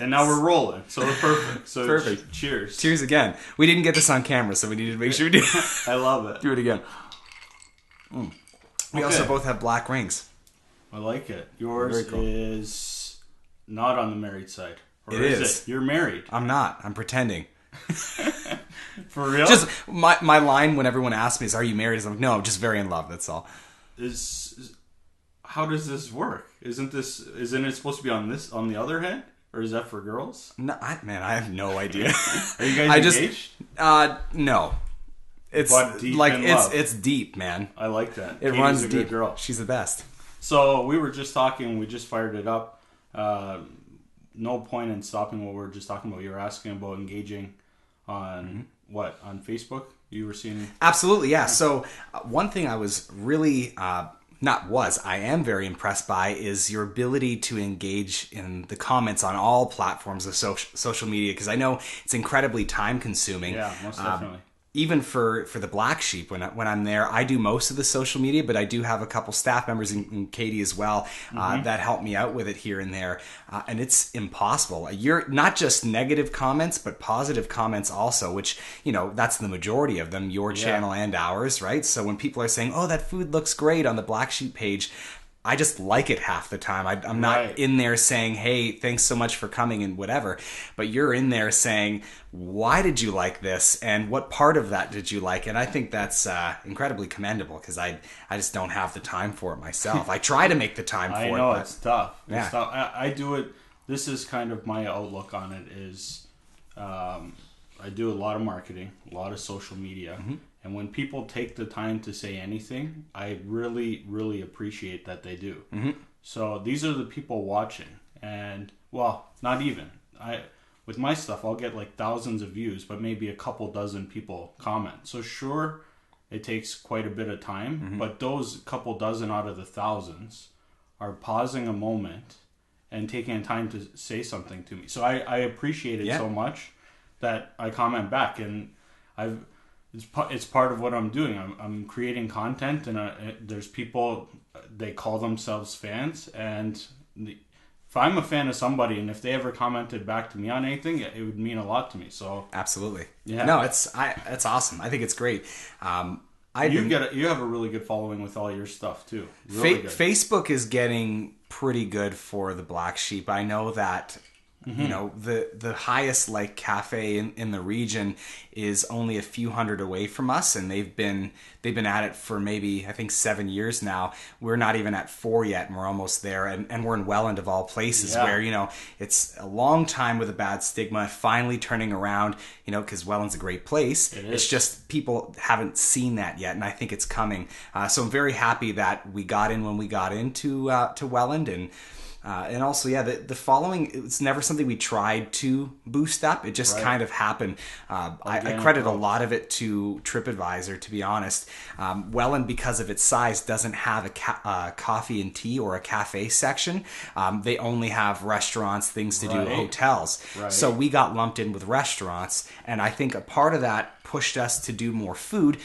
And now we're rolling. So we're perfect. So Perfect. Cheers. Cheers again. We didn't get this on camera, so we needed to make sure we do I love it. do it again. We also both have black rings. I like it. Yours is not on the married side. Or It is. it? You're married. I'm not. I'm pretending. For real? Just my line when everyone asks me is, "Are you married?" is I'm like, "No, I'm just very in love." That's all. How does this work? Isn't it supposed to be on the other hand? Or is that for girls? No, I have no idea. Are you guys engaged? No. It's But deep like in love. it's deep, man. I like that. It Katie's runs a deep. good girl. She's the best. So we were just talking. We just fired it up. No point in stopping what we were just talking about. You were asking about engaging on what, on Facebook? You were seeing. Absolutely, yeah. So one thing I was really I am very impressed by is your ability to engage in the comments on all platforms of social media, because I know it's incredibly time consuming. Yeah, most definitely. Even for the Black Sheep, when I'm there, I do most of the social media, but I do have a couple staff members, and Katie as well, that help me out with it here and there. And it's impossible. You're not just negative comments, but positive comments also, which, that's the majority of them, your channel and ours, right? So when people are saying, "Oh, that food looks great" on the Black Sheep page, I just like it half the time. I'm not in there saying, "Hey, thanks so much for coming," and whatever. But you're in there saying, "Why did you like this? And what part of that did you like?" And I think that's incredibly commendable, because I just don't have the time for it myself. I try to make the time for it. I know, but it's tough. Yeah. It's tough. I do it. This is kind of my outlook on it is I do a lot of marketing, a lot of social media. And when people take the time to say anything, I really, really appreciate that they do. So these are the people watching. And, well, not even. With my stuff, I'll get like thousands of views, but maybe a couple dozen people comment. So sure, it takes quite a bit of time, but those couple dozen out of the thousands are pausing a moment and taking time to say something to me. So I appreciate it so much that I comment back. And it's part of what I'm doing. I'm creating content, and there's people, they call themselves fans, and if I'm a fan of somebody, and if they ever commented back to me on anything, it would mean a lot to me. So absolutely, yeah. No, it's awesome. I think it's great. You have a really good following with all your stuff too. Really good. Facebook is getting pretty good for the Black Sheep. I know that. The highest like cafe in the region is only a few hundred away from us, and they've been at it for maybe, I think, 7 years now. We're not even at 4 yet, and we're almost there, and we're in Welland of all places, where it's a long time with a bad stigma, finally turning around, because Welland's a great place. It's just people haven't seen that yet, and I think it's coming. So I'm very happy that we got in when we got into to Welland, and also, the following, it's never something we tried to boost up. It just kind of happened. I credit a lot of it to TripAdvisor, to be honest. Welland, because of its size, doesn't have a coffee and tea or a cafe section. They only have restaurants, things to do, hotels. So we got lumped in with restaurants, and I think a part of that pushed us to do more food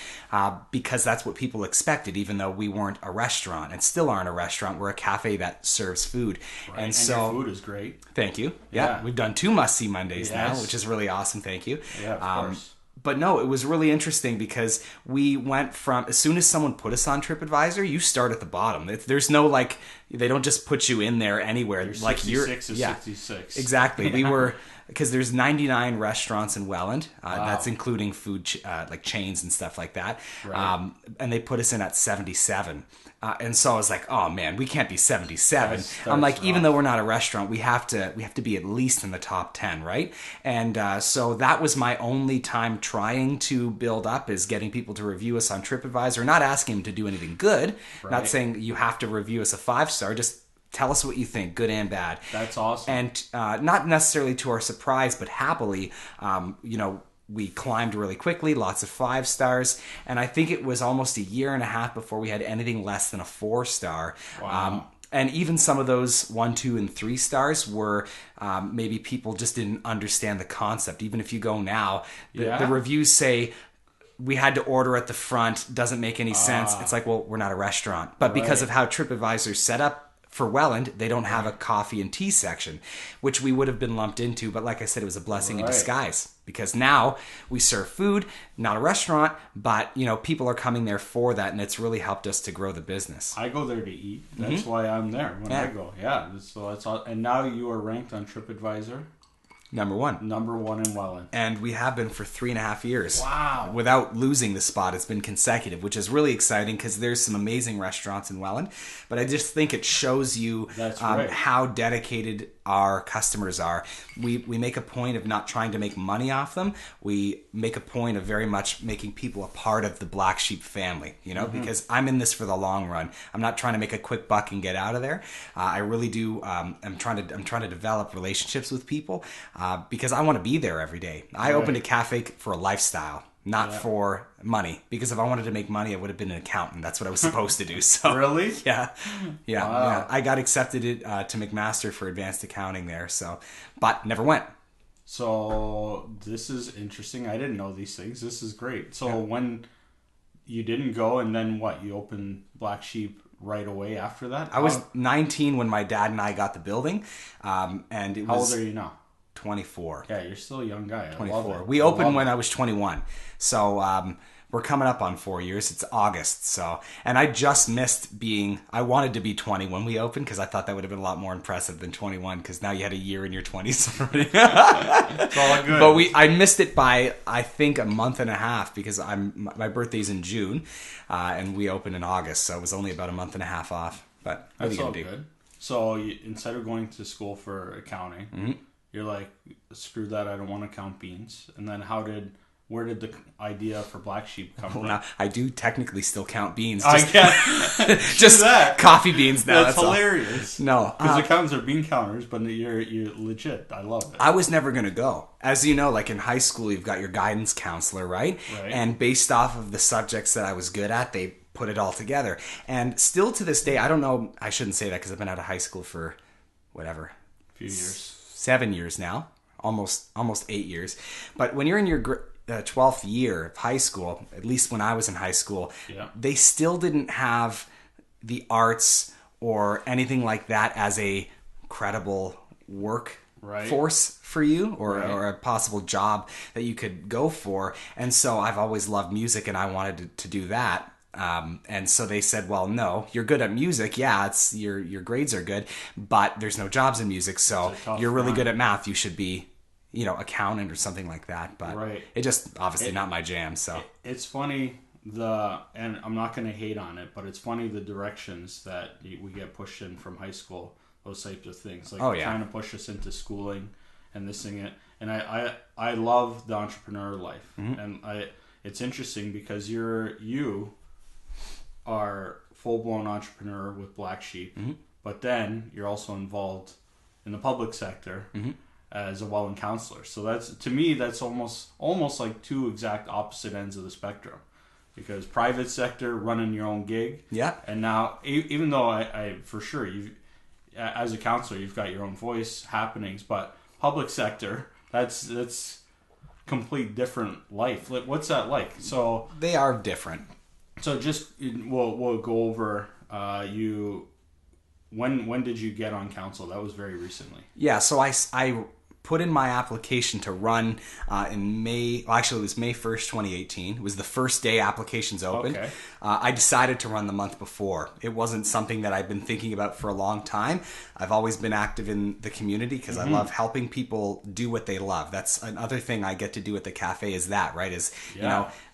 because that's what people expected, even though we weren't a restaurant and still aren't a restaurant. We're a cafe that serves food. And so your food is great. Thank you. Yeah. We've done 2 must-see Mondays now, which is really awesome. Thank you. Yeah, of course. But no, it was really interesting because we went from, as soon as someone put us on TripAdvisor, you start at the bottom. There's no they don't just put you in there anywhere. You're 66 is 66. Exactly. We were, because there's 99 restaurants in Welland. That's including food like chains and stuff like that. Right. And they put us in at 77. And so I was like, oh man, we can't be 77. I'm like, even though we're not a restaurant, we have to be at least in the top 10, right? And so that was my only time trying to build up, is getting people to review us on TripAdvisor, not asking them to do anything good, not saying you have to review us a 5-star, just tell us what you think, good and bad. That's awesome. And not necessarily to our surprise, but happily, we climbed really quickly, lots of 5 stars, and I think it was almost a year and a half before we had anything less than a 4-star. Wow. And even some of those 1, 2, and 3 stars were maybe people just didn't understand the concept. Even if you go now, the reviews say, we had to order at the front, doesn't make any sense. It's like, well, we're not a restaurant. But because of how TripAdvisor's set up for Welland, they don't have a coffee and tea section, which we would have been lumped into. But like I said, it was a blessing in disguise, because now we serve food, not a restaurant, but people are coming there for that, and it's really helped us to grow the business. I go there to eat. That's why I'm there when I go. Yeah, so that's all. And now you are ranked on TripAdvisor. Number one in Welland. And we have been for 3.5 years. Wow. Without losing the spot. It's been consecutive, which is really exciting because there's some amazing restaurants in Welland. But I just think it shows you how dedicated our customers are. We make a point of not trying to make money off them. We make a point of very much making people a part of the Black Sheep family, because I'm in this for the long run. I'm not trying to make a quick buck and get out of there. I really do. I'm trying to develop relationships with people because I want to be there every day. I opened a cafe for a lifestyle, not for money. Because if I wanted to make money, I would have been an accountant. That's what I was supposed to do. So really? Yeah. I got accepted to McMaster for advanced accounting there. So, but never went. So this is interesting. I didn't know these things. This is great. So when you didn't go, and then what? You opened Black Sheep right away after that? I was 19 when my dad and I got the building. And it was. How old are you now? 24. Yeah, you're still a young guy. 24. We opened when I was 21. So we're coming up on 4 years. It's August. So, and I just missed I wanted to be 20 when we opened, because I thought that would have been a lot more impressive than 21, because now you had a year in your 20s already. It's all good. But I missed it by, I think, a month and a half, because my birthday's in June, and we opened in August. So it was only about a month and a half off. But what are you going to do? Good. So instead of going to school for accounting, you're like, screw that, I don't want to count beans. And then where did the idea for Black Sheep come from? Now, I do technically still count beans. I can't. Just coffee beans now. That's hilarious. All. No. Because accountants are bean counters, but you're legit. I love it. I was never going to go. As you know, like in high school, you've got your guidance counselor, right? And based off of the subjects that I was good at, they put it all together. And still to this day, I don't know, I shouldn't say that because I've been out of high school for whatever. A few years. 7 years now. Almost 8 years. But when you're in your 12th year of high school, at least when I was in high school, they still didn't have the arts or anything like that as a credible work force for you, or a possible job that you could go for. And so I've always loved music, and I wanted to do that. And so they said, well, no, you're good at music. Yeah, it's your grades are good, but there's no jobs in music. So you're really good at math. You should be, accountant or something like that. But it just obviously not my jam. So it's funny and I'm not going to hate on it, but it's funny the directions that we get pushed in from high school. Those types of things, like trying to push us into schooling and this thing. And I love the entrepreneur life, and it's interesting because you are full-blown entrepreneur with Black Sheep, but then you're also involved in the public sector as a Welland counselor. So to me that's almost like two exact opposite ends of the spectrum, because private sector, running your own gig, and now even though I for sure as a counselor you've got your own voice happenings, but public sector, that's complete different life. What's that like? So they are different. So just we'll go over when did you get on council? That was very recently. Yeah, so I put in my application to run in May. Well, actually, it was May 1st, 2018. It was the first day applications opened. Okay. I decided to run the month before. It wasn't something that I've been thinking about for a long time. I've always been active in the community because I love helping people do what they love. That's another thing I get to do at the cafe is that, right? Is,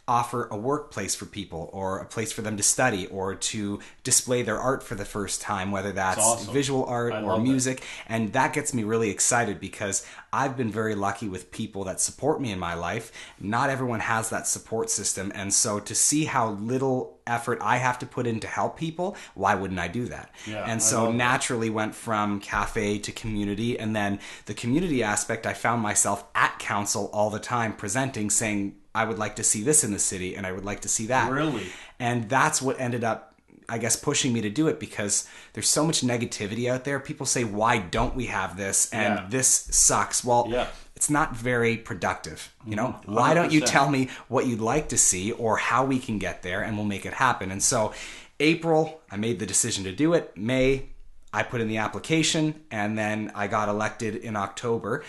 offer a workplace for people, or a place for them to study, or to display their art for the first time, whether that's awesome. Visual art or music. That. And that gets me really excited because I've been very lucky with people that support me in my life. Not everyone has that support system. And so to see how little effort I have to put in to help people, why wouldn't I do that? Yeah, and so naturally went from cafe to community. And then the community aspect, I found myself at council all the time presenting, saying, I would like to see this in the city, and I would like to see that. Really? And that's what ended up, I guess, pushing me to do it, because there's so much negativity out there. People say, why don't we have this? And this sucks. Well, it's not very productive. You know, 100%. Why don't you tell me what you'd like to see or how we can get there, and we'll make it happen. And so April, I made the decision to do it. May, I put in the application, and then I got elected in October,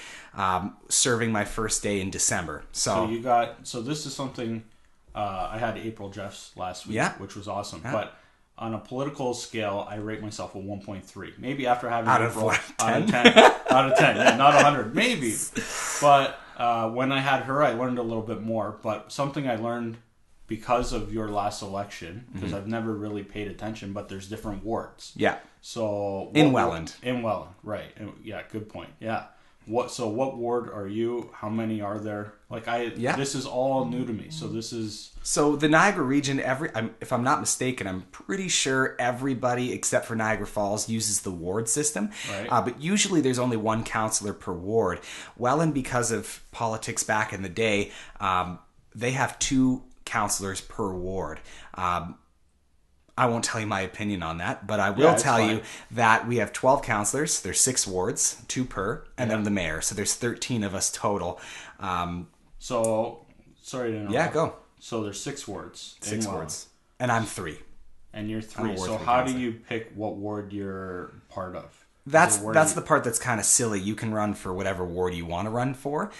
serving my first day in December. So this is something I had April Jeffs last week, which was awesome. Yeah. But on a political scale, I rate myself a 1.3. Maybe after having out April, of 10? Out of 10, yeah, not 100, maybe. But when I had her, I learned a little bit more. But something I learned because of your last election, because I've never really paid attention, but there's different wards. Yeah. So in Welland, right? Yeah, good point. Yeah. What ward are you? How many are there? This is all new to me. So the Niagara region. If I'm not mistaken, I'm pretty sure everybody except for Niagara Falls uses the ward system. Right. But usually there's only one councillor per ward. Welland, because of politics back in the day, they have 2 councillors per ward. I won't tell you my opinion on that, but I will tell you that we have 12 councillors. There's 6 wards, 2 per, and then the mayor. So there's 13 of us total. So, sorry to interrupt. Yeah, go. So there's 6 wards. 6 wards. And I'm 3. And you're 3. So how do you pick what ward you're part of? That's the part that's kind of silly. You can run for whatever ward you want to run for.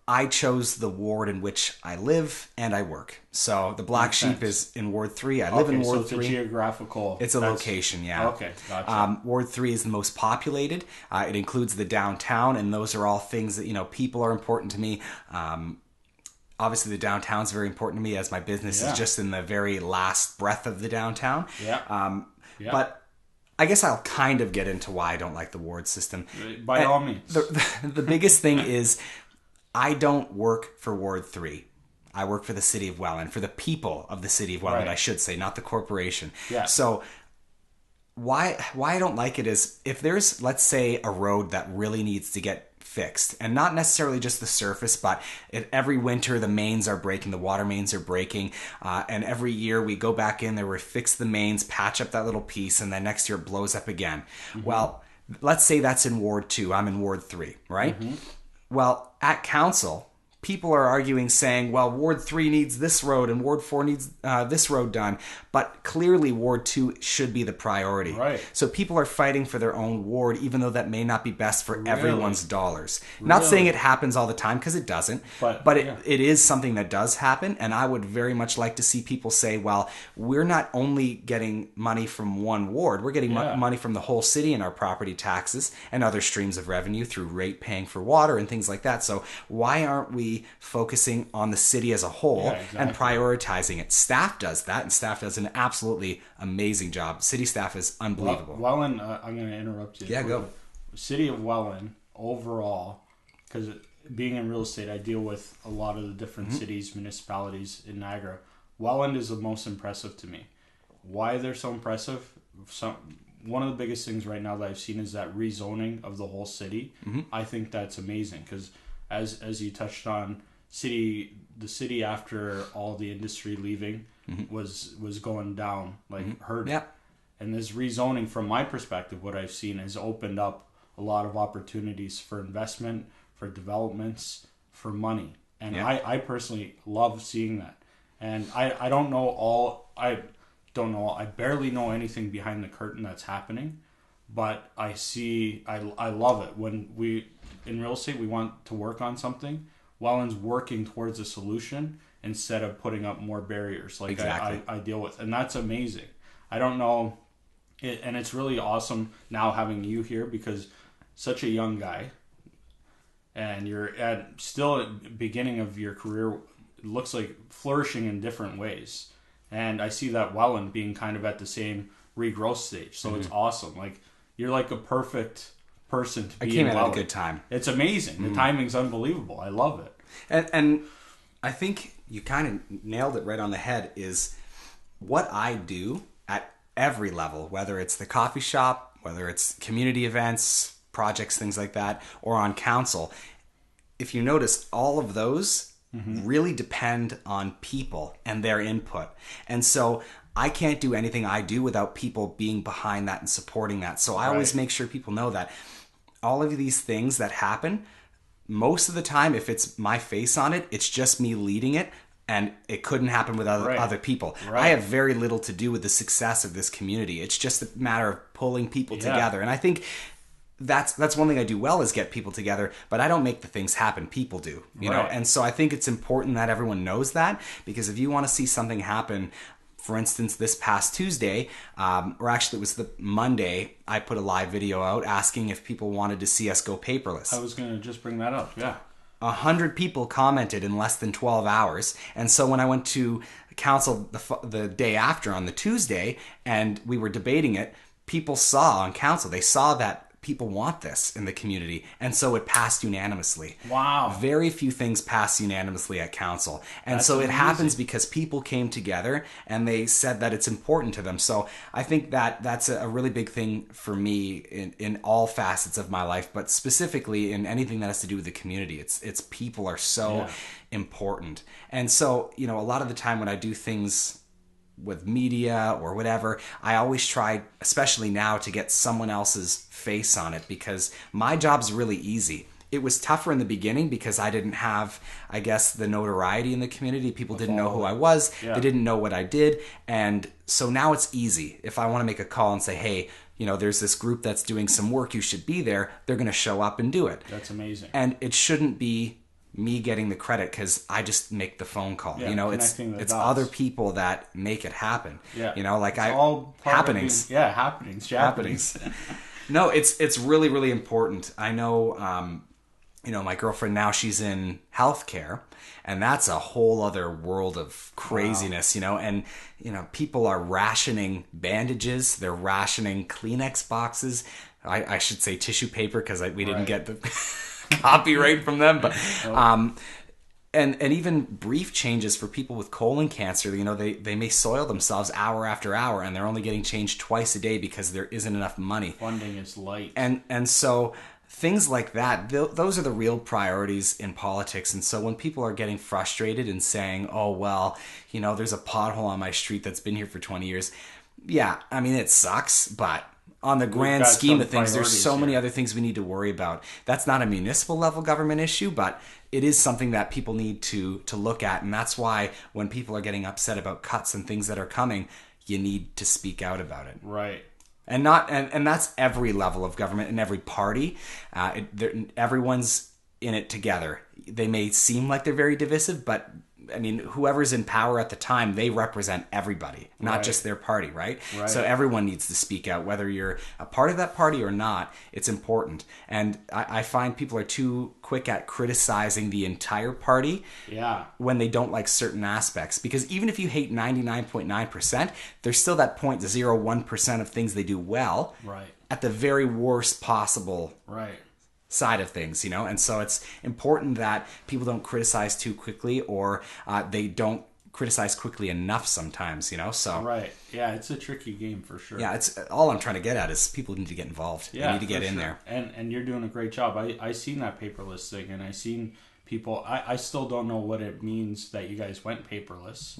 I chose the ward in which I live and I work. So the Black Sheep is in Ward 3. I live in Ward 3. So it's a geographical... It's a location, yeah. Okay, gotcha. Ward 3 is the most populated. It includes the downtown, and those are all things that, people are important to me. Obviously, the downtown's very important to me, as my business is just in the very last breath of the downtown. Yeah. But I guess I'll kind of get into why I don't like the ward system. By all means. The biggest thing is... I don't work for Ward 3. I work for the City of Welland, for the people of the City of Welland, I should say, not the corporation. Yeah. So why I don't like it is if there's, let's say, a road that really needs to get fixed, and not necessarily just the surface, but every winter the mains are breaking, the water mains are breaking, and every year we go back in there, we fix the mains, patch up that little piece, and then next year it blows up again. Mm-hmm. Well, let's say that's in Ward 2. I'm in Ward 3, right? Mm-hmm. Well, at council, people are arguing saying, well, Ward 3 needs this road and Ward 4 needs this road done. But clearly Ward 2 should be the priority. Right. So people are fighting for their own ward, even though that may not be best for everyone's dollars. Not saying it happens all the time, because it doesn't. But it is something that does happen. And I would very much like to see people say, well, we're not only getting money from one ward, we're getting money from the whole city in our property taxes and other streams of revenue through rate paying for water and things like that. So why aren't we focusing on the city as a whole and prioritizing it? Staff does that, and staff does an absolutely amazing job. City staff is unbelievable. Welland, I'm going to interrupt you. Yeah, go. City of Welland, overall, because being in real estate, I deal with a lot of the different cities, municipalities in Niagara. Welland is the most impressive to me. Why they're so impressive? One of the biggest things right now that I've seen is that rezoning of the whole city. I think that's amazing, because as you touched on, the city after all the industry leaving was going down herd. Yeah. And this rezoning, from my perspective, what I've seen has opened up a lot of opportunities for investment, for developments, for money. And I personally love seeing that. And I don't know I barely know anything behind the curtain that's happening, but I love it. When in real estate, we want to work on something, Welland's working towards a solution instead of putting up more barriers I deal with. And that's amazing. I don't know, and it's really awesome now having you here, because such a young guy, and you're still at the beginning of your career, it looks like flourishing in different ways. And I see that Welland being kind of at the same regrowth stage. So it's awesome. You're like a perfect person to be in. I came at a good time. It's amazing. The timing's unbelievable. I love it. And I think you kind of nailed it right on the head, is what I do at every level, whether it's the coffee shop, whether it's community events, projects, things like that, or on council. If you notice, all of those really depend on people and their input. And so I can't do anything I do without people being behind that and supporting that. So I always make sure people know that all of these things that happen, most of the time, if it's my face on it, it's just me leading it. and it couldn't happen with other people. Right. I have very little to do with the success of this community. It's just a matter of pulling people together. And I think that's one thing I do well is get people together, but I don't make the things happen. People do, you know? And so I think it's important that everyone knows that, because if you want to see something happen, for instance, this past Tuesday, or actually it was the Monday, I put a live video out asking if people wanted to see us go paperless. I was going to just bring that up, yeah. 100 people commented in less than 12 hours. And so when I went to council the day after on the Tuesday and we were debating it, people saw on council, they saw that people want this in the community. And so it passed unanimously. Wow. Very few things pass unanimously at council. And That's so it amazing. happens because people came together and they said that it's important to them. So I think that that's a really big thing for me in all facets of my life, but specifically in anything that has to do with the community. It's people are so important. And so, you know, a lot of the time when I do things with media or whatever, I always try, especially now, to get someone else's face on it, because my job's really easy. It was tougher in the beginning because I didn't have, I guess, the notoriety in the community. People didn't know who I was. Yeah. They didn't know what I did. And so now it's easy. If I want to make a call and say, hey, you know, there's this group that's doing some work, you should be there, they're going to show up and do it. That's amazing. And it shouldn't be me getting the credit because I just make the phone call. Yeah, you know, it's dots. other people that make it happen. Yeah. You know, like It's all part of happenings. happenings. No, it's really, really important. I know, you know, my girlfriend now, she's in healthcare, and that's a whole other world of craziness, you know, and, you know, people are rationing bandages. They're rationing Kleenex boxes. I should say tissue paper because we didn't get the copyright from them, but and even brief changes for people with colon cancer. You know, they may soil themselves hour after hour, and they're only getting changed twice a day because there isn't enough money. Funding is light, and so things like that. Those are the real priorities in politics. And so when people are getting frustrated and saying, "Oh well, you know, there's a pothole on my street that's been here for 20 years," yeah, I mean it sucks, but on the grand scheme of things, there's so many other things we need to worry about. That's not a municipal level government issue, but it is something that people need to look at. And that's why when people are getting upset about cuts and things that are coming, you need to speak out about it. right? And that's every level of government and every party. Everyone's in it together. They may seem like they're very divisive, but I mean, whoever's in power at the time, they represent everybody, not just their party, right? So everyone needs to speak out, whether you're a part of that party or not. It's important. And I find people are too quick at criticizing the entire party when they don't like certain aspects. Because even if you hate 99.9%, there's still that 0.01% of things they do well at the very worst possible side of things, you know. And so it's important that people don't criticize too quickly, or they don't criticize quickly enough sometimes, you know. So it's a tricky game for sure. It's all I'm trying to get at is people need to get involved. They need to get in there. And you're doing a great job. I seen that paperless thing, and I seen people. I still don't know what it means that you guys went paperless.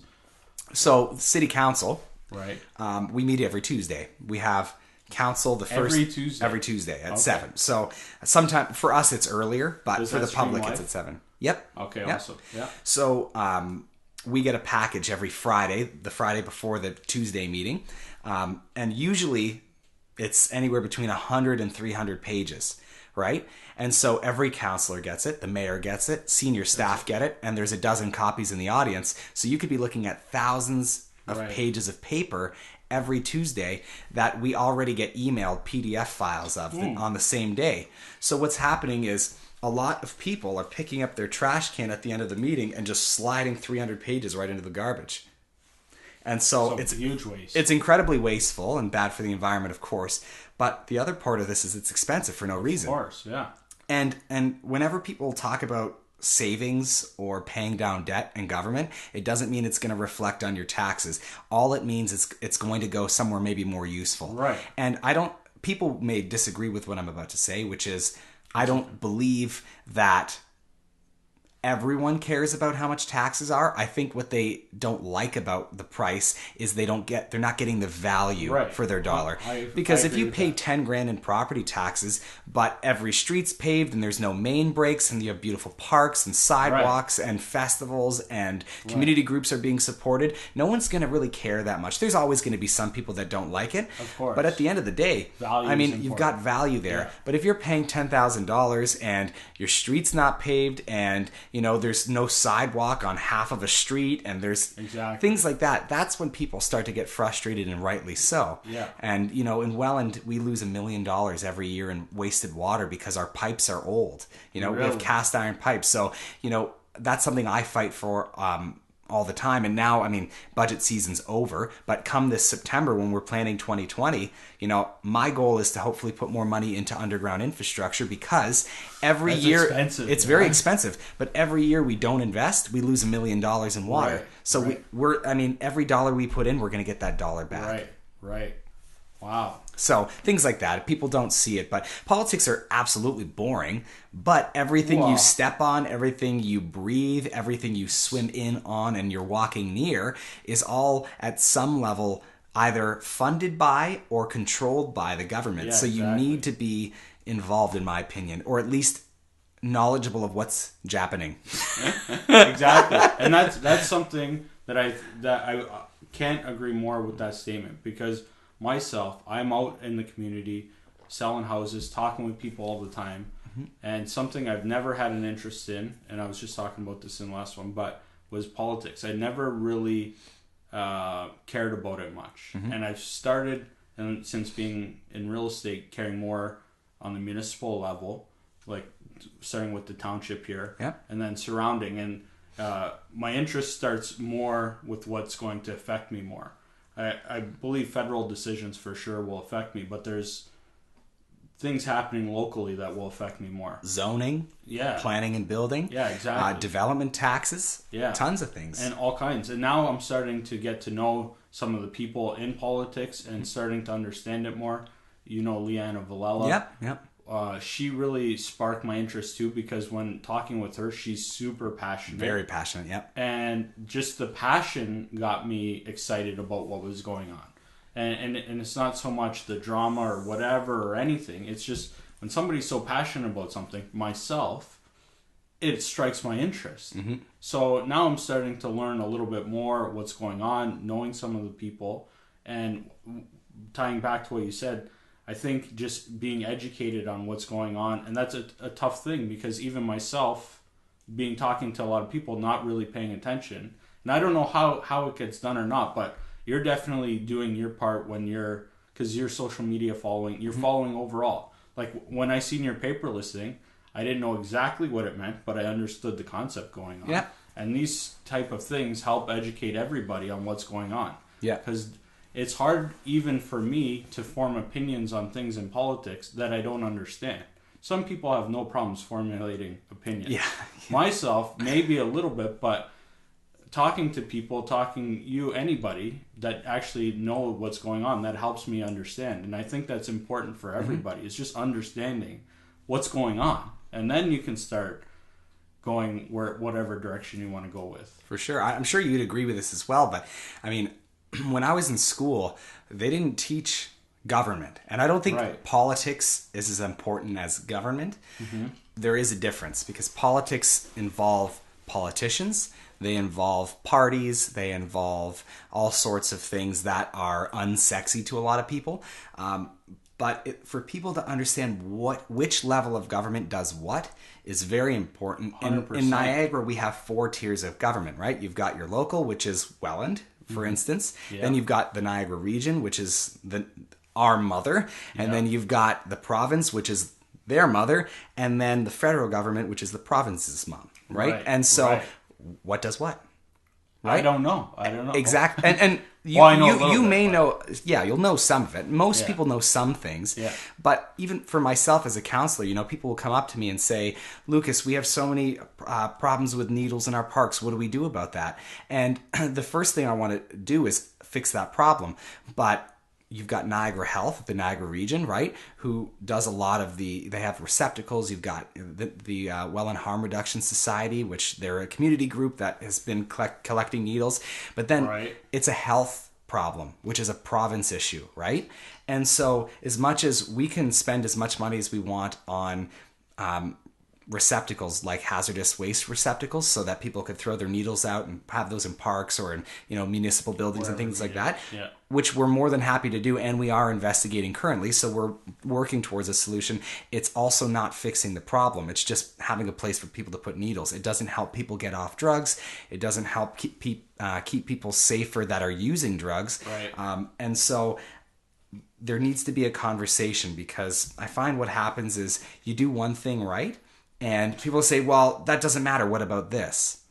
So city council, we meet every Tuesday. We have council the first every Tuesday at 7. So sometime for us it's earlier, but for the public it's at 7. Yep. Okay, awesome. Yeah. So we get a package every Friday, the Friday before the Tuesday meeting, and usually it's anywhere between 100 and 300 pages, right? And so every counselor gets it, the mayor gets it, senior staff get it, and there's a dozen copies in the audience. So you could be looking at thousands of pages of paper every Tuesday that we already get emailed PDF files of on the same day. So what's happening is a lot of people are picking up their trash can at the end of the meeting and just sliding 300 pages right into the garbage. And so it's a huge waste. It's incredibly wasteful and bad for the environment, of course. But the other part of this is it's expensive for no reason. Of course, yeah. And whenever people talk about savings or paying down debt in government, it doesn't mean it's going to reflect on your taxes. All it means is it's going to go somewhere maybe more useful. Right. And people may disagree with what I'm about to say, which is I don't believe that everyone cares about how much taxes are. I think what they don't like about the price is they're not getting the value for their dollar. Because if you pay 10 grand in property taxes, but every street's paved and there's no main breaks and you have beautiful parks and sidewalks and festivals and community groups are being supported, no one's going to really care that much. There's always going to be some people that don't like it. Of course. But at the end of the day, you've got value there. Yeah. But if you're paying $10,000 and your street's not paved and there's no sidewalk on half of a street and there's things like that, that's when people start to get frustrated, and rightly so. Yeah. And in Welland, we lose $1 million every year in wasted water because our pipes are old. We have cast iron pipes. So, that's something I fight for all the time. And now, budget season's over, but come this September when we're planning 2020, my goal is to hopefully put more money into underground infrastructure, because every year it's very expensive, but every year we don't invest, we lose $1 million in water. Right, so we're every dollar we put in, we're going to get that dollar back. Right. Wow. So things like that, people don't see it, but politics are absolutely boring. But everything you step on, everything you breathe, everything you swim in on and you're walking near is all at some level either funded by or controlled by the government. Yeah, so you need to be involved, in my opinion, or at least knowledgeable of what's jappening. Exactly. And that's something that I can't agree more with that statement, because myself, I'm out in the community selling houses, talking with people all the time, and something I've never had an interest in, and I was just talking about this in the last one, but was politics. I never really cared about it much. And I've started, and since being in real estate, caring more on the municipal level, like starting with the township here, and then surrounding, and my interest starts more with what's going to affect me more. I believe federal decisions for sure will affect me, but there's things happening locally that will affect me more. Zoning, planning and building, exactly. Development taxes, tons of things. And all kinds. And now I'm starting to get to know some of the people in politics and starting to understand it more. Leanna Villela. Yep. She really sparked my interest too, because when talking with her, she's super passionate. Very passionate, yep. And just the passion got me excited about what was going on. And it's not so much the drama or whatever or anything. It's just when somebody's so passionate about something, myself, it strikes my interest. So now I'm starting to learn a little bit more what's going on, knowing some of the people, and tying back to what you said, I think just being educated on what's going on, and that's a tough thing, because even myself, talking to a lot of people, not really paying attention, and I don't know how it gets done or not, but you're definitely doing your part because you're social media following, you're following overall. Like when I seen your paper listing, I didn't know exactly what it meant, but I understood the concept going on. Yeah. And these type of things help educate everybody on what's going on. Yeah. Because it's hard even for me to form opinions on things in politics that I don't understand. Some people have no problems formulating opinions. Yeah. Myself, maybe a little bit, but talking to people, anybody that actually know what's going on, that helps me understand. And I think that's important for everybody. It's just understanding what's going on. And then you can start going whatever direction you want to go with. For sure. I'm sure you'd agree with this as well, but when I was in school, they didn't teach government. And I don't think politics is as important as government. There is a difference, because politics involve politicians, they involve parties, they involve all sorts of things that are unsexy to a lot of people. But for people to understand which level of government does what is very important. In Niagara, we have 4 tiers of government, right? You've got your local, which is Welland, for instance. Then you've got the Niagara region, which is our mother. And then you've got the province, which is their mother. And then the federal government, which is the province's mom, right? And so what does what? Right? I don't know. Exactly. And you may know, you'll know some of it. Most people know some things. Yeah. But even for myself as a counselor, people will come up to me and say, Lucas, we have so many problems with needles in our parks. What do we do about that? And the first thing I want to do is fix that problem. But you've got Niagara Health, the Niagara region, right? Who does a lot of they have receptacles. You've got the Well and Harm Reduction Society, which they're a community group that has been collecting needles. But then it's a health problem, which is a province issue, right? And so as much as we can spend as much money as we want on receptacles like hazardous waste receptacles so that people could throw their needles out and have those in parks or in municipal buildings and things like that, which we're more than happy to do, and we are investigating currently, so we're working towards a solution. It's also not fixing the problem. It's just having a place for people to put needles. It doesn't help people get off drugs. It doesn't help keep people safer that are using drugs. And so there needs to be a conversation, because I find what happens is you do one thing right, and people say, well, that doesn't matter. What about this?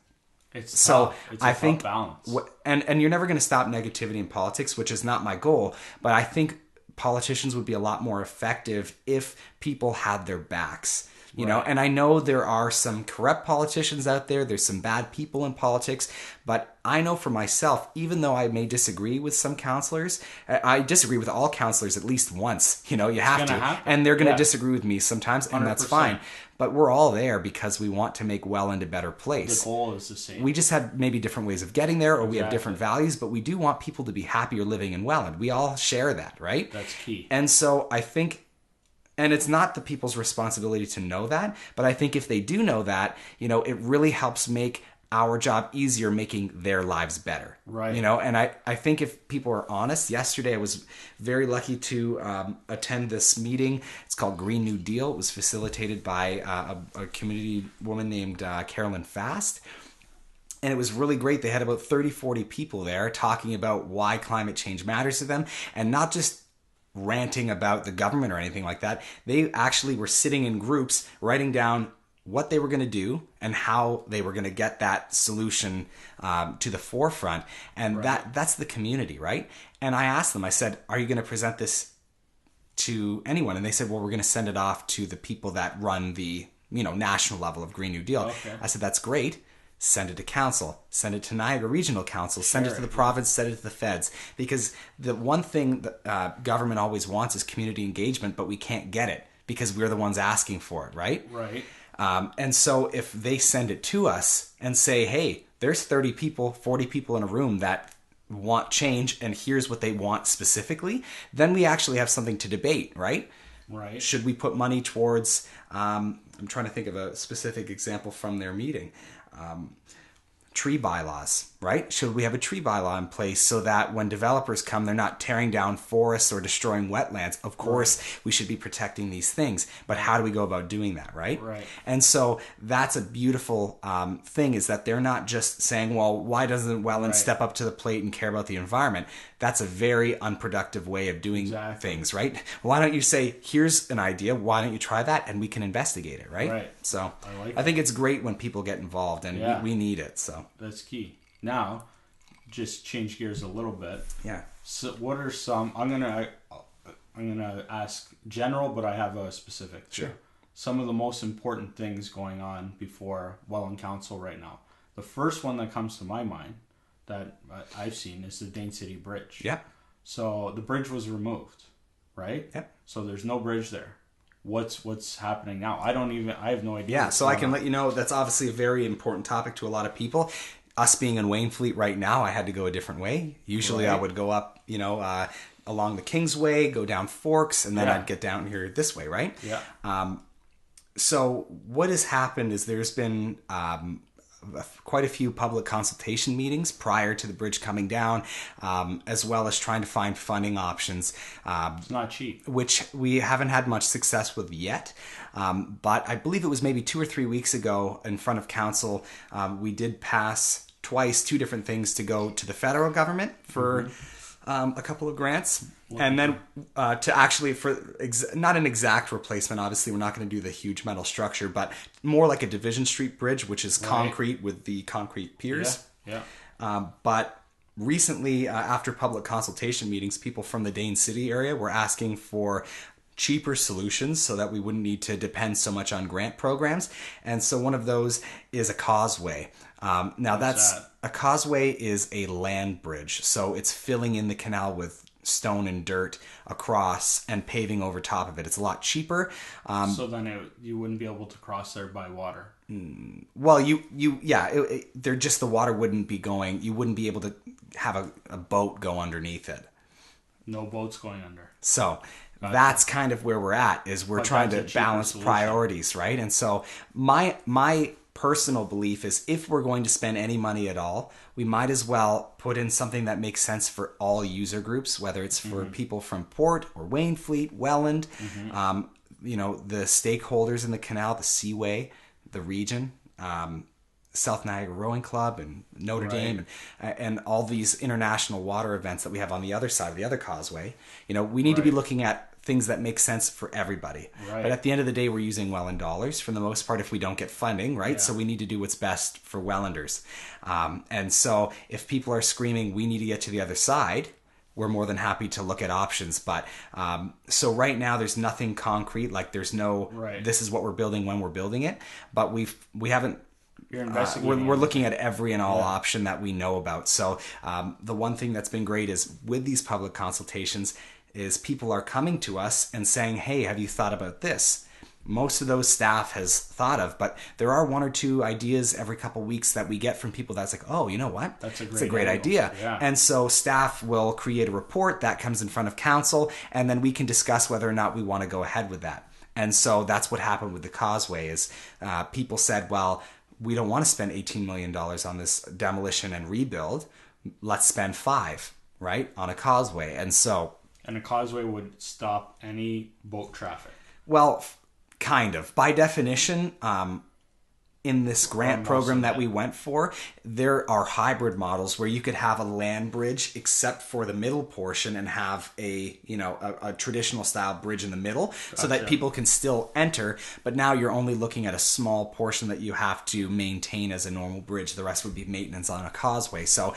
It's I think balance. And you're never going to stop negativity in politics, which is not my goal. But I think politicians would be a lot more effective if people had their backs. You know, and I know there are some corrupt politicians out there. There's some bad people in politics. But I know for myself, even though I may disagree with some counselors, I disagree with all counselors at least once. You know, you have to. And they're going to disagree with me sometimes, and 100%. That's fine. But we're all there because we want to make Welland a better place. The goal is the same. We just have maybe different ways of getting there, or we have different values, but we do want people to be happier living in Welland. We all share that, right? That's key. And so I think... And it's not the people's responsibility to know that, but I think if they do know that, it really helps make our job easier, making their lives better. Right. And I think if people are honest, yesterday I was very lucky to attend this meeting. It's called Green New Deal. It was facilitated by a community woman named Carolyn Fast. And it was really great. They had about 30, 40 people there talking about why climate change matters to them, and not just ranting about the government or anything like that. They actually were sitting in groups writing down what they were going to do and how they were going to get that solution to the forefront. And that's the community, right? And I asked them, I said, are you going to present this to anyone? And they said, well, we're going to send it off to the people that run the national level of Green New Deal. Okay. I said, that's great. Send it to council, send it to Niagara Regional Council, send it to the province, send it to the feds. Because the one thing that government always wants is community engagement, but we can't get it because we're the ones asking for it, right? Right. And so if they send it to us and say, hey, there's 30 people, 40 people in a room that want change, and here's what they want specifically, then we actually have something to debate, right? Right. Should we put money towards, I'm trying to think of a specific example from their meeting. Tree bylaws, right? Should we have a tree bylaw in place so that when developers come, they're not tearing down forests or destroying wetlands? Of course, we should be protecting these things, but how do we go about doing that, right? Right. And so that's a beautiful thing, is that they're not just saying, well, why doesn't Welland step up to the plate and care about the environment? That's a very unproductive way of doing things, right? Why don't you say, here's an idea, why don't you try that, and we can investigate it, right? Right. So I think it's great when people get involved, and we need it. So that's key. Now, just change gears a little bit. Yeah. So what are some? I'm gonna ask general, but I have a specific. Sure. Some of the most important things going on before Welland Council right now. The first one that comes to my mind that I've seen is the Dane City Bridge. Yeah. So the bridge was removed, right? Yep. So there's no bridge there. What's happening now? I have no idea. Yeah, so I can let you know that's obviously a very important topic to a lot of people. Us being in Wainfleet right now, I had to go a different way. Usually I would go up, along the Kingsway, go down Forks, and then I'd get down here this way, right? Yeah. So what has happened is there's been quite a few public consultation meetings prior to the bridge coming down, as well as trying to find funding options. It's not cheap. Which we haven't had much success with yet. But I believe it was maybe 2 or 3 weeks ago in front of council, we did pass twice 2 different things to go to the federal government for a couple of grants. And then to actually, not an exact replacement, obviously we're not going to do the huge metal structure, but more like a Division Street Bridge, which is concrete with the concrete piers. Yeah. But recently, after public consultation meetings, people from the Dane City area were asking for cheaper solutions so that we wouldn't need to depend so much on grant programs. And so one of those is a causeway. A causeway is a land bridge. So it's filling in the canal with stone and dirt across and paving over top of it. It's a lot cheaper. So then you wouldn't be able to cross there by water. Well, they're just, the water wouldn't be going. You wouldn't be able to have a boat go underneath it. No boats going under. So that's kind of where we're at, is we're trying to balance priorities, right? And so my personal belief is, if we're going to spend any money at all, we might as well put in something that makes sense for all user groups, whether it's for people from Port or Wainfleet, Welland, the stakeholders in the canal, the Seaway, the region, South Niagara Rowing Club and Notre Dame and all these international water events that we have on the other side of the other causeway. We need to be looking at things that make sense for everybody. Right. But at the end of the day, we're using Welland dollars for the most part if we don't get funding, right? Yeah. So we need to do what's best for Wellanders. And so if people are screaming, we need to get to the other side, we're more than happy to look at options. But so right now there's nothing concrete, like there's no, this is what we're building when we're building it. But we haven't, we're looking at every and all option that we know about. So the one thing that's been great is, with these public consultations, is people are coming to us and saying, hey, have you thought about this? Most of those staff has thought of, but there are one or two ideas every couple of weeks that we get from people that's like, oh, you know what? That's a great idea. Yeah. And so staff will create a report that comes in front of council, and then we can discuss whether or not we want to go ahead with that. And so that's what happened with the causeway, is people said, well, we don't want to spend $18 million on this demolition and rebuild. Let's spend $5 million, on a causeway. And a causeway would stop any boat traffic. Well, kind of. By definition, in this grant program that we went for, there are hybrid models where you could have a land bridge except for the middle portion and have a traditional style bridge in the middle, so that people can still enter. But now you're only looking at a small portion that you have to maintain as a normal bridge. The rest would be maintenance on a causeway. So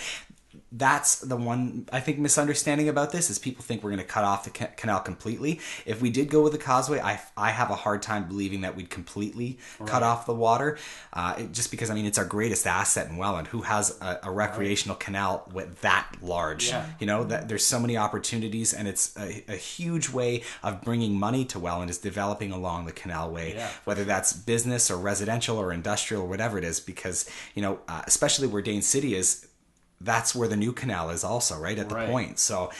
that's the one, I think, misunderstanding about this, is people think we're going to cut off the canal completely. If we did go with the causeway, I have a hard time believing that we'd completely cut off the water, just because, it's our greatest asset in Welland. Who has a recreational canal with that large? Yeah. That there's so many opportunities, and it's a huge way of bringing money to Welland, is developing along the canalway, whether that's business or residential or industrial or whatever it is, because, especially where Dane City is, that's where the new canal is also, right at the point. So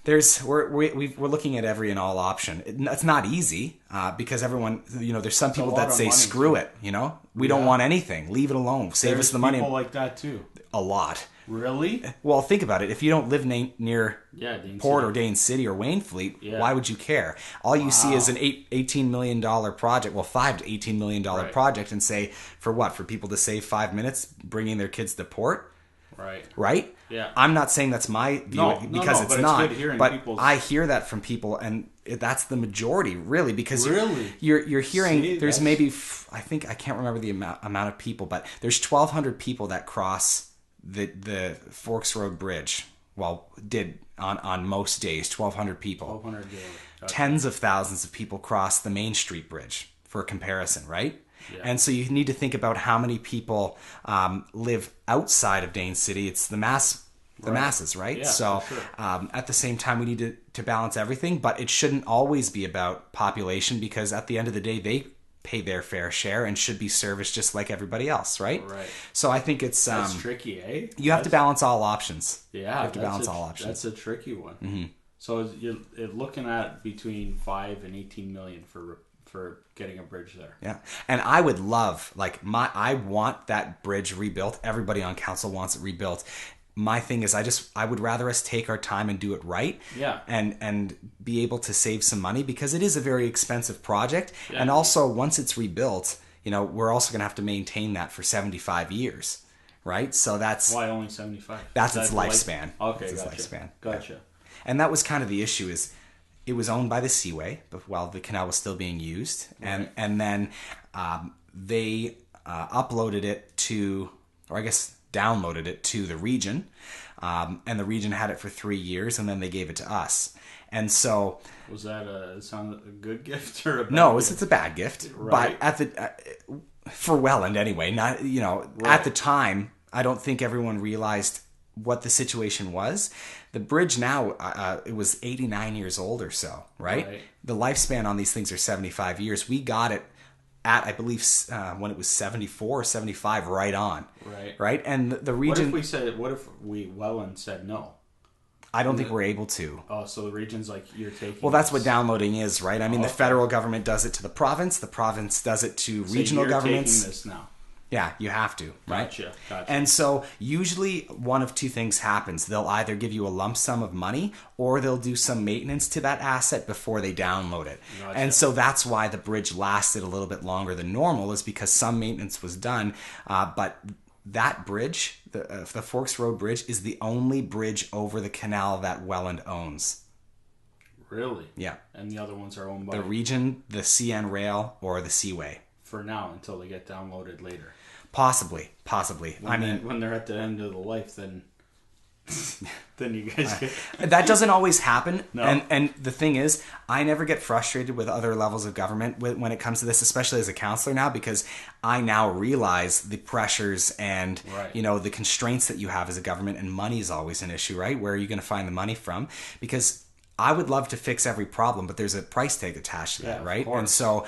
we're looking at every and all option. It's not easy because everyone, there's some people that say, screw it, we don't want anything, leave it alone, save us the money. People like that too. A lot. Really? Well, think about it. If you don't live near Port or Dane City or Wainfleet, why would you care? All you see is an $18 million project, well, $5 to $18 million project, and say, for what? For people to save 5 minutes bringing their kids to Port? Right? Yeah. I'm not saying that's my view, because it's not. But I hear that from people, and that's the majority, really, because you're hearing there's maybe, I can't remember the amount of people, but there's 1,200 people that cross the Forks Road Bridge. Well, did on most days, 1,200 people. 1,200 daily. Okay. Tens of thousands of people cross the Main Street Bridge, for comparison, right? Yeah. And so you need to think about how many people live outside of Dane City. It's the masses, right? Yeah, so sure. At the same time, we need to balance everything, but it shouldn't always be about population, because at the end of the day, they pay their fair share and should be serviced just like everybody else, right? Right. So I think it's that's tricky, eh? You have to balance all options. Yeah, you have to balance all options. That's a tricky one. Mm-hmm. So you're looking at between 5 and 18 million for getting a bridge there. Yeah. And I would love, I want that bridge rebuilt. Everybody on council wants it rebuilt. My thing is, I would rather us take our time and do it right. Yeah. And be able to save some money, because it is a very expensive project. Yeah. And also, once it's rebuilt, we're also going to have to maintain that for 75 years. Right? So that's... Why only 75? That's its lifespan. Okay, that's its lifespan. Gotcha. Yeah. And that was kind of the issue, is it was owned by the Seaway while the canal was still being used. Right. And then they uploaded it to, or I guess downloaded it to the region. And the region had it for 3 years, and then they gave it to us. And so... Was that a good gift or a bad gift? No, it's a bad gift. Right. But for Welland anyway, not, at the time, I don't think everyone realized what the situation was. The bridge now, it was 89 years old or so, right? The lifespan on these things are 75 years. We got it at, I believe, when it was 74 or 75, right on. Right? And the region... What if Welland said no? I don't think we're able to. Oh, so the region's like, you're taking... Well, that's what downloading is, right? I mean, the federal government does it to the province does it to regional governments. Taking this now. Yeah, you have to, right? Gotcha. And so usually one of two things happens. They'll either give you a lump sum of money or they'll do some maintenance to that asset before they download it. Gotcha. And so that's why the bridge lasted a little bit longer than normal, is because some maintenance was done. But that bridge, the Forks Road Bridge, is the only bridge over the canal that Welland owns. Really? Yeah. And the other ones are owned by... the region, the CN Rail, or the Seaway. For now, until they get downloaded later. Possibly. When they're at the end of the life, then you guys get... That doesn't always happen. No. And the thing is, I never get frustrated with other levels of government when it comes to this, especially as a counselor now, because I now realize the pressures and the constraints that you have as a government, and money is always an issue, right? Where are you going to find the money from? Because I would love to fix every problem, but there's a price tag attached to that, right? And so...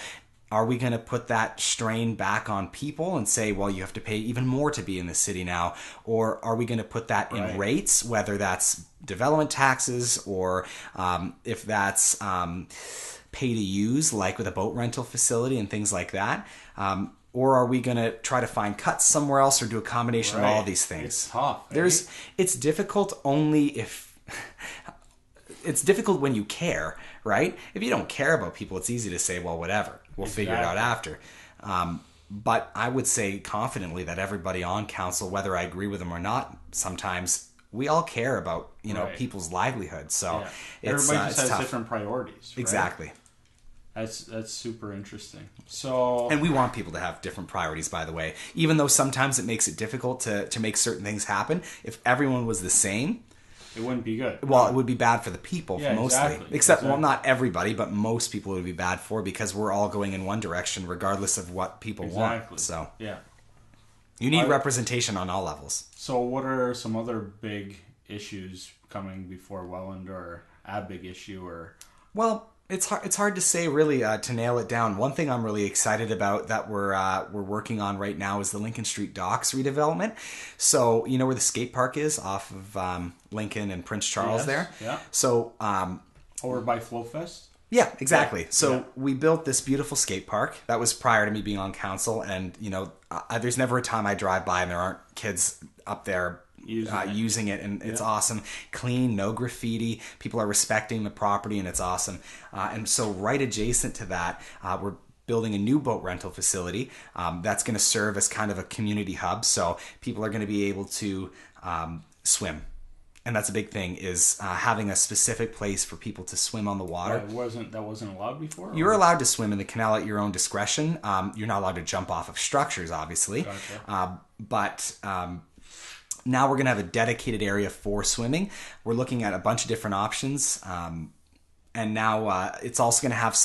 are we going to put that strain back on people and say, well, you have to pay even more to be in the city now? Or are we going to put that in rates, whether that's development taxes or if that's pay to use, like with a boat rental facility and things like that? Or are we going to try to find cuts somewhere else or do a combination of all these things? It's tough. It's difficult only if... It's difficult when you care, right? If you don't care about people, it's easy to say, well, whatever. We'll figure it out after. But I would say confidently that everybody on council, whether I agree with them or not, sometimes we all care about, people's livelihoods. So everybody just has tough. Different priorities. Right? Exactly. That's super interesting. So, and we want people to have different priorities, by the way. Even though sometimes it makes it difficult to make certain things happen. If everyone was the same... it wouldn't be good. Well, it would be bad for the people, mostly. Exactly. Except, well, not everybody, but most people it would be bad for, because we're all going in one direction, regardless of what people want. So, you need representation on all levels. So, what are some other big issues coming before Welland, or a big issue, or? Well, it's hard to say, really, to nail it down. One thing I'm really excited about that we're working on right now is the Lincoln Street Docks redevelopment. So, you know where the skate park is off of Lincoln and Prince Charles there? Yeah. So, over by Flowfest? Yeah, exactly. So we built this beautiful skate park. That was prior to me being on council. And, there's never a time I drive by and there aren't kids up there using it, and it's awesome. Clean, no graffiti. People are respecting the property, and it's awesome. And so right adjacent to that, we're building a new boat rental facility that's going to serve as kind of a community hub. So people are going to be able to swim. And that's a big thing, is having a specific place for people to swim on the water. That wasn't allowed before? You're allowed to swim in the canal at your own discretion. You're not allowed to jump off of structures, obviously. Gotcha. But now we're going to have a dedicated area for swimming. We're looking at a bunch of different options. And now it's also going to have...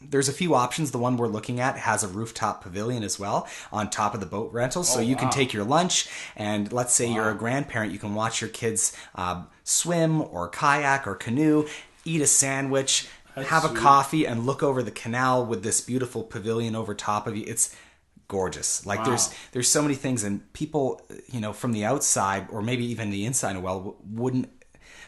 there's a few options. The one we're looking at has a rooftop pavilion as well on top of the boat rental. So you can take your lunch, and let's say you're a grandparent, you can watch your kids swim or kayak or canoe, eat a sandwich, have a coffee, and look over the canal with this beautiful pavilion over top of you. It's gorgeous. Like there's so many things, and people, from the outside or maybe even the inside of wouldn't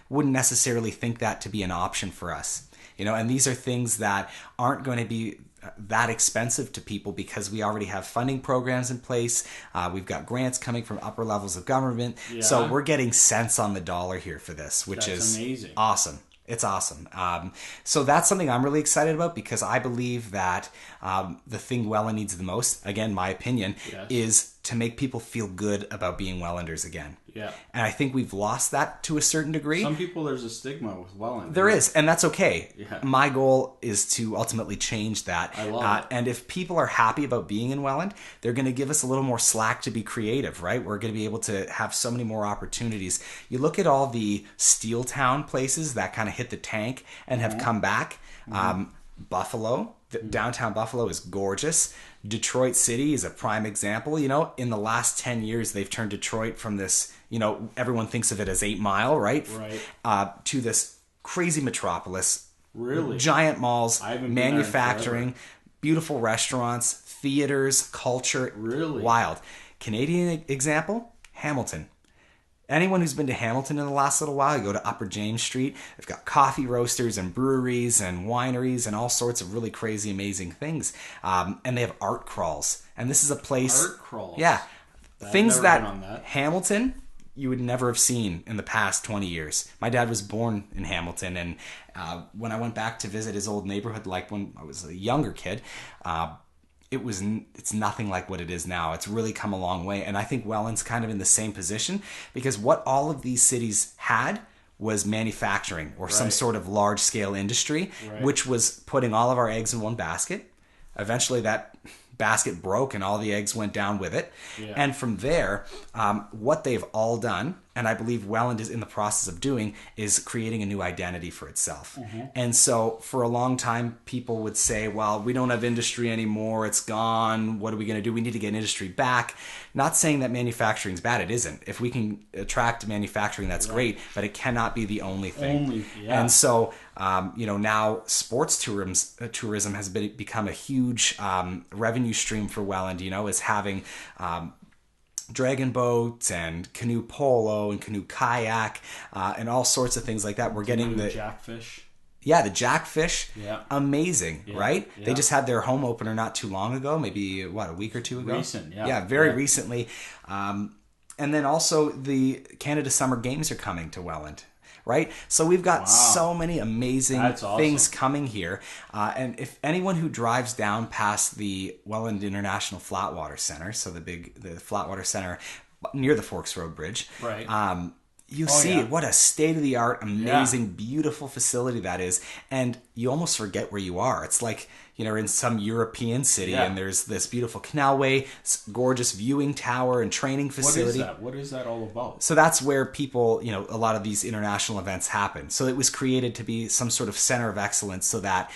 necessarily think that to be an option for us. And these are things that aren't going to be that expensive to people because we already have funding programs in place. We've got grants coming from upper levels of government. Yeah. So we're getting cents on the dollar here for this, which is amazing. Awesome. It's awesome. So that's something I'm really excited about, because I believe that the thing Welland needs the most, again, my opinion, is to make people feel good about being Wellanders again. Yeah. And I think we've lost that to a certain degree. Some people, there's a stigma with Welland. There is, and that's okay. Yeah. My goal is to ultimately change that. I love it. And if people are happy about being in Welland, they're going to give us a little more slack to be creative, right? We're going to be able to have so many more opportunities. You look at all the steel town places that kind of hit the tank and have come back. Buffalo, Downtown Buffalo is gorgeous. Detroit City is a prime example. In the last 10 years, they've turned Detroit from this, everyone thinks of it as 8 Mile, right? To this crazy metropolis. Really? Giant malls, I haven't been manufacturing, beautiful restaurants, theaters, culture. Really? Wild. Canadian example, Hamilton. Anyone who's been to Hamilton in the last little while, you go to Upper James Street, they've got coffee roasters and breweries and wineries and all sorts of really crazy, amazing things. And they have art crawls. And this is a place... Art crawls? Yeah. I've Things never that, been on that Hamilton, you would never have seen in the past 20 years. My dad was born in Hamilton, and when I went back to visit his old neighborhood, like when I was a younger kid, it's nothing like what it is now. It's really come a long way. And I think Welland's kind of in the same position, because what all of these cities had was manufacturing or some sort of large scale industry, which was putting all of our eggs in one basket. Eventually that basket broke and all the eggs went down with it. Yeah. And from there, what they've all done, and I believe Welland is in the process of doing, is creating a new identity for itself. Mm-hmm. And so for a long time, people would say, well, we don't have industry anymore. It's gone. What are we going to do? We need to get industry back. Not saying that manufacturing is bad. It isn't. If we can attract manufacturing, that's great, but it cannot be the only thing. And so, now sports tourism has become a huge revenue stream for Welland, is having dragon boats and canoe polo and canoe kayak and all sorts of things like that. We're getting the jackfish. Yeah, the jackfish. Yeah. Amazing, right? Yeah. They just had their home opener not too long ago, maybe, a week or two ago? Recent, yeah. Yeah, very recently. And then also the Canada Summer Games are coming to Welland. Right? So we've got so many amazing things coming here. And if anyone who drives down past the Welland International Flatwater Center, so the Flatwater Center near the Forks Road Bridge, you see what a state-of-the-art, amazing, beautiful facility that is. And you almost forget where you are. It's like, you're in some European city and there's this beautiful canalway, gorgeous viewing tower and training facility. What is that all about? So that's where people, a lot of these international events happen. So it was created to be some sort of center of excellence so that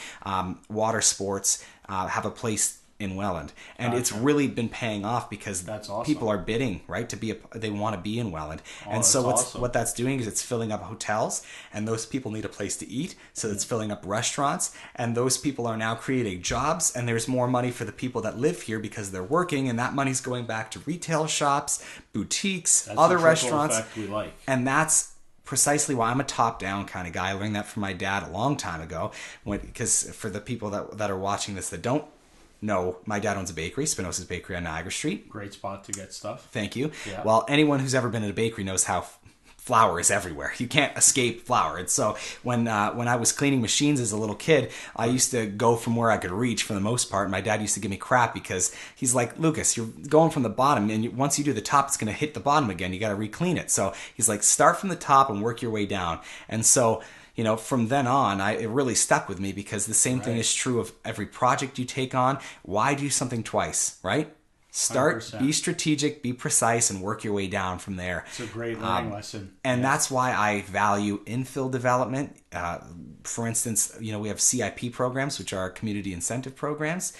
water sports have a place in Welland. And it's really been paying off because people are bidding, right, they want to be in Welland. And so what that's doing is it's filling up hotels, and those people need a place to eat, so it's filling up restaurants, and those people are now creating jobs, and there's more money for the people that live here because they're working, and that money's going back to retail shops, boutiques, other restaurants. Effect we like. And that's precisely why I'm a top-down kind of guy. I learned that from my dad a long time ago, because for the people that are watching this that don't know, my dad owns a bakery, Spinosa's Bakery on Niagara Street. Great spot to get stuff. Thank you. Yeah. Well, anyone who's ever been in a bakery knows how flour is everywhere. You can't escape flour. And so when I was cleaning machines as a little kid, I used to go from where I could reach for the most part. And my dad used to give me crap because he's like, Lucas, you're going from the bottom, and once you do the top, it's going to hit the bottom again. You got to re-clean it. So he's like, start from the top and work your way down. And so from then on, it really stuck with me because the same thing is true of every project you take on. Why do something twice, right? Start, 100%. Be strategic, be precise, and work your way down from there. It's a great learning lesson. And that's why I value infill development. For instance, we have CIP programs, which are community incentive programs.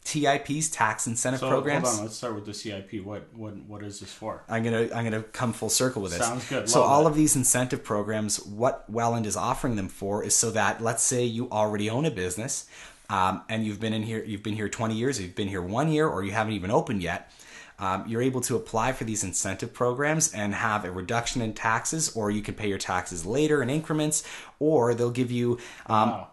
TIPs, tax incentive programs. Hold on, let's start with the CIP. What is this for? I'm gonna come full circle with this. Sounds good. So all of these incentive programs, what Welland is offering them for is so that, let's say you already own a business, and you've been here 20 years, you've been here 1 year, or you haven't even opened yet. You're able to apply for these incentive programs and have a reduction in taxes, or you can pay your taxes later in increments, or they'll give you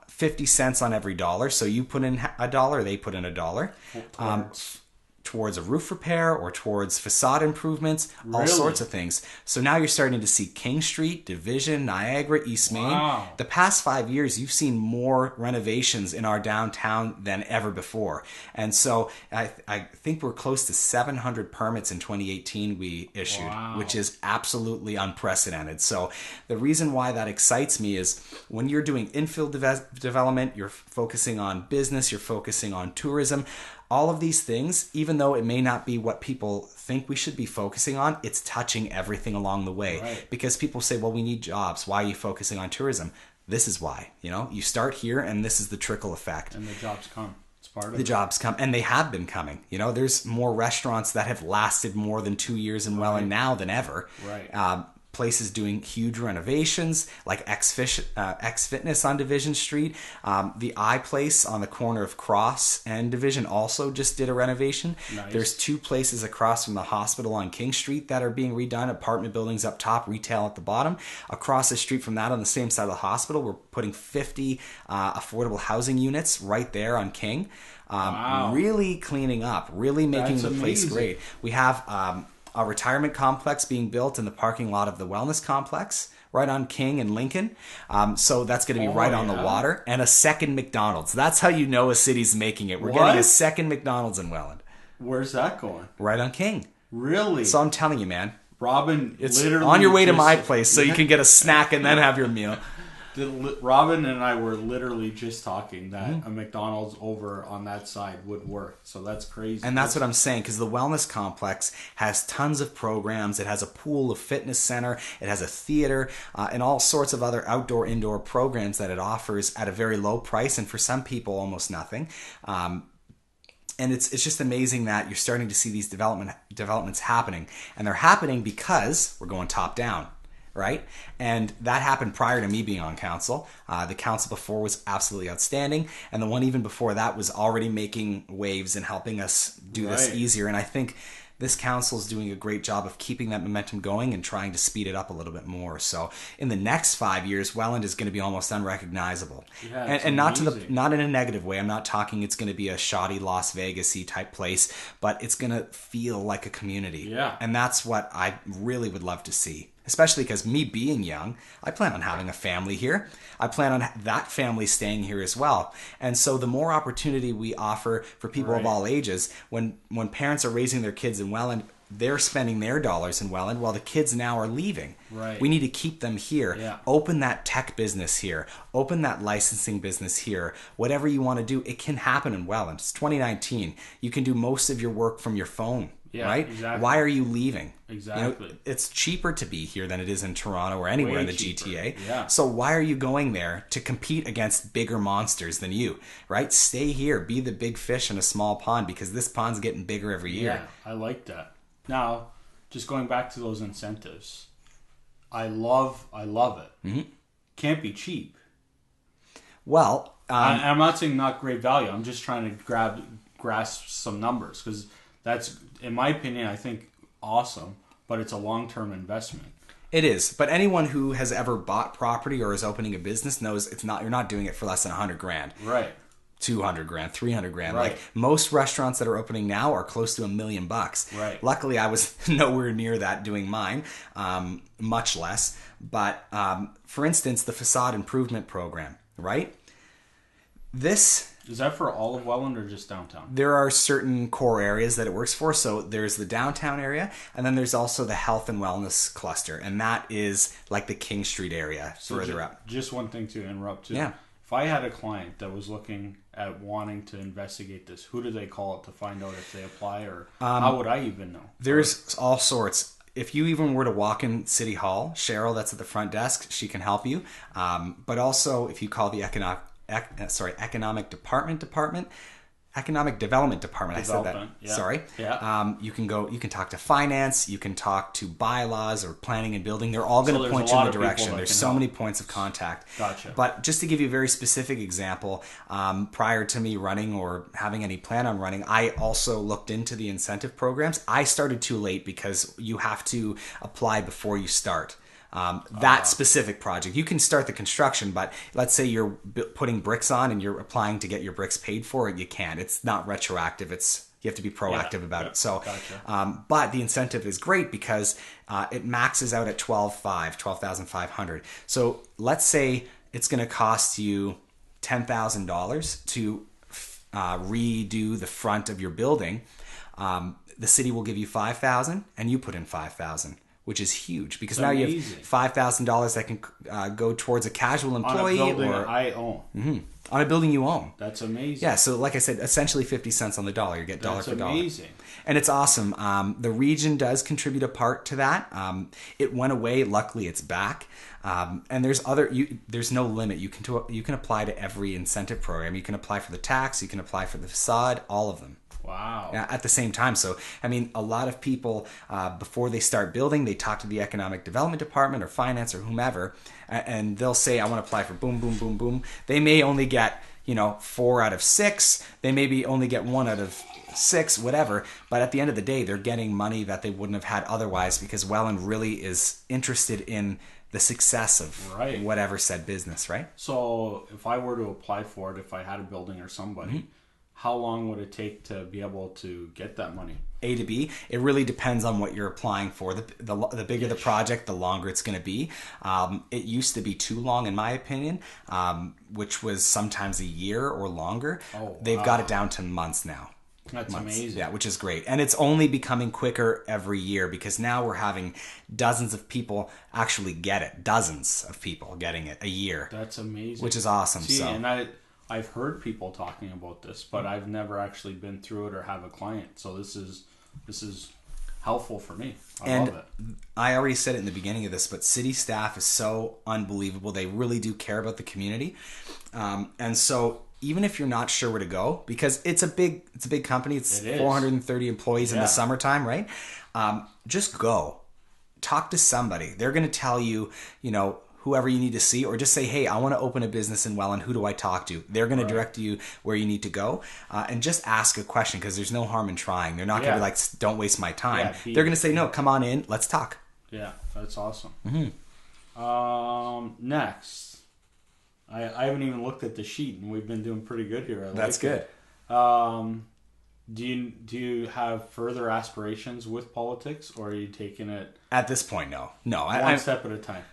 50 cents on every dollar. So you put in $1, they put in $1. Towards a roof repair or towards facade improvements, all sorts of things. So now you're starting to see King Street, Division, Niagara, East Main. The past 5 years, you've seen more renovations in our downtown than ever before. And so I think we're close to 700 permits in 2018 we issued, which is absolutely unprecedented. So the reason why that excites me is when you're doing infill development, you're focusing on business, you're focusing on tourism. All of these things, even though it may not be what people think we should be focusing on, it's touching everything along the way. Because people say, well, we need jobs. Why are you focusing on tourism? This is why. You start here, and this is the trickle effect. And the jobs come. It's part of it. The jobs come, and they have been coming. There's more restaurants that have lasted more than 2 years in Welland now than ever. Right. Places doing huge renovations, like X Fitness on Division Street. The I Place on the corner of Cross and Division also just did a renovation. Nice. There's 2 places across from the hospital on King Street that are being redone. Apartment buildings up top, retail at the bottom. Across the street from that, on the same side of the hospital, we're putting 50 affordable housing units right there on King. Wow. Really cleaning up, really making the place great. We have a retirement complex being built in the parking lot of the wellness complex right on King and Lincoln. So that's going to be right on the water. And a second McDonald's. That's how you know a city's making it. We're getting a second McDonald's in Welland. Where's that going? Right on King. Really? So I'm telling you, man. Robin, it's literally on your way to my place so you can get a snack and then have your meal. Robin and I were literally just talking that a McDonald's over on that side would work. So that's crazy. And that's what I'm saying, because the wellness complex has tons of programs. It has a pool, a fitness center, it has a theater, and all sorts of other outdoor, indoor programs that it offers at a very low price, and for some people, almost nothing. And it's just amazing that you're starting to see these developments happening. And they're happening because we're going top down. Right? And that happened prior to me being on council. The council before was absolutely outstanding. And the one even before that was already making waves and helping us do this easier. And I think this council is doing a great job of keeping that momentum going and trying to speed it up a little bit more. So in the next 5 years, Welland is going to be almost unrecognizable. Yeah, and not in a negative way. I'm not talking it's going to be a shoddy Las Vegas-y type place, but it's going to feel like a community. Yeah. And that's what I really would love to see. Especially because me being young, I plan on having a family here. I plan on that family staying here as well. And so the more opportunity we offer for people of all ages, when parents are raising their kids in Welland, they're spending their dollars in Welland while the kids now are leaving. Right. We need to keep them here. Yeah. Open that tech business here. Open that licensing business here. Whatever you want to do, it can happen in Welland. It's 2019. You can do most of your work from your phone. Yeah, right? Exactly. Why are you leaving? Exactly. It's cheaper to be here than it is in Toronto or anywhere in the cheaper. GTA. Yeah. So why are you going there to compete against bigger monsters than you, right? Stay here. Be the big fish in a small pond, because this pond's getting bigger every year. Yeah, I like that. Now, just going back to those incentives, I love it. Mm-hmm. Can't be cheap. Well, I'm not saying not great value. I'm just trying to grasp some numbers, because that's, in my opinion, I think awesome, but it's a long-term investment. It is, but anyone who has ever bought property or is opening a business knows you're not doing it for less than $100,000. Right. 200 grand, 300 grand. Right. Like most restaurants that are opening now are close to $1 million. Right. Luckily, I was nowhere near that doing mine, much less. But for instance, the facade improvement program, right? This is that for all of Welland or just downtown? There are certain core areas that it works for. So there's the downtown area, and then there's also the health and wellness cluster, and that is like the King Street area further up. Just one thing to interrupt too. Yeah. If I had a client that was looking at wanting to investigate this, who do they call it to find out if they apply, or how would I even know? There's all sorts. If you even were to walk in City Hall, Cheryl, that's at the front desk, she can help you. But also, if you call the economic development department. I said that. Yeah. Sorry. Yeah. You can talk to finance, you can talk to bylaws or planning and building. They're all going to point you in the direction. There's so many points of contact. Gotcha. But just to give you a very specific example, prior to me running or having any plan on running, I also looked into the incentive programs. I started too late because you have to apply before you start. That specific project. You can start the construction, but let's say you're putting bricks on and you're applying to get your bricks paid for, you can't. It's not retroactive. You have to be proactive about it. So, gotcha. But the incentive is great because it maxes out at $12,500. So let's say it's going to cost you $10,000 to redo the front of your building. The city will give you $5,000 and you put in $5,000. which is huge because It's now amazing. you have $5,000 that can go towards a casual employee on a building or I own. on a building you own. That's amazing. Yeah, so like I said, essentially 50 cents on the dollar. You get dollar That's for dollar. amazing. And it's awesome. The region does contribute a part to that. It went away. Luckily, it's back. And there's no limit. You can apply to every incentive program. You can apply for the tax. You can apply for the facade. All of them. Wow. At the same time. So, I mean, a lot of people, before they start building, they talk to the economic development department or finance or whomever, and they'll say, I want to apply for boom, boom, boom, boom. They may only get, 4 out of 6. They maybe only get 1 out of 6, whatever. But at the end of the day, they're getting money that they wouldn't have had otherwise because Welland really is interested in the success of whatever said business, right? So if I were to apply for it, if I had a building or somebody, how long would it take to be able to get that money? A to B. It really depends on what you're applying for. The bigger the project, the longer it's going to be. It used to be too long, in my opinion, which was sometimes a year or longer. They've got it down to months now. That's amazing. Yeah, which is great. And it's only becoming quicker every year because now we're having dozens of people actually get it. Dozens of people getting it a year. That's amazing. Which is awesome. See, and I've heard people talking about this, but I've never actually been through it or have a client. So this is helpful for me. I love it. I already said it in the beginning of this, but city staff is so unbelievable. They really do care about the community. And so even if you're not sure where to go, because it's a big company, it's 430 employees in the summertime, right? Just go. Talk to somebody. They're going to tell you, whoever you need to see, or just say, hey, I want to open a business in Welland. Who do I talk to? They're going to direct you where you need to go, and just ask a question because there's no harm in trying. They're not going to be like, don't waste my time. They're going to say, no, come on in. Let's talk. Yeah, that's awesome. Next. I haven't even looked at the sheet, and we've been doing pretty good here. That's good. Do you have further aspirations with politics, or are you taking it at this point? No. One step at a time.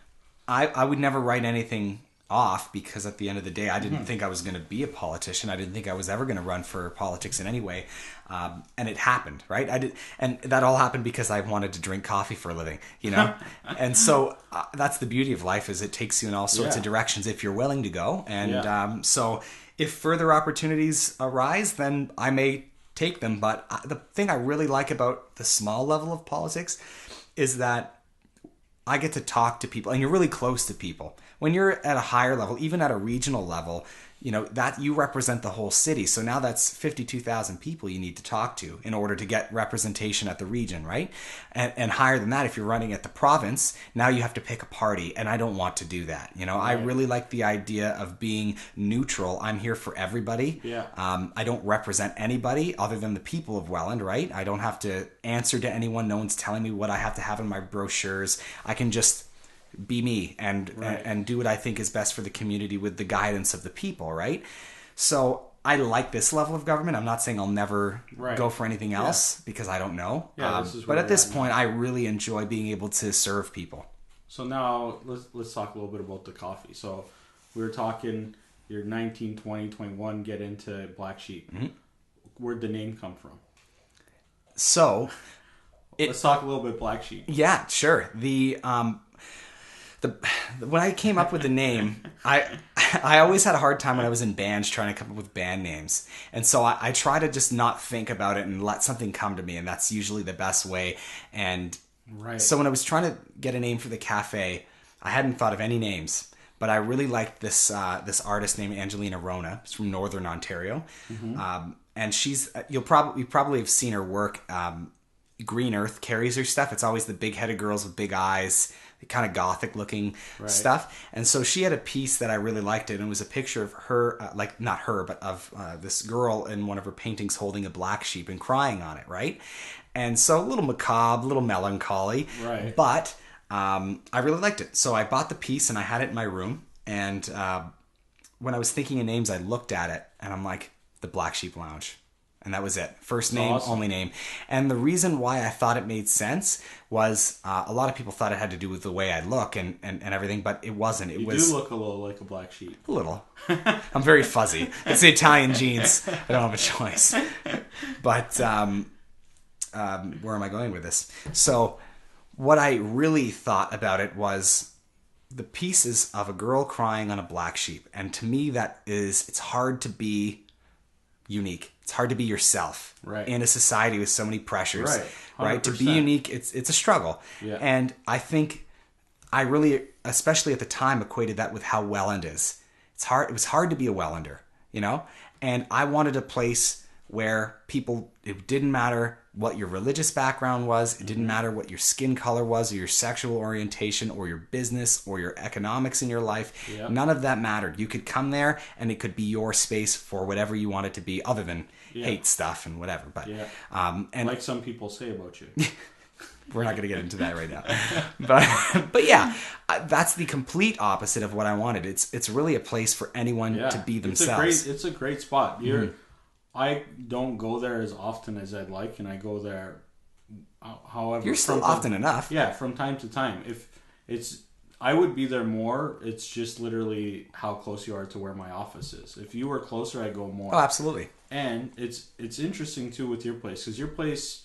I would never write anything off because at the end of the day, I didn't think I was going to be a politician. I didn't think I was ever going to run for politics in any way. And it happened, right? And that all happened because I wanted to drink coffee for a living, And so that's the beauty of life is it takes you in all sorts of directions if you're willing to go. And so if further opportunities arise, then I may take them. But the thing I really like about the small level of politics is that I get to talk to people and you're really close to people. When you're at a higher level, even at a regional level, that you represent the whole city. So now that's 52,000 people you need to talk to in order to get representation at the region, right? And higher than that, if you're running at the province, now you have to pick a party. And I don't want to do that. I really like the idea of being neutral. I'm here for everybody. Yeah. I don't represent anybody other than the people of Welland, right? I don't have to answer to anyone. No one's telling me what I have to have in my brochures. I can just be me and do what I think is best for the community with the guidance of the people, right? So I like this level of government. I'm not saying I'll never go for anything else because I don't know. But at this point, I really enjoy being able to serve people. So now let's talk a little bit about the coffee. So we were talking your 19, 20, 21 get into Black Sheep. Where'd the name come from? So let's talk a little bit Black Sheep. Yeah, sure. When I came up with the name, I always had a hard time when I was in bands trying to come up with band names. And so I try to just not think about it and let something come to me. And that's usually the best way. And so when I was trying to get a name for the cafe, I hadn't thought of any names. But I really liked this artist named Angelina Rona. She's from Northern Ontario. And she's, you probably have seen her work. Green Earth carries her stuff. It's always the big-headed girls with big eyes, kind of gothic-looking stuff. And so she had a piece that I really liked it, and it was a picture of her, not her, but of this girl in one of her paintings holding a black sheep and crying on it, right? And so a little macabre, a little melancholy, but I really liked it. So I bought the piece, and I had it in my room, and when I was thinking of names, I looked at it, and I'm like, the Black Sheep Lounge. And that was it. First name, only name. And the reason why I thought it made sense was a lot of people thought it had to do with the way I look and everything, but it wasn't. You do look a little like a black sheep. A little. I'm very fuzzy. It's the Italian genes. I don't have a choice. But where am I going with this? So what I really thought about it was the pieces of a girl crying on a black sheep. And to me, it's hard to be unique. It's hard to be yourself in a society with so many pressures, right? To be unique, it's a struggle. Yeah. And I think I really, especially at the time, equated that with how Welland is. It was hard to be a Wellander, you know? And I wanted a place where it didn't matter what your religious background was, it didn't matter what your skin color was, or your sexual orientation, or your business, or your economics in your life. Yep. None of that mattered. You could come there and it could be your space for whatever you want it to be, other than hate stuff and whatever. But and like some people say about you. We're not going to get into that right now. But yeah, that's the complete opposite of what I wanted. It's really a place for anyone to be themselves. It's a great spot. I don't go there as often as I'd like, and I go there, however. You're still often enough. Yeah, from time to time. I would be there more. It's just literally how close you are to where my office is. If you were closer, I'd go more. Oh, absolutely. And it's interesting too with your place, because your place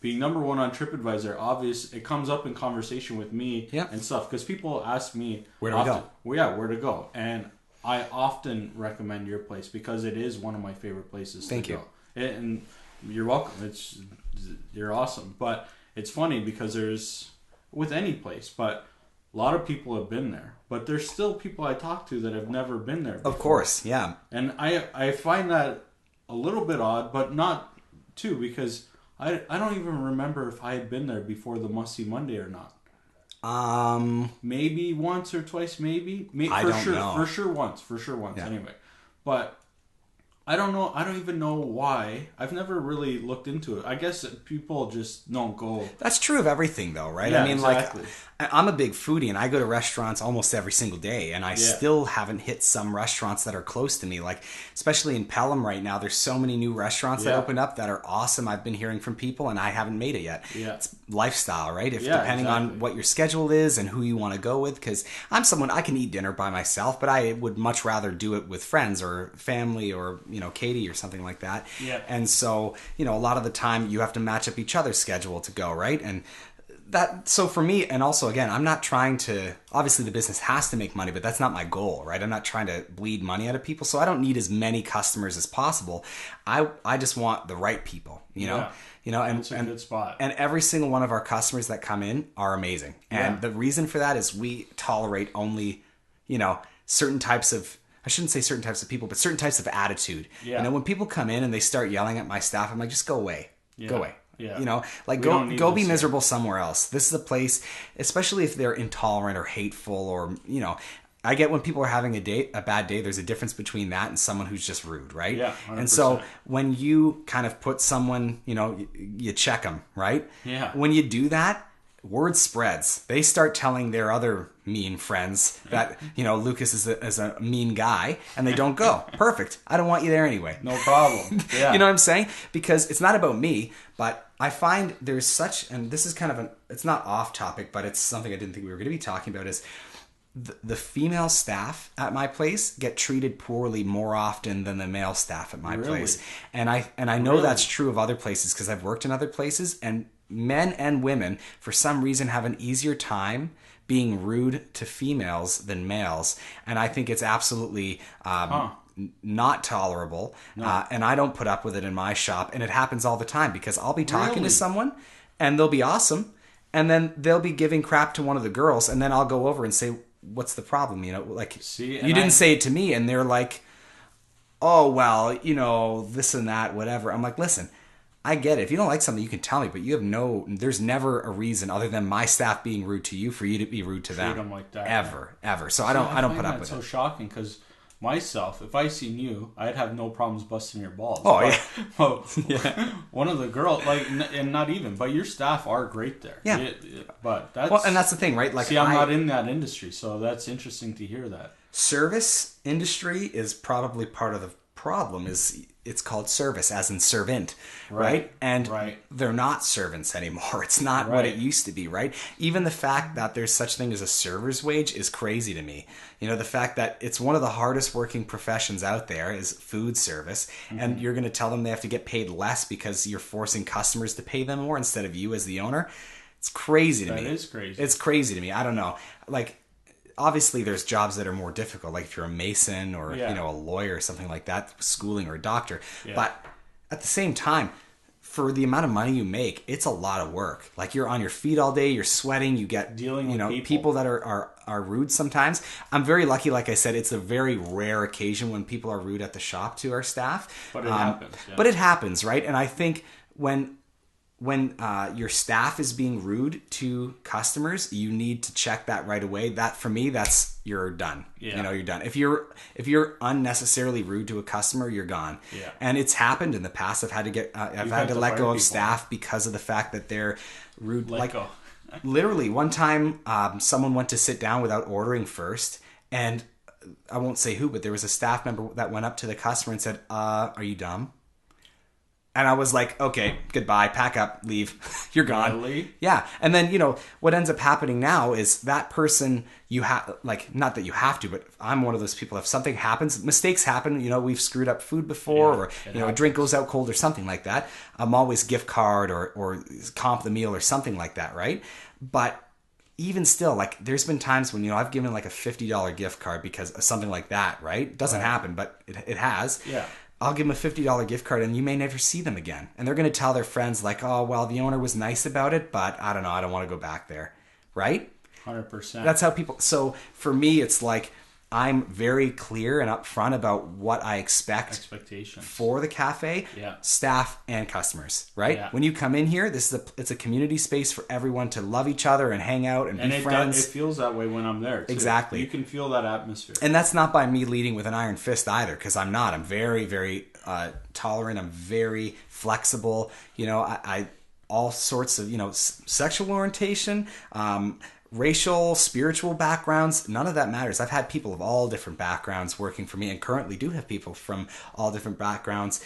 being number one on TripAdvisor, it comes up in conversation with me and stuff, because people ask me where to go. Well, yeah, where to go, and I often recommend your place because it is one of my favorite places to go. And you're welcome. You're awesome. But it's funny because there's, with any place, but a lot of people have been there. But there's still people I talk to that have never been there before. Of course, yeah. And I find that a little bit odd, but not too, because I don't even remember if I had been there before the Must See Monday or not. Maybe once or twice, maybe I don't know. For sure once anyway. But I don't know. I don't even know why. I've never really looked into it. I guess people just don't go. That's true of everything, though, right? Yeah, I mean, exactly. I'm a big foodie, and I go to restaurants almost every single day, and I still haven't hit some restaurants that are close to me. Like, especially in Pelham right now, there's so many new restaurants that opened up that are awesome. I've been hearing from people, and I haven't made it yet. Yeah. It's lifestyle, right? Depending on what your schedule is and who you want to go with, because I'm someone, I can eat dinner by myself, but I would much rather do it with friends or family or, Katie or something like that. Yeah. And so, a lot of the time you have to match up each other's schedule to go, right? And so for me, and also again, I'm not trying to, obviously the business has to make money, but that's not my goal, right? I'm not trying to bleed money out of people, so I don't need as many customers as possible. I just want the right people, and it's a good spot. And every single one of our customers that come in are amazing. And the reason for that is we tolerate only, certain types of, I shouldn't say certain types of people, but certain types of attitude. Yeah. When people come in and they start yelling at my staff, I'm like, just go away. Go away. Yeah. Go be miserable somewhere else. This is a place, especially if they're intolerant or hateful or, I get when people are having a bad day, there's a difference between that and someone who's just rude, right? Yeah, 100%. And so when you kind of put someone, you check them, right? Yeah. When you do that, word spreads. They start telling their other mean friends that, Lucas is a mean guy, and they don't go. Perfect. I don't want you there anyway. No problem. Yeah. You know what I'm saying? Because it's not about me, but I find there's such, and this is kind of it's not off topic, but it's something I didn't think we were going to be talking about, is the female staff at my place get treated poorly more often than the male staff at my place. And I know that's true of other places because I've worked in other places, and men and women, for some reason, have an easier time being rude to females than males. And I think it's absolutely not tolerable. No. And I don't put up with it in my shop. And it happens all the time because I'll be talking to someone and they'll be awesome. And then they'll be giving crap to one of the girls. And then I'll go over and say, what's the problem? You didn't say it to me. And they're like, oh, well, this and that, whatever. I'm like, listen, I get it. If you don't like something, you can tell me, but there's never a reason other than my staff being rude to you for you to be rude to them. Treat them like that. Ever. So I don't put up with it. It's so shocking because myself, if I seen you, I'd have no problems busting your balls. Oh, yeah. One of the girls, and not even, but your staff are great there. Yeah. But that's... Well, and that's the thing, right? Like, I'm not in that industry, so that's interesting to hear that. Service industry is probably part of the problem. It's called service, as in servant, right? And they're not servants anymore. It's not what it used to be, right? Even the fact that there's such thing as a server's wage is crazy to me. The fact that it's one of the hardest working professions out there is food service, and you're going to tell them they have to get paid less because you're forcing customers to pay them more instead of you as the owner. It's crazy to me. That is crazy. It's crazy to me. I don't know. Like, obviously there's jobs that are more difficult, like if you're a mason or a lawyer or something like that, schooling, or a doctor. Yeah. But at the same time, for the amount of money you make, it's a lot of work. Like, you're on your feet all day, you're sweating, you get dealing with people that are rude sometimes. I'm very lucky, like I said, it's a very rare occasion when people are rude at the shop to our staff. But it happens. Yeah. But it happens, right? And I think when your staff is being rude to customers, you need to check that right away. That, for me, you're done. Yeah. You're done. If you're unnecessarily rude to a customer, you're gone. Yeah. And it's happened in the past. I've had to let go of staff because of the fact that they're rude. Let go. Literally, one time, someone went to sit down without ordering first, and I won't say who, but there was a staff member that went up to the customer and said, "Are you dumb?" And I was like, okay, goodbye, pack up, leave. You're gone. Really? Yeah. And then, what ends up happening now is that person, you have, like, not that you have to, but I'm one of those people, if something happens, mistakes happen, we've screwed up food before, or, a drink goes out cold or something like that. I'm always gift card or comp the meal or something like that, right? But even still, like, there's been times when, I've given like a $50 gift card because of something like that, right? It doesn't happen, but it has. Yeah. I'll give them a $50 gift card and you may never see them again. And they're going to tell their friends like, oh, well, the owner was nice about it, but I don't know. I don't want to go back there. Right? 100%. That's how people... So for me, it's like I'm very clear and upfront about what I expect for the cafe, staff, and customers. Right? Yeah. When you come in here, it's a community space for everyone to love each other and hang out and be friends. It feels that way when I'm there, too. Exactly. You can feel that atmosphere. And that's not by me leading with an iron fist either, because I'm not. I'm very, very tolerant. I'm very flexible. I all sorts of, sexual orientation, racial, spiritual backgrounds, none of that matters. I've had people of all different backgrounds working for me, and currently do have people from all different backgrounds,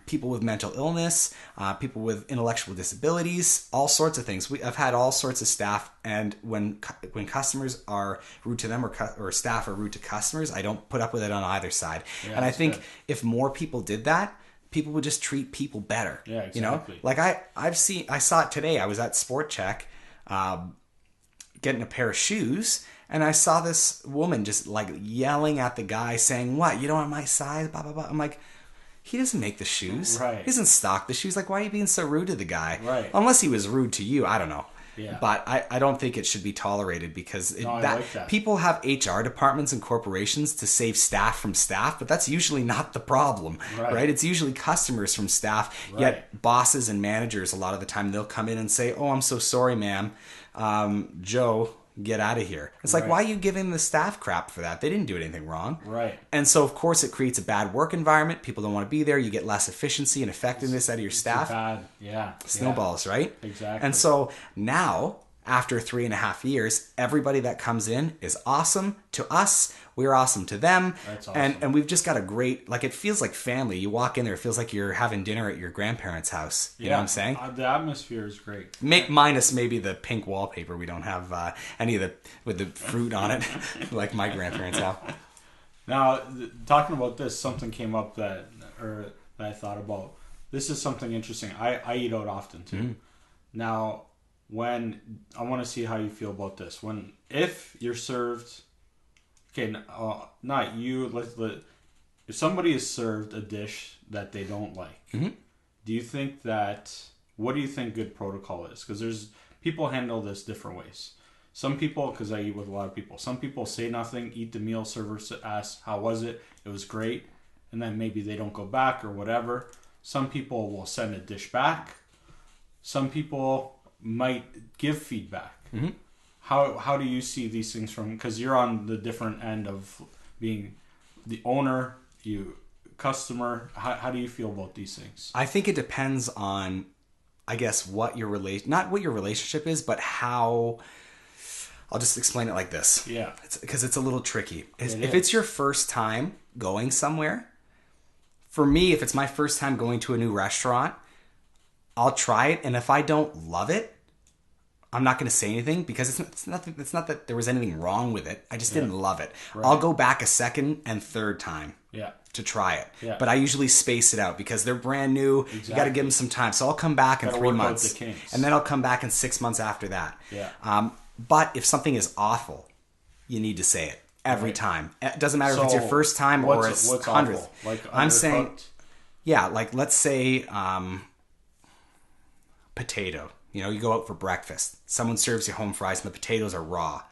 people with mental illness, people with intellectual disabilities, all sorts of things. I've had all sorts of staff, and when customers are rude to them or staff are rude to customers, I don't put up with it on either side. Yeah, and I think if more people did that, people would just treat people better. Yeah, exactly. Like I saw it today. I was at Sport Check, getting a pair of shoes, and I saw this woman just like yelling at the guy saying, "What, you don't want my size, blah blah blah." I'm like, he doesn't make the shoes. Right. He doesn't stock the shoes. Like, why are you being so rude to the guy? Right. Unless he was rude to you, I don't know. Yeah. But I don't think it should be tolerated, because I like that. People have HR departments and corporations to save staff from staff, but that's usually not the problem, right? It's usually customers from staff. Right. Yet bosses and managers, a lot of the time, they'll come in and say, "Oh, I'm so sorry, ma'am. Joe, get out of here." It's like, why are you giving the staff crap for that? They didn't do anything wrong. Right. And so, of course, it creates a bad work environment. People don't want to be there. You get less efficiency and effectiveness out of your staff. Bad. Yeah. Snowballs, right? Exactly. And so now, after 3.5 years, everybody that comes in is awesome to us. We're awesome to them. That's awesome. And we've just got a great, like, it feels like family. You walk in there, it feels like you're having dinner at your grandparents' house. You know what I'm saying? The atmosphere is great. Minus maybe the pink wallpaper. We don't have any of with the fruit on it, like my grandparents have. Now, talking about this, something came up that I thought about. This is something interesting. I eat out often too. Mm-hmm. Now, when I want to see how you feel about this. If you're served, okay, not you. If somebody is served a dish that they don't like, mm-hmm. What do you think good protocol is? Because there's people handle this different ways. Some people, because I eat with a lot of people, some people say nothing, eat the meal, server asks, "How was it?" "It was great," and then maybe they don't go back or whatever. Some people will send a dish back. Some people might give feedback. Mm-hmm. How do you see these things because you're on the different end of being the owner, customer. How do you feel about these things? I think it depends on, I guess, not what your relationship is, but how. I'll just explain it like this. Yeah. Because it's a little tricky. If it's your first time going somewhere, for me, if it's my first time going to a new restaurant, I'll try it, and if I don't love it, I'm not going to say anything because it's not that there was anything wrong with it. I just didn't love it. Right. I'll go back a second and third time Yeah. to try it. Yeah. But I usually space it out because they're brand new. Exactly. You got to give them some time. So I'll come back in Gotta 3 work out months. the kinks. And then I'll come back in 6 months after that. Yeah. But if something is awful, you need to say it every Right. time. It doesn't matter if it's So, your first time or it's what's 100th. awful? Like I'm saying, undercooked? yeah, like let's say potato. You know, you go out for breakfast. Someone serves you home fries and the potatoes are raw.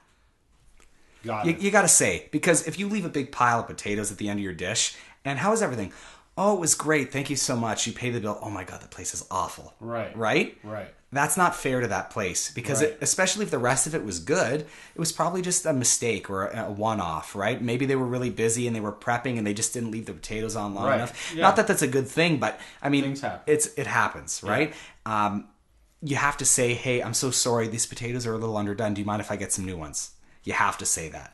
Got it. You got to say, because if you leave a big pile of potatoes at the end of your dish, and how is everything? Oh, it was great. Thank you so much. You pay the bill. Oh my God, the place is awful. Right. Right? Right. That's not fair to that place because Right. especially if the rest of it was good, it was probably just a mistake or a one-off, right? Maybe they were really busy and they were prepping and they just didn't leave the potatoes on long Right. enough. Yeah. Not that that's a good thing, but I mean, Things happen. it happens, right? You have to say, hey, I'm so sorry. These potatoes are a little underdone. Do you mind if I get some new ones? You have to say that.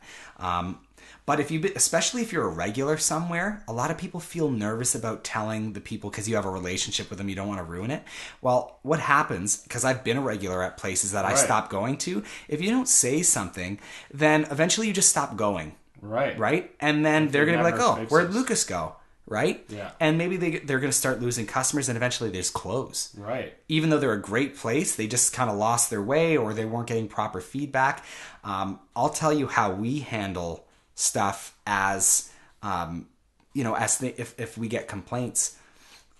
But especially if you're a regular somewhere, a lot of people feel nervous about telling the people because you have a relationship with them. You don't want to ruin it. Well, what happens, because I've been a regular at places that I Right. stopped going to, if you don't say something, then eventually you just stop going. Right. Right? And then they're going to be like, never oh, fix where'd this. Lucas go? Right? Yeah. And maybe they're going to start losing customers and eventually they just close. Right. Even though they're a great place, they just kind of lost their way or they weren't getting proper feedback. I'll tell you how we handle stuff as, if we get complaints.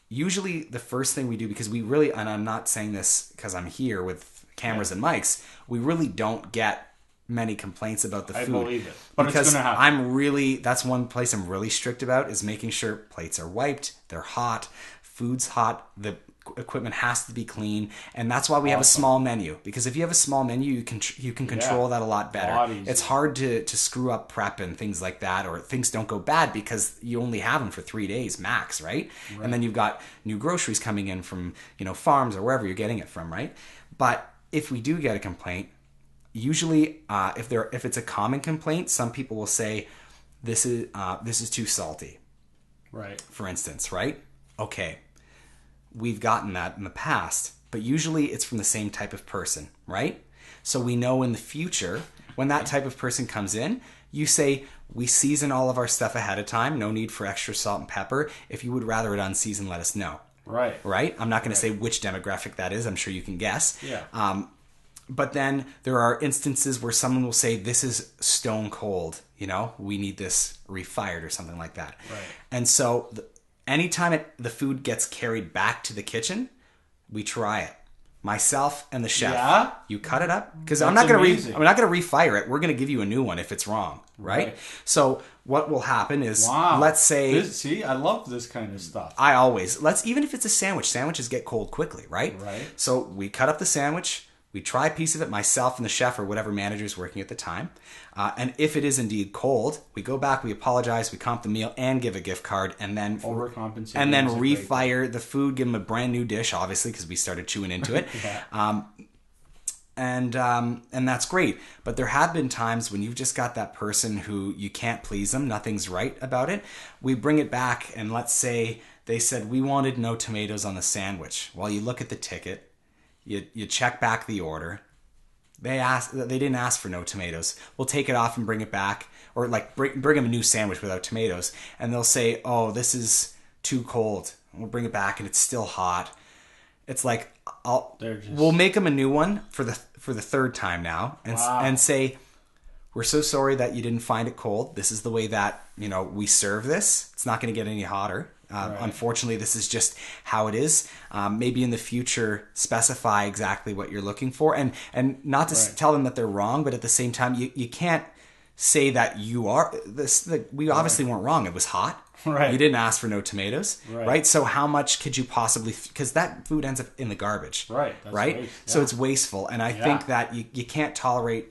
Usually the first thing we do, because we really, and I'm not saying this because I'm here with cameras and mics, we really don't get many complaints about the food. I believe it. But because it's going to happen. that's one place I'm really strict about is making sure plates are wiped, they're hot, food's hot, the equipment has to be clean, and that's why we have a small menu. Because if you have a small menu, you can control that a lot better. It's hard to screw up prep and things like that, or things don't go bad because you only have them for 3 days max, right? And then you've got new groceries coming in from farms or wherever you're getting it from, right? But if we do get a complaint, usually if it's a common complaint, some people will say this is too salty, Right. for instance, right? Okay, we've gotten that in the past, but usually it's from the same type of person, right? So we know in the future when that type of person comes in, you say, we season all of our stuff ahead of time, no need for extra salt and pepper. If you would rather it unseasoned, let us know. Right. I'm not going to say which demographic that is. I'm sure you can guess. Yeah. But then there are instances where someone will say, this is stone cold, we need this refired or something like that. Right. And so anytime the food gets carried back to the kitchen, we try it. Myself and the chef. Yeah? You cut it up because I'm not going amazing. to refire it. We're going to give you a new one if it's wrong, right? So what will happen is, let's say, see, I love this kind of stuff. even if it's a sandwiches get cold quickly, right? Right. So we cut up the sandwich. We try a piece of it, myself and the chef or whatever manager is working at the time. And if it is indeed cold, we go back, we apologize, we comp the meal and give a gift card and then Overcompensate. and then refire the food, give them a brand new dish, obviously, because we started chewing into it. Yeah. And that's great. But there have been times when you've just got that person who you can't please them, nothing's right about it. We bring it back and let's say they said, we wanted no tomatoes on the sandwich. Well, you look at the ticket. You check back the order. They didn't ask for no tomatoes. We'll take it off and bring it back, or like bring them a new sandwich without tomatoes, and they'll say, "Oh, this is too cold." We'll bring it back, and it's still hot. It's like we'll make them a new one for the third time now, and say, "We're so sorry that you didn't find it cold. This is the way that we serve this. It's not going to get any hotter." Right. Unfortunately, this is just how it is. Maybe in the future, specify exactly what you're looking for, and not to tell them that they're wrong, but at the same time, you can't say that you are this. We obviously weren't wrong. It was hot. Right. You didn't ask for no tomatoes. Right. So how much could you possibly? Because that food ends up in the garbage. Right. That's right. Waste. Yeah. So it's wasteful, and I think that you can't tolerate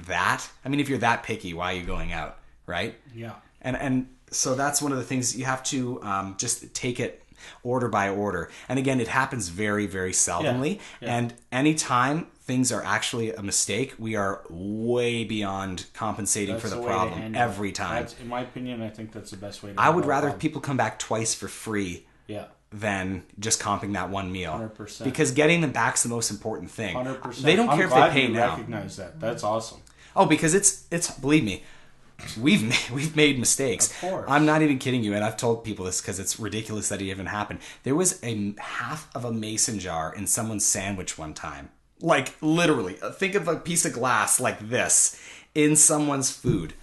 that. I mean, if you're that picky, why are you going out? Right. Yeah. And so that's one of the things you have to just take it order by order. And again, it happens very, very seldomly. Yeah. And anytime things are actually a mistake, we are way beyond compensating for the problem every time. In my opinion, I think that's the best way to I would rather people come back twice for free than just comping that one meal. 100%. Because getting them back's the most important thing. 100%. They don't care if they pay now. Recognize that. That's awesome. Oh, because it's believe me, we've made mistakes. Of course. I'm not even kidding you, and I've told people this because it's ridiculous that it even happened. There was a half of a mason jar in someone's sandwich one time. Like, literally. Think of a piece of glass like this in someone's food.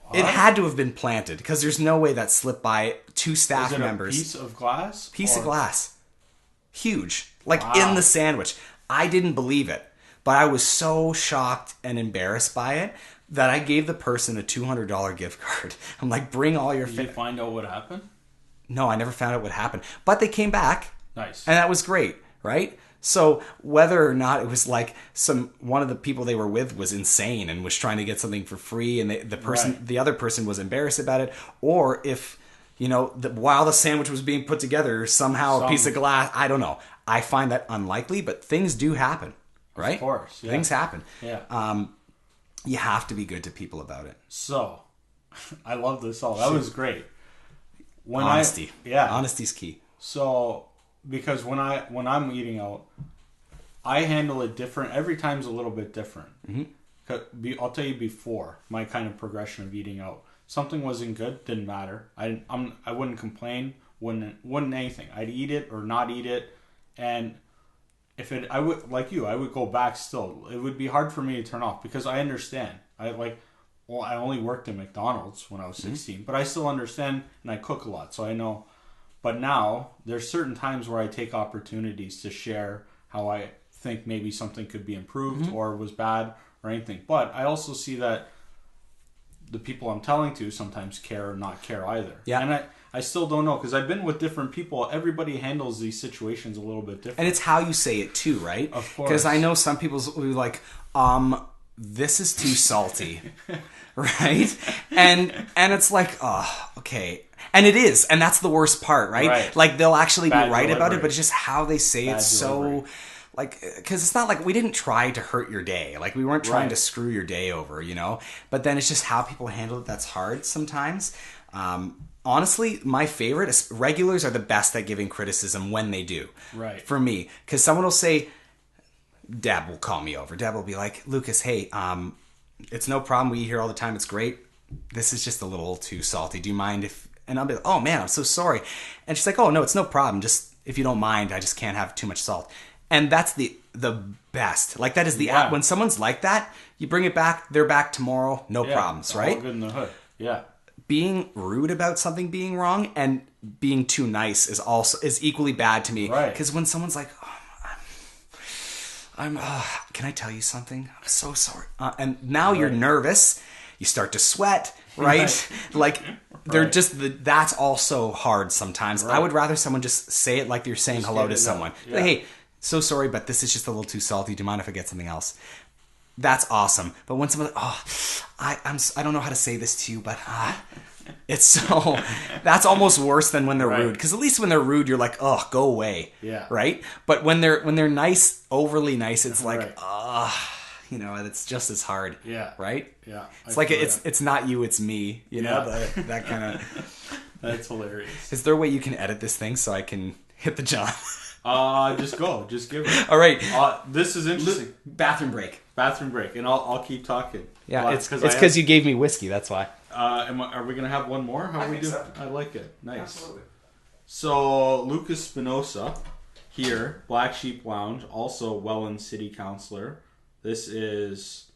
What? It had to have been planted because there's no way that slipped by two staff members. A piece of glass? Piece of glass. Huge. Like, in the sandwich. I didn't believe it. But I was so shocked and embarrassed by it that I gave the person a $200 gift card. I'm like, bring all your... Did you find out what happened? No, I never found out what happened. But they came back. Nice. And that was great, right? So whether or not it was like one of the people they were with was insane and was trying to get something for free, and the other person was embarrassed about it, or if while the sandwich was being put together, somehow a piece of glass, I don't know. I find that unlikely, but things do happen, right? Of course, yeah. Things happen. Yeah. You have to be good to people about it. So, I love this all. That was great. Honesty. Honesty's key. So, because when I'm eating out, I handle it different. Every time's a little bit different. Mm-hmm. I'll tell you before my kind of progression of eating out. Something wasn't good, didn't matter. I wouldn't complain, wouldn't anything. I'd eat it or not eat it, and I would go back still. It would be hard for me to turn off because I understand. I only worked at McDonald's when I was 16, but I still understand and I cook a lot, so I know. But now there's certain times where I take opportunities to share how I think maybe something could be improved or was bad or anything. But I also see that the people I'm telling to sometimes care or not care either. Yeah. And I still don't know because I've been with different people. Everybody handles these situations a little bit different. And it's how you say it too, right? Of course. Because I know some people will be like, this is too salty. Right? And it's like, oh, okay. And it is. And that's the worst part, right? Like they'll actually be right about it, but it's just how they say it. So... like, because it's not like we didn't try to hurt your day. Like, we weren't trying to screw your day over, But then it's just how people handle it that's hard sometimes. Honestly, my favorite is regulars are the best at giving criticism when they do. Right. For me. Because someone will say, Deb will call me over. Deb will be like, Lucas, hey, it's no problem. We eat here all the time. It's great. This is just a little too salty. Do you mind if... And I'll be like, oh, man, I'm so sorry. And she's like, oh, no, it's no problem. Just, if you don't mind, I just can't have too much salt. And that's the best. Like, that is the app. When someone's like that, you bring it back, they're back tomorrow, no problems, right? All good in the hood. Yeah. Being rude about something being wrong and being too nice is equally bad to me. Right. Because when someone's like, can I tell you something? I'm so sorry. And now you're nervous. You start to sweat, right? Like, they're just that's also hard sometimes. Right. I would rather someone just say it like you're saying hello to someone. Yeah. Like, hey, so sorry, but this is just a little too salty. Do you mind if I get something else? That's awesome. But when someone, I don't know how to say this to you, but it's so, that's almost worse than when they're rude. Because at least when they're rude, you're like, oh, go away. Yeah. Right? But when they're nice, overly nice, it's like, it's just as hard. Yeah. Right? Yeah. It's like, it's not you, it's me. That kind of. That's hilarious. Is there a way you can edit this thing so I can hit the John? Just go. Just give it. All right. This is interesting. Bathroom break, and I'll keep talking. Yeah, it's because you gave me whiskey. That's why. Are we gonna have one more? How we do? So. I like it. Nice. Absolutely. So Lucas Spinosa here, Black Sheep Lounge, also Welland City Councilor. This is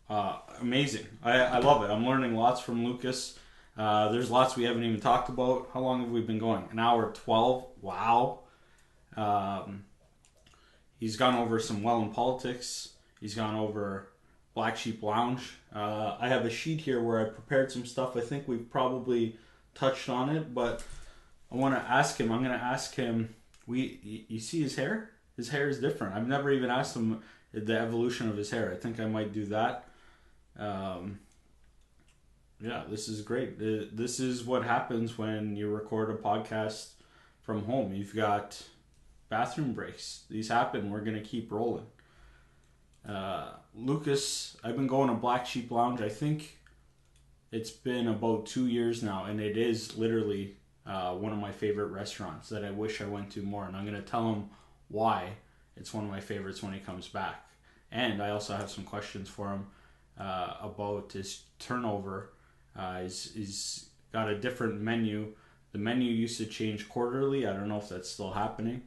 amazing. I love it. I'm learning lots from Lucas. There's lots we haven't even talked about. How long have we been going? An hour 12. Wow. He's gone over some Welland politics. He's gone over Black Sheep Lounge. I have a sheet here where I prepared some stuff. I think we've probably touched on it, but I want to ask him. I'm going to ask him. You see his hair? His hair is different. I've never even asked him the evolution of his hair. I think I might do that. Yeah, this is great. This is what happens when you record a podcast from home. You've got bathroom breaks. These happen. We're going to keep rolling. Lucas, I've been going to Black Sheep Lounge. I think it's been about 2 years now, and it is literally one of my favorite restaurants that I wish I went to more. And I'm going to tell him why it's one of my favorites when he comes back. And I also have some questions for him about his turnover. He's got a different menu. The menu used to change quarterly. I don't know if that's still happening.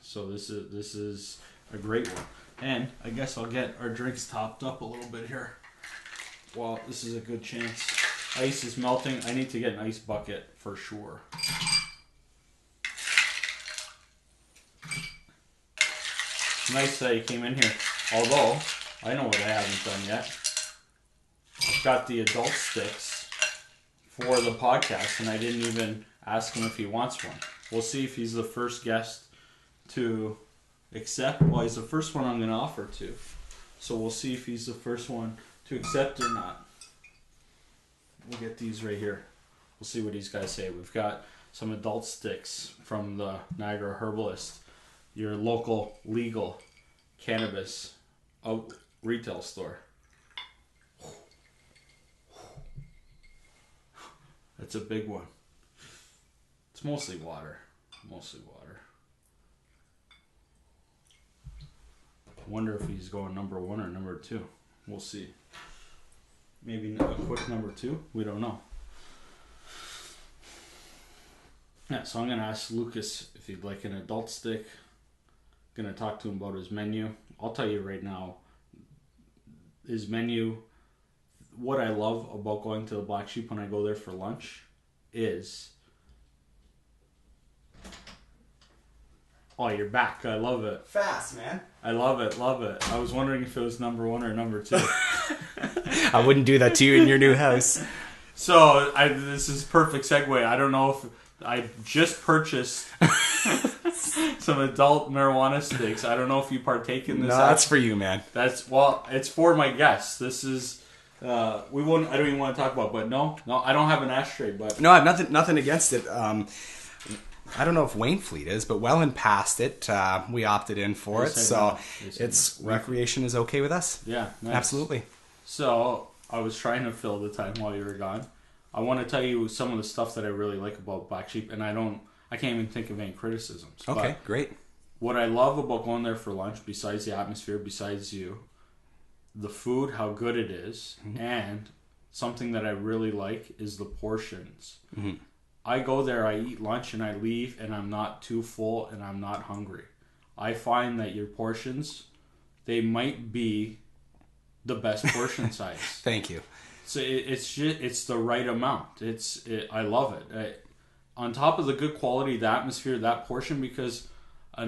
So this is a great one. And I guess I'll get our drinks topped up a little bit here. Well, this is a good chance. Ice is melting. I need to get an ice bucket for sure. Nice that you came in here. Although, I know what I haven't done yet. I've got the adult sticks for the podcast, and I didn't even ask him if he wants one. We'll see if he's the first guest to accept. Well, he's the first one I'm going to offer to. So we'll see if he's the first one to accept or not. We'll get these right here. We'll see what these guys say. We've got some adult sticks from the Niagara Herbalist, your local legal cannabis retail store. That's a big one. It's mostly water. I wonder if he's going number 1 or number 2. We'll see. Maybe a quick number 2. We don't know. Yeah, so I'm going to ask Lucas if he'd like an adult stick. Going to talk to him about his menu. I'll tell you right now, his menu, what I love about going to the Black Sheep when I go there for lunch is... Oh, you're back. I love it. Fast, man. I love it. I was wondering if it was number 1 or number 2. I wouldn't do that to you in your new house. So, this is perfect segue. I don't know if... I just purchased some adult marijuana sticks. I don't know if you partake in this. No, that's for you, man. It's for my guests. This is I don't even want to talk about, but no, I don't have an ashtray, but no, I have nothing against it. I don't know if Waynefleet is, but Welland passed it. We opted in for it, so it's recreation is okay with us. Yeah, nice. Absolutely. So I was trying to fill the time while you were gone. I want to tell you some of the stuff that I really like about Black Sheep, and I can't even think of any criticisms. Okay, great. What I love about going there for lunch, besides the atmosphere, besides you, the food, how good it is, and something that I really like is the portions. Mm-hmm. I go there, I eat lunch, and I leave, and I'm not too full, and I'm not hungry. I find that your portions, they might be the best portion size. Thank you. So it's the right amount. I love it. On top of the good quality, the atmosphere, that portion, because I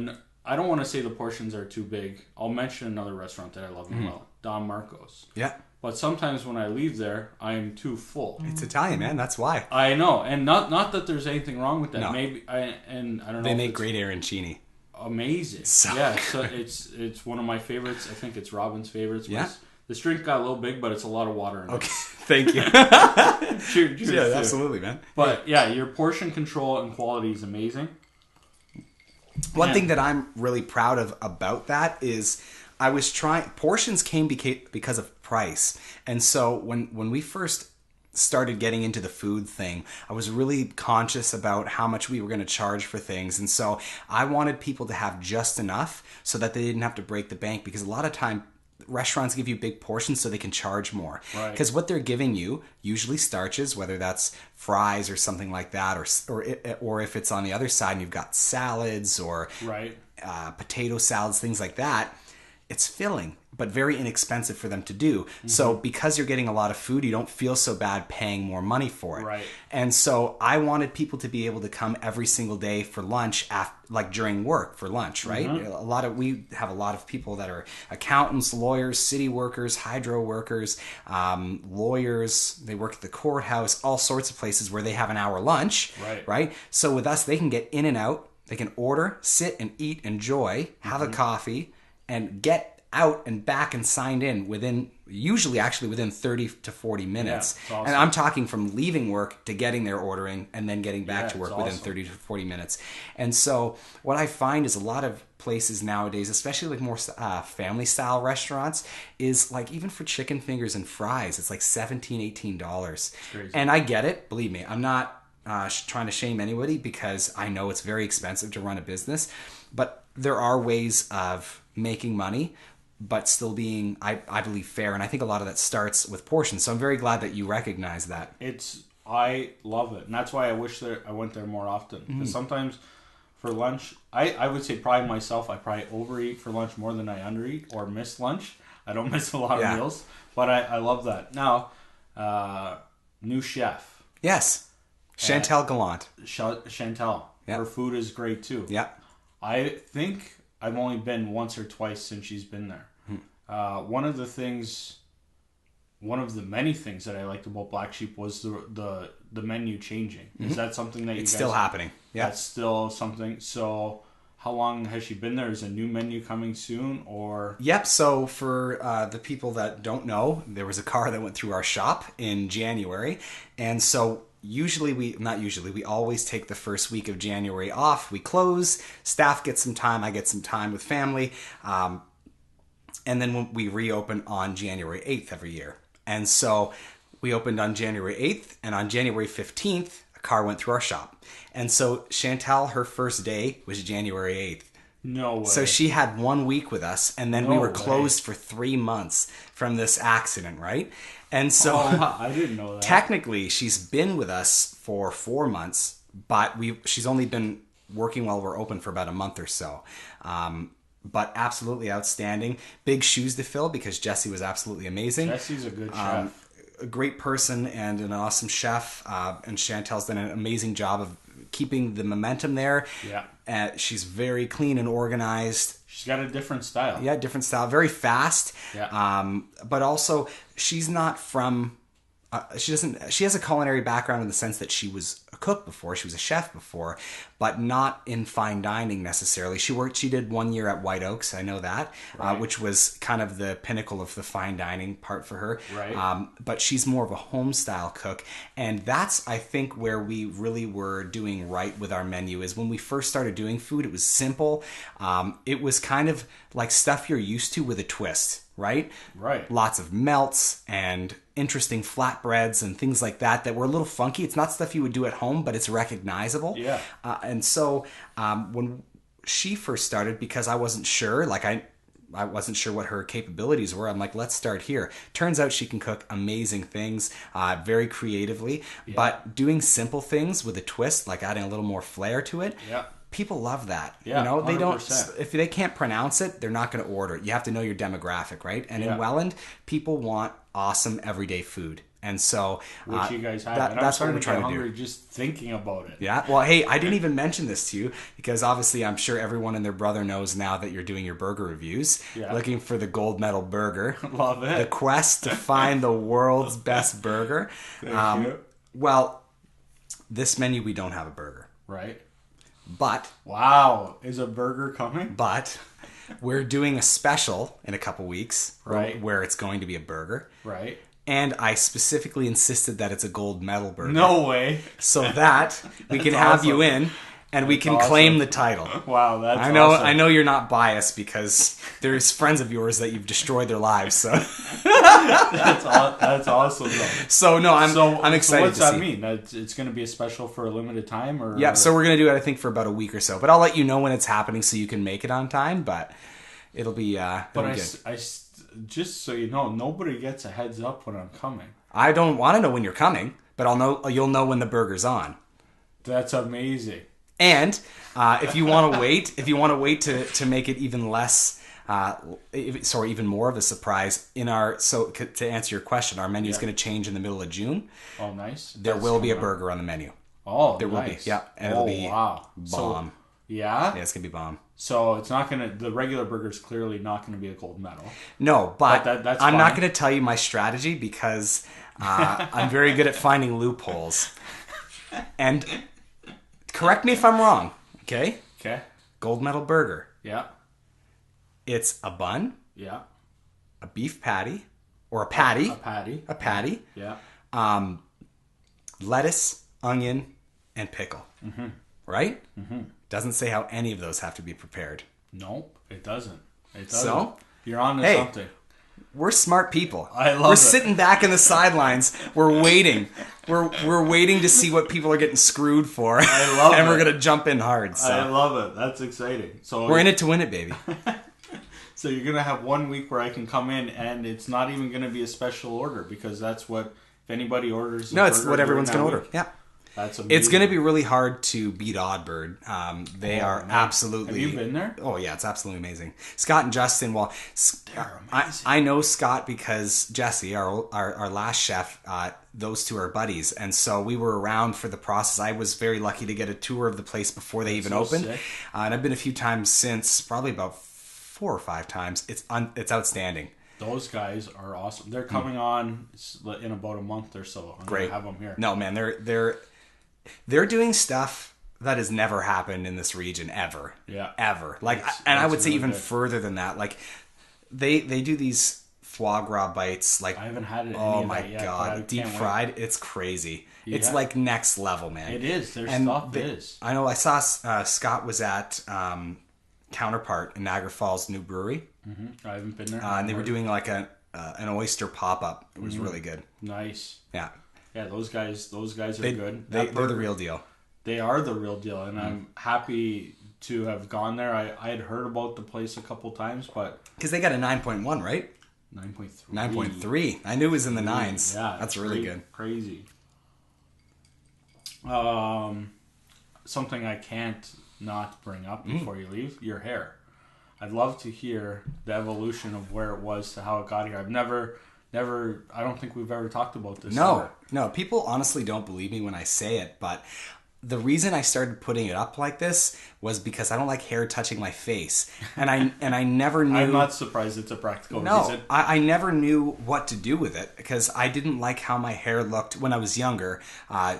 don't want to say the portions are too big. I'll mention another restaurant that I love as well, Don Marco's. Yeah. But sometimes when I leave there, I am too full. It's Italian, man. That's why. I know, and not that there's anything wrong with that. No. Maybe I don't know. They make great arancini. Amazing. So it's one of my favorites. I think it's Robin's favorites. Yeah. This drink got a little big, but it's a lot of water in it. Okay, thank you. Cheers, yeah, absolutely, man. But yeah, your portion control and quality is amazing. One thing that I'm really proud of about that is I was trying... Portions came because of price. And so when we first started getting into the food thing, I was really conscious about how much we were going to charge for things. And so I wanted people to have just enough so that they didn't have to break the bank, because a lot of time restaurants give you big portions so they can charge more. Because what they're giving you, usually starches, whether that's fries or something like that, or if it's on the other side and you've got salads or potato salads, things like that, it's filling, but very inexpensive for them to do. Mm-hmm. So because you're getting a lot of food, you don't feel so bad paying more money for it. Right. And so I wanted people to be able to come every single day for lunch, like during work for lunch, right? Mm-hmm. We have a lot of people that are accountants, lawyers, city workers, hydro workers, lawyers. They work at the courthouse, all sorts of places where they have an hour lunch, right? So with us, they can get in and out. They can order, sit and eat, enjoy, have a coffee, and get out and back and signed in usually within 30 to 40 minutes. Yeah, awesome. And I'm talking from leaving work to getting there ordering and then getting back to work within awesome. 30 to 40 minutes. And so what I find is a lot of places nowadays, especially like more family style restaurants, is like even for chicken fingers and fries, it's like $17-18. Crazy. And I get it. Believe me, I'm not trying to shame anybody because I know it's very expensive to run a business, but there are ways of making money but still being, I believe, fair. And I think a lot of that starts with portions. So I'm very glad that you recognize that. I love it. And that's why I wish that I went there more often. Because sometimes for lunch, I would say probably myself, I probably overeat for lunch more than I undereat or miss lunch. I don't miss a lot of meals. But I love that. Now, new chef. Yes. Chantal Gallant. Chantal. Yep. Her food is great too. Yeah. I think I've only been once or twice since she's been there. One of the many things that I liked about Black Sheep was the menu changing. Is that something that you guys... It's still happening. Yeah. That's still something. So how long has she been there? Is a new menu coming soon or... Yep. So for the people that don't know, there was a car that went through our shop in January. And so we always take the first week of January off. We close, staff gets some time, I get some time with family. And then when we reopen on January 8th every year. And so we opened on January 8th, and on January 15th, a car went through our shop. And so Chantal, her first day was January 8th. No way. So she had 1 week with us, and then we were closed for 3 months from this accident, right? And so I didn't know that. Technically, she's been with us for 4 months, but she's only been working while we're open for about a month or so. But absolutely outstanding. Big shoes to fill because Jessie was absolutely amazing. Jessie's a good chef. A great person and an awesome chef. And Chantal's done an amazing job of keeping the momentum there. Yeah. She's very clean and organized. She's got a different style. Yeah, different style. Very fast. Yeah. But also, she's not from... she has a culinary background in the sense that she was a cook before, she was a chef before, but not in fine dining necessarily. She did 1 year at White Oaks, I know that, Right. Which was kind of the pinnacle of the fine dining part for her. Right. But she's more of a home style cook, and that's, I think, where we really were doing right with our menu. Is when we first started doing food, it was simple. It was kind of like stuff you're used to with a twist, right? Right. Lots of melts and interesting flatbreads and things like that were a little funky. It's not stuff you would do at home, but it's recognizable. Yeah. And so when she first started, because I wasn't sure, I wasn't sure what her capabilities were, I'm like, let's start here. Turns out she can cook amazing things, very creatively, but doing simple things with a twist, like adding a little more flair to it. Yeah. People love that. Yeah, they 100%. don't, if they can't pronounce it, they're not going to order it. You have to know your demographic, right? And in Welland, people want awesome everyday food. And so which you guys have. And that's I'm what we're trying to to hungry do. just thinking about it. Yeah. Well, hey, I didn't even mention this to you because obviously I'm sure everyone and their brother knows now that you're doing your burger reviews. Yeah. Looking for the gold medal burger. Love it. The quest to find the world's best burger. Thank you. Well, this menu, we don't have a burger. Right. But Wow. Is a burger coming? But we're doing a special in a couple weeks, Right. where it's going to be a burger. Right. And I specifically insisted that it's a gold medal burger. No way. So that we can have you in and we can awesome. claim the title. Wow, that's I know you're not biased because there's friends of yours that you've destroyed their lives. So That's awesome though. So no, I'm excited So what's to that see. mean? That it's going to be a special for a limited time, or Yeah, so we're going to do it I think for about a week or so. But I'll let you know when it's happening so you can make it on time, but it'll be good. Just so you know, nobody gets a heads up when I'm coming. I don't want to know when you're coming, but you'll know when the burger's on. That's amazing. And if you want to wait, to make it even less, even more of a surprise, to answer your question, our menu is going to change in the middle of June. Oh, nice. There will be a burger on the menu. Oh, there nice. will be, yeah, and it'll be wow. bomb. So, yeah, it's gonna be bomb. So it's not gonna. The regular burger's clearly not gonna be a gold medal. No, but that's I'm fine. not gonna tell you my strategy because I'm very good at finding loopholes. And correct me if I'm wrong. Okay. Okay. Gold medal burger. Yeah. It's a bun, Yeah. a beef patty, or a patty. A patty. Yeah. Lettuce, onion, and pickle. Mm-hmm. Right? Mm-hmm. Doesn't say how any of those have to be prepared. Nope, it doesn't. It doesn't. So? You're on to something. We're smart people. I love it. We're sitting back in the sidelines. We're waiting. We're waiting to see what people are getting screwed for. I love it. And we're going to jump in hard. So. I love it. That's exciting. So we're in it to win it, baby. So you're going to have 1 week where I can come in and it's not even going to be a special order because that's what, if anybody orders... No, it's what everyone's going to order. Yeah. That's amazing. It's going to be really hard to beat Oddbird. They are absolutely... Have you been there? Oh, yeah. It's absolutely amazing. Scott and Justin, well... They're amazing. I know Scott because Jesse, our last chef, those two are buddies. And so we were around for the process. I was very lucky to get a tour of the place before they even opened. And I've been a few times since, probably about 4 or 5 times. It's outstanding. Those guys are awesome. They're coming on in about a month or so. I'm Great. Gonna have them here. No, man, they're doing stuff that has never happened in this region ever. Yeah. Ever. Like, and I would say even further than that. Like, they do these foie gras bites. Like, I haven't had it. Oh my god, deep fried. Wait. It's crazy. Yeah. It's like next level, man. It is. Their stuff is. I know. I saw Scott was at Counterpart in Niagara Falls New Brewery. Mm-hmm. I haven't been there. And they were doing like an oyster pop up. It was really good. Nice. Yeah. Yeah, those guys are good. They're the real deal. They are the real deal, and I'm happy to have gone there. I had heard about the place a couple times, but... Because they got a 9.1, right? 9.3. 9.3. I knew it was in the 9s. Yeah. That's really good. Crazy. Something I can't not bring up before you leave, your hair. I'd love to hear the evolution of where it was to how it got here. I've never, I don't think we've ever talked about this. No. People honestly don't believe me when I say it, but the reason I started putting it up like this was because I don't like hair touching my face, and I never knew. I'm not surprised it's a practical reason. I never knew what to do with it because I didn't like how my hair looked when I was younger,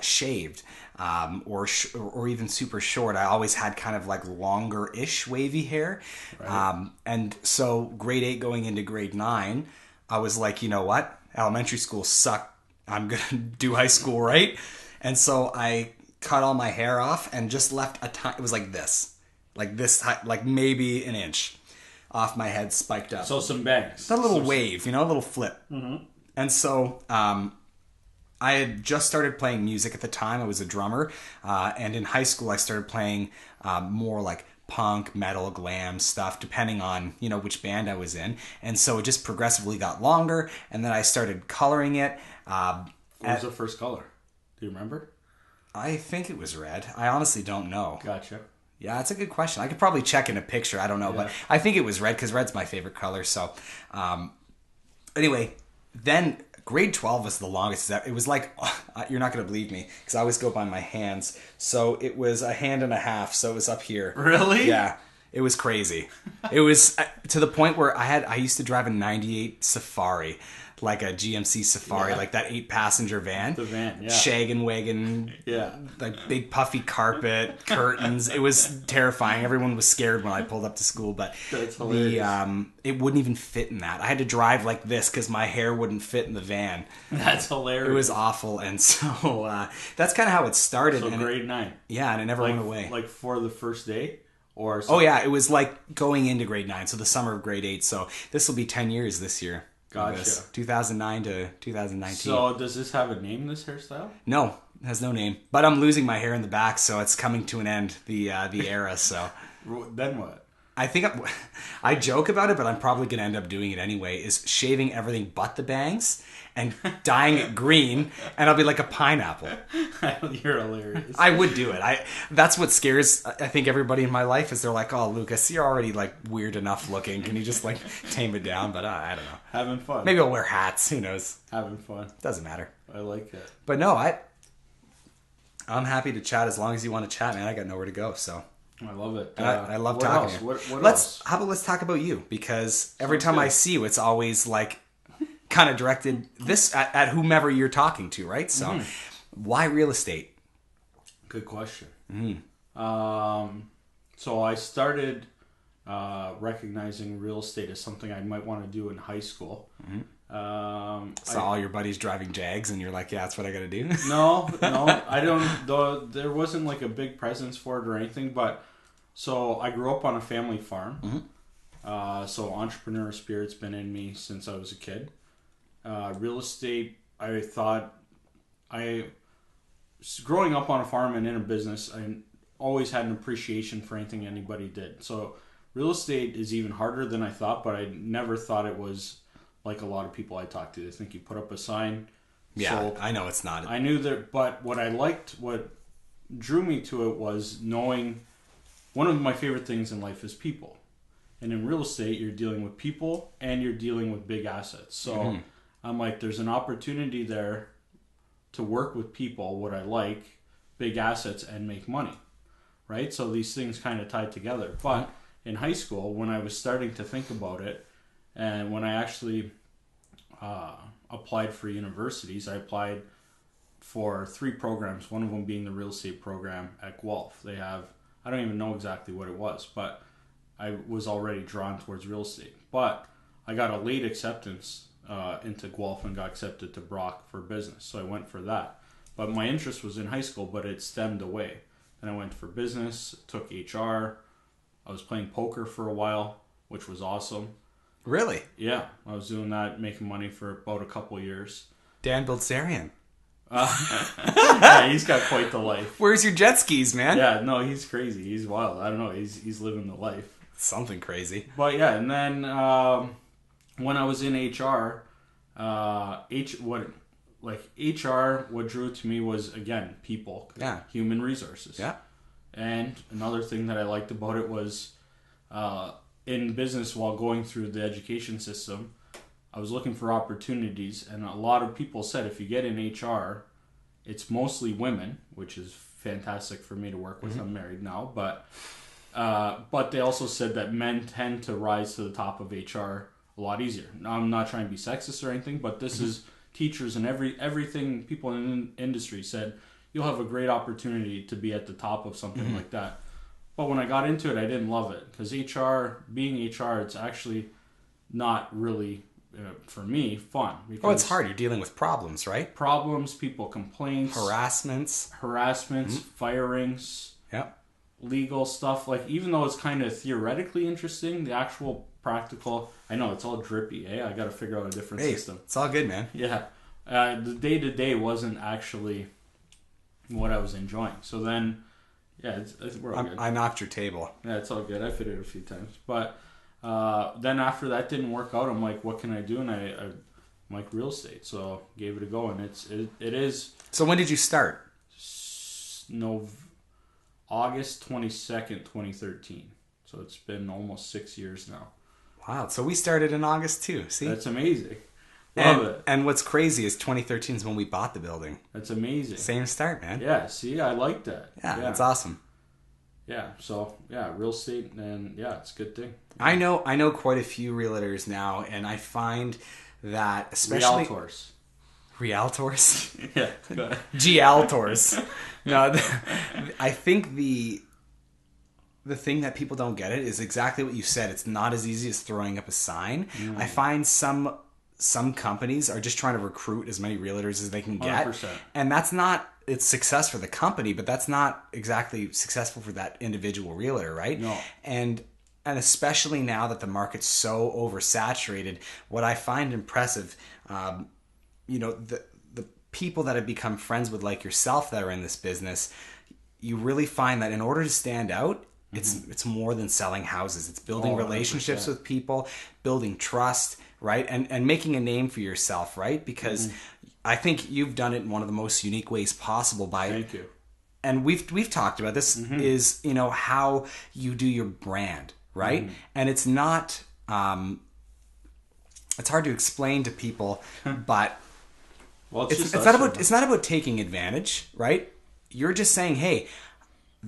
shaved, or even super short. I always had kind of like longer-ish wavy hair, right. And so grade 8 going into grade 9, I was like, you know what? Elementary school sucked. I'm gonna do high school, right? And so I cut all my hair off and just left it was like this, like maybe an inch off my head, spiked up. So some bangs. A little wave, a little flip. Mm-hmm. And so I had just started playing music at the time. I was a drummer, and in high school I started playing more like punk, metal, glam stuff, depending on which band I was in. And so it just progressively got longer, and then I started coloring it. What was the first color? Do you remember? I think it was red. I honestly don't know. Gotcha. Yeah, that's a good question. I could probably check in a picture. I don't know, but I think it was red because red's my favorite color. So, anyway, then grade 12 was the longest. It was like, you're not going to believe me because I always go by my hands. So it was a hand and a half. So it was up here. Really? Yeah. It was crazy. It was to the point where I used to drive a 98 Safari, like a GMC Safari, like that 8-passenger van. The van, yeah. Shaggin' wagon. Yeah. Like big puffy carpet, curtains. It was terrifying. Everyone was scared when I pulled up to school, but that's hilarious. It wouldn't even fit in that. I had to drive like this because my hair wouldn't fit in the van. That's hilarious. It was awful, and so that's kind of how it started. So grade 9. Yeah, and it never went away. Like for the first day? Or oh yeah, it was like going into grade 9, so the summer of grade 8. So this will be 10 years this year. Gotcha. 2009 to 2019. So does this have a name, this hairstyle? No, it has no name. But I'm losing my hair in the back, so it's coming to an end, the era. So then what? I think I joke about it, but I'm probably going to end up doing it anyway, is shaving everything but the bangs and dyeing it green, and I'll be like a pineapple. You're hilarious. I would do it. That's what scares, I think, everybody in my life is they're like, oh, Lucas, you're already like weird enough looking. Can you just like tame it down? But I don't know. Having fun. Maybe I'll wear hats. Who knows? Having fun. Doesn't matter. I like it. But no, I'm happy to chat as long as you want to chat, man. I got nowhere to go, so... I love it. I love talking to you. What else? How about let's talk about you? Because every time I see you, it's always like kind of directed this at whomever you're talking to, right? So why real estate? Good question. So I started recognizing real estate as something I might want to do in high school. So all your buddies driving Jags, and you're like, yeah, that's what I got to do. No, I don't. There wasn't like a big presence for it or anything. But so I grew up on a family farm. So entrepreneur spirit's been in me since I was a kid. Real estate, I thought growing up on a farm and in a business, I always had an appreciation for anything anybody did. So real estate is even harder than I thought, but I never thought it was like a lot of people I talked to. They think you put up a sign. Yeah, sold. I know it's not. I knew that, but what drew me to it was knowing one of my favorite things in life is people. And in real estate, you're dealing with people and you're dealing with big assets. So I'm like, there's an opportunity there to work with people, what I like, big assets, and make money, right? So these things kind of tied together. But in high school, when I was starting to think about it, and when I actually applied for universities, I applied for 3 programs, one of them being the real estate program at Guelph. They have, I don't even know exactly what it was, but I was already drawn towards real estate. But I got a late acceptance into Guelph and got accepted to Brock for business. So I went for that. But my interest was in high school, but it stemmed away. And I went for business, took HR. I was playing poker for a while, which was awesome. Really? Yeah, I was doing that, making money for about a couple of years. Dan Bilzerian. Yeah, he's got quite the life. Where's your jet skis, man? Yeah, no, he's crazy. He's wild. I don't know. He's living the life. Something crazy. But yeah, and then when I was in HR, what drew to me was, again, people. Yeah. Human resources. Yeah. And another thing that I liked about it was in business, while going through the education system, I was looking for opportunities, and a lot of people said if you get in HR, it's mostly women, which is fantastic for me to work with. I'm married now, but they also said that men tend to rise to the top of HR a lot easier. Now, I'm not trying to be sexist or anything, but this is teachers and everything. People in the industry said you'll have a great opportunity to be at the top of something like that. But when I got into it, I didn't love it because being HR, it's actually not really, for me, fun. Oh, it's hard. You're dealing with problems, right? Problems, people complaints. Harassments, firings. Yep. Legal stuff. Like, even though it's kind of theoretically interesting, the actual practical, I know it's all drippy, I got to figure out a different system. It's all good, man. Yeah. The day-to-day wasn't actually what I was enjoying. So then... Yeah, we're all good. I knocked your table. Yeah, it's all good. I fit it a few times. But then after that didn't work out, I'm like, what can I do? And I'm like, real estate. So gave it a go. And it is... So when did you start? August 22nd, 2013. So it's been almost 6 years now. Wow. So we started in August too. See? That's amazing. Love it. And what's crazy is 2013 is when we bought the building. That's amazing. Same start, man. Yeah, see, I like that. Yeah, that's awesome. Yeah, so, yeah, real estate, and yeah, it's a good thing. I know quite a few realtors now, and I find that especially... Realtors? Yeah, go ahead. Gialtors. No, I think the thing that people don't get it is exactly what you said. It's not as easy as throwing up a sign. I find some companies are just trying to recruit as many realtors as they can get. 100%. And that's not, it's success for the company, but that's not exactly successful for that individual realtor, right? No. And especially now that the market's so oversaturated, what I find impressive, the people that have become friends with, like yourself, that are in this business, you really find that in order to stand out, it's more than selling houses. It's building relationships with people, building trust, right? And making a name for yourself, right? Because I think you've done it in one of the most unique ways possible by... Thank you. And we've talked about this, is, how you do your brand, right? And it's not... it's hard to explain to people, but... Well, it's not about taking advantage, right? You're just saying, hey,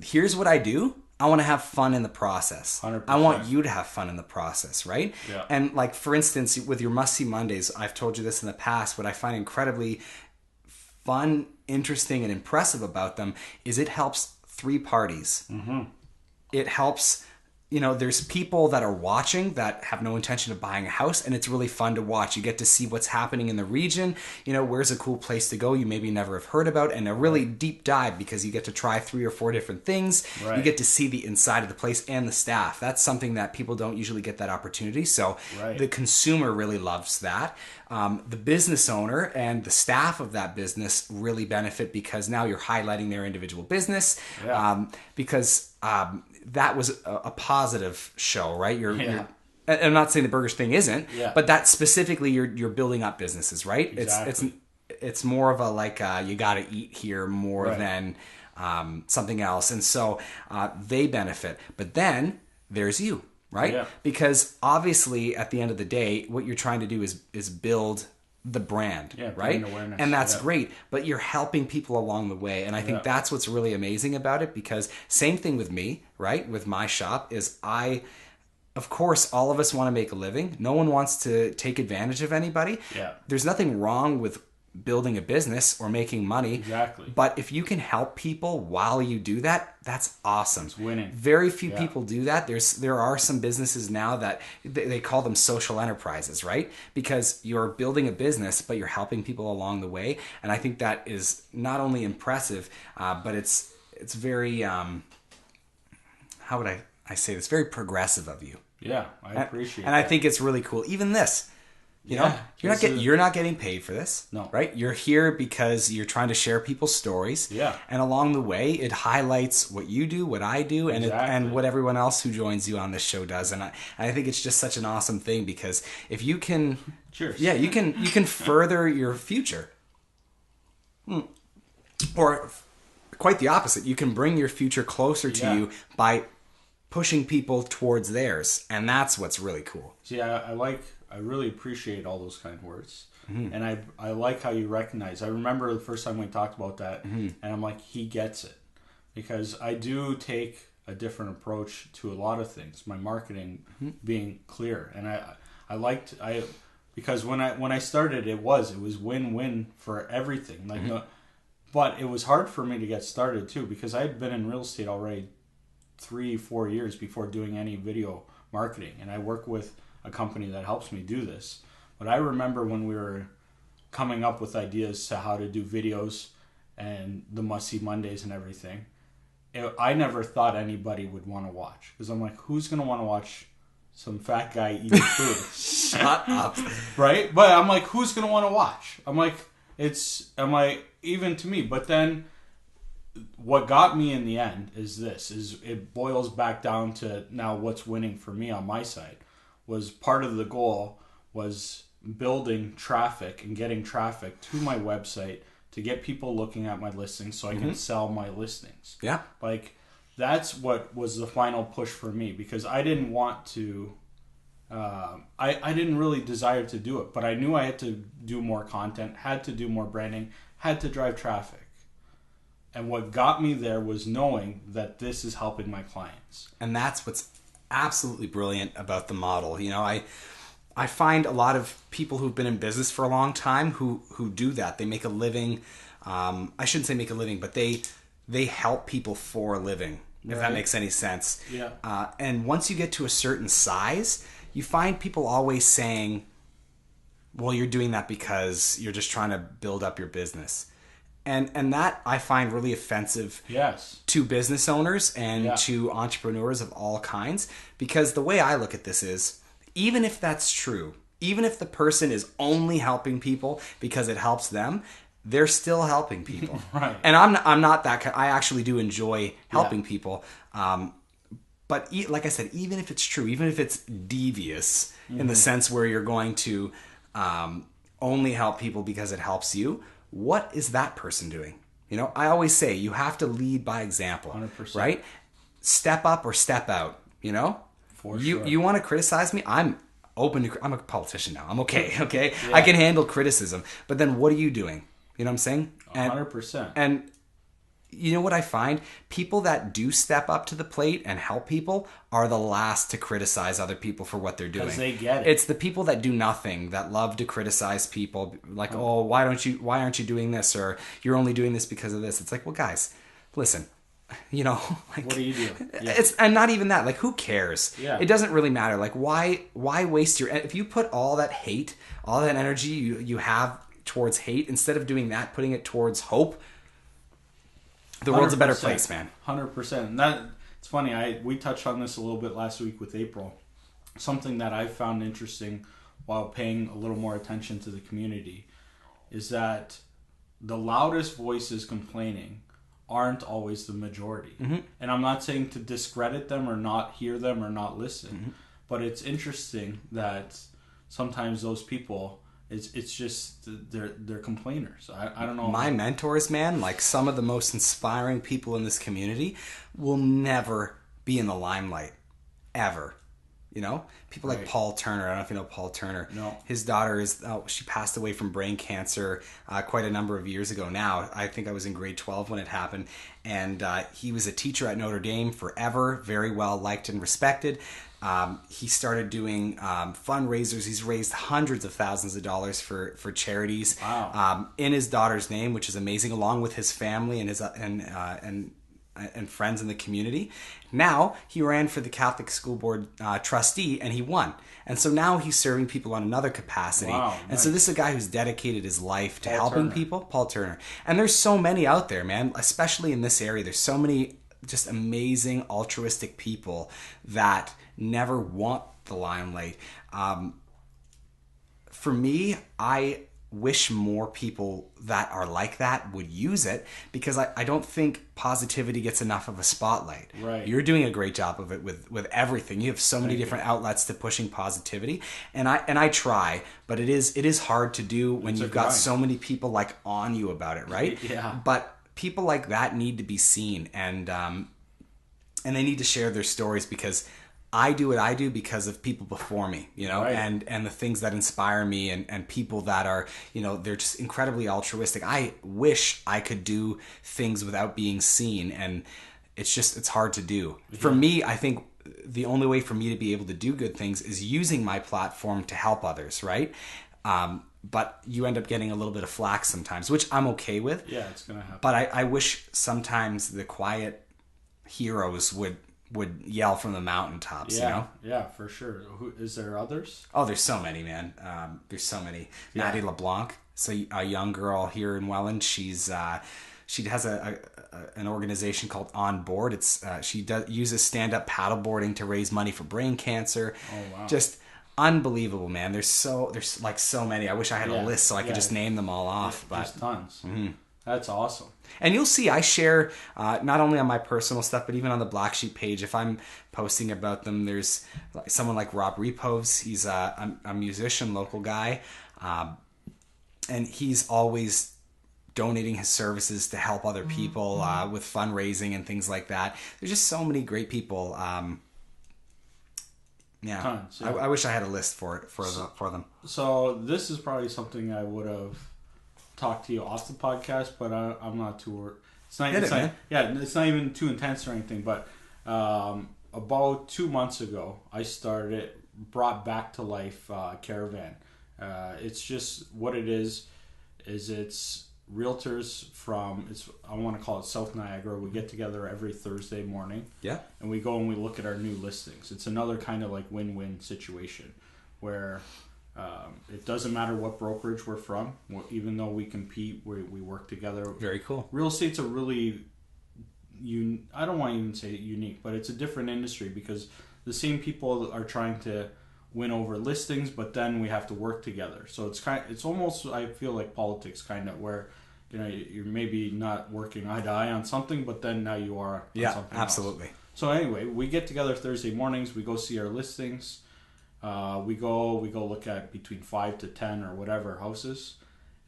here's what I do. I want to have fun in the process. 100%. I want you to have fun in the process, right? Yeah. And like, for instance, with your Must See Mondays, I've told you this in the past, what I find incredibly fun, interesting, and impressive about them is it helps 3 parties. It helps there's people that are watching that have no intention of buying a house, and it's really fun to watch. You get to see what's happening in the region. Where's a cool place to go you maybe never have heard about, and a really deep dive because you get to try 3 or 4 different things. Right. You get to see the inside of the place and the staff. That's something that people don't usually get that opportunity. So the consumer really loves that. The business owner and the staff of that business really benefit because now you're highlighting their individual business. Because that was a positive show, right? You're I'm not saying the burgers thing isn't, but that specifically you're building up businesses, right? Exactly. It's more of a you got to eat here more than something else, and so they benefit. But then there's you, right? Yeah. Because obviously at the end of the day, what you're trying to do is build the brand, right? Awareness. And that's great, but you're helping people along the way. And I think that's what's really amazing about it, because same thing with me, right? With my shop is of course, all of us want to make a living. No one wants to take advantage of anybody. Yeah. There's nothing wrong with building a business or making money. Exactly. But if you can help people while you do that, that's awesome. It's winning. Very few people do that. There are some businesses now that they call them social enterprises, right? Because you're building a business, but you're helping people along the way. And I think that is not only impressive, but it's very, how would I say this? Very progressive of you. Yeah, I appreciate that. And I think it's really cool. Even this. You're not getting paid for this. No. Right? You're here because you're trying to share people's stories. Yeah. And along the way, it highlights what you do, what I do, and what everyone else who joins you on this show does. And I think it's just such an awesome thing, because if you can Cheers. Yeah, you can further your future. Or quite the opposite. You can bring your future closer to you by pushing people towards theirs. And that's what's really cool. See, I really appreciate all those kind words. Mm-hmm. And I like how you recognize. I remember the first time we talked about that, and I'm like, he gets it. Because I do take a different approach to a lot of things. My marketing being clear. And because when I started, it was win-win for everything. But it was hard for me to get started too, because I had been in real estate already 3-4 years before doing any video marketing. And I work with a company that helps me do this. But I remember when we were coming up with ideas to how to do videos and the Must-See Mondays and everything, I never thought anybody would want to watch. Because I'm like, who's going to want to watch some fat guy eating food? Shut up. Right? But I'm like, who's going to want to watch? I'm like, even to me. But then what got me in the end is it boils back down to now what's winning for me on my side. Was part of the goal was building traffic and getting traffic to my website to get people looking at my listings so I can sell my listings. Yeah. That's what was the final push for me, because I didn't want to, I didn't really desire to do it, but I knew I had to do more content, had to do more branding, had to drive traffic. And what got me there was knowing that this is helping my clients. And that's what's absolutely brilliant about the model. I find a lot of people who've been in business for a long time who do that. They make a living. I shouldn't say make a living, but they help people for a living, if that makes any sense. Yeah. And once you get to a certain size, you find people always saying, well, you're doing that because you're just trying to build up your business. And that I find really offensive to business owners and to entrepreneurs of all kinds, because the way I look at this is, even if that's true, even if the person is only helping people because it helps them, they're still helping people. Right. And I'm not that kind. I actually do enjoy helping people. But like I said, even if it's true, even if it's devious in the sense where you're going to only help people because it helps you, what is that person doing? I always say you have to lead by example. 100%. Right? Step up or step out. For sure. You want to criticize me? I'm open to. I'm a politician now. I'm okay. Okay, yeah. I can handle criticism. But then, what are you doing? You know what I'm saying? 100%. And you know what I find? People that do step up to the plate and help people are the last to criticize other people for what they're doing. Because they get it. It's the people that do nothing that love to criticize people. Like, why aren't you doing this? Or you're only doing this because of this. It's like, well, guys, listen. You know, like, what do you do? Yeah. And not even that. Like, who cares? Yeah. It doesn't really matter. Like, why waste if you put all that hate, all that energy you have towards hate, instead of doing that, putting it towards hope, the world's a better place, man. 100%. And it's funny. We touched on this a little bit last week with April. Something that I found interesting while paying a little more attention to the community is that the loudest voices complaining aren't always the majority. Mm-hmm. And I'm not saying to discredit them or not hear them or not listen, mm-hmm. but it's interesting that sometimes those people, it's just they're complainers. I don't know. My mentors, man, like some of the most inspiring people in this community, will never be in the limelight, ever. You know, people like Paul Turner. I don't know if you know Paul Turner. No. His daughter she passed away from brain cancer quite a number of years ago now. I think I was in grade 12 when it happened. And he was a teacher at Notre Dame forever, very well liked and respected. He started doing fundraisers. He's raised hundreds of thousands of dollars for charities. Wow. In his daughter's name, which is amazing, along with his family and his and friends in the community. Now he ran for the Catholic School Board trustee, and he won. And so now he's serving people on another capacity. Wow, and nice. so this is a guy who's dedicated his life to Paul helping Turner. people. Paul Turner. And there's so many out there, man, especially in this area. There's so many just amazing altruistic people that never want the limelight. For me, I wish more people that are like that would use it, because I don't think positivity gets enough of a spotlight. Right. You're doing a great job of it with everything. You have so many different outlets to pushing positivity, and I try, but it is hard to do when you've got so many people like on you about it, right? Yeah. But people like that need to be seen, and they need to share their stories, because I do what I do because of people before me, you know, Right. and the things that inspire me, and people that are, you know, they're just incredibly altruistic. I wish I could do things without being seen, and it's hard to do. Yeah. For me, I think the only way for me to be able to do good things is using my platform to help others, right? But you end up getting a little bit of flack sometimes, which I'm okay with. Yeah, it's going to happen. But I wish sometimes the quiet heroes would yell from the mountaintops, yeah, you know? Yeah, for sure. Is there others? Oh, there's so many, man. There's so many. Yeah. Maddie LeBlanc, so a young girl here in Welland. She has an organization called On Board. It's she uses stand-up paddleboarding to raise money for brain cancer. Oh, wow. Just unbelievable, man. There's like so many. I wish I had a list so I could just name them all off. Yeah, but there's tons. Mm-hmm. That's awesome. And you'll see I share not only on my personal stuff, but even on the Black Sheep page. If I'm posting about them, there's someone like Rob Repos. He's a musician, local guy. And he's always donating his services to help other people with fundraising and things like that. There's just so many great people. Yeah. Tons, yeah. I wish I had a list for them. So this is probably something I would have talked to you off the podcast, but I'm not too. It's not even too intense or anything. But about 2 months ago, I brought back to life Caravan. It's just what it is it's realtors from I want to call it South Niagara. We get together every Thursday morning. Yeah. And we go and we look at our new listings. It's another kind of like win-win situation where. It doesn't matter what brokerage we're from. Even though we compete, we work together. Very cool. Real estate's a really, I don't want to even say unique, but it's a different industry because the same people are trying to win over listings, but then we have to work together. So it's almost, I feel like politics kind of where, you know, you're maybe not working eye to eye on something, but then now you are on something absolutely. else. So anyway, we get together Thursday mornings. We go see our listings. We go look at between 5 to 10 or whatever houses,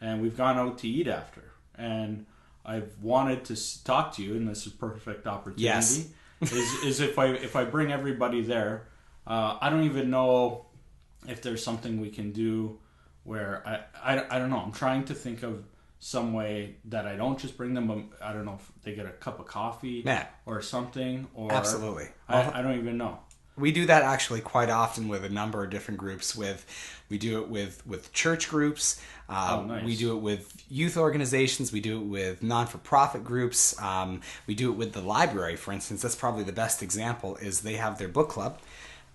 and we've gone out to eat after. And I've wanted to talk to you, and this is a perfect opportunity. Yes. is if I bring everybody there, I don't even know if there's something we can do where I don't know. I'm trying to think of some way that I don't just bring them, but I don't know if they get a cup of coffee or something. Or absolutely. I don't even know. We do that actually quite often with a number of different groups. We do it with church groups. Nice. We do it with youth organizations. We do it with non-for-profit groups. We do it with the library, for instance. That's probably the best example. Is they have their book club,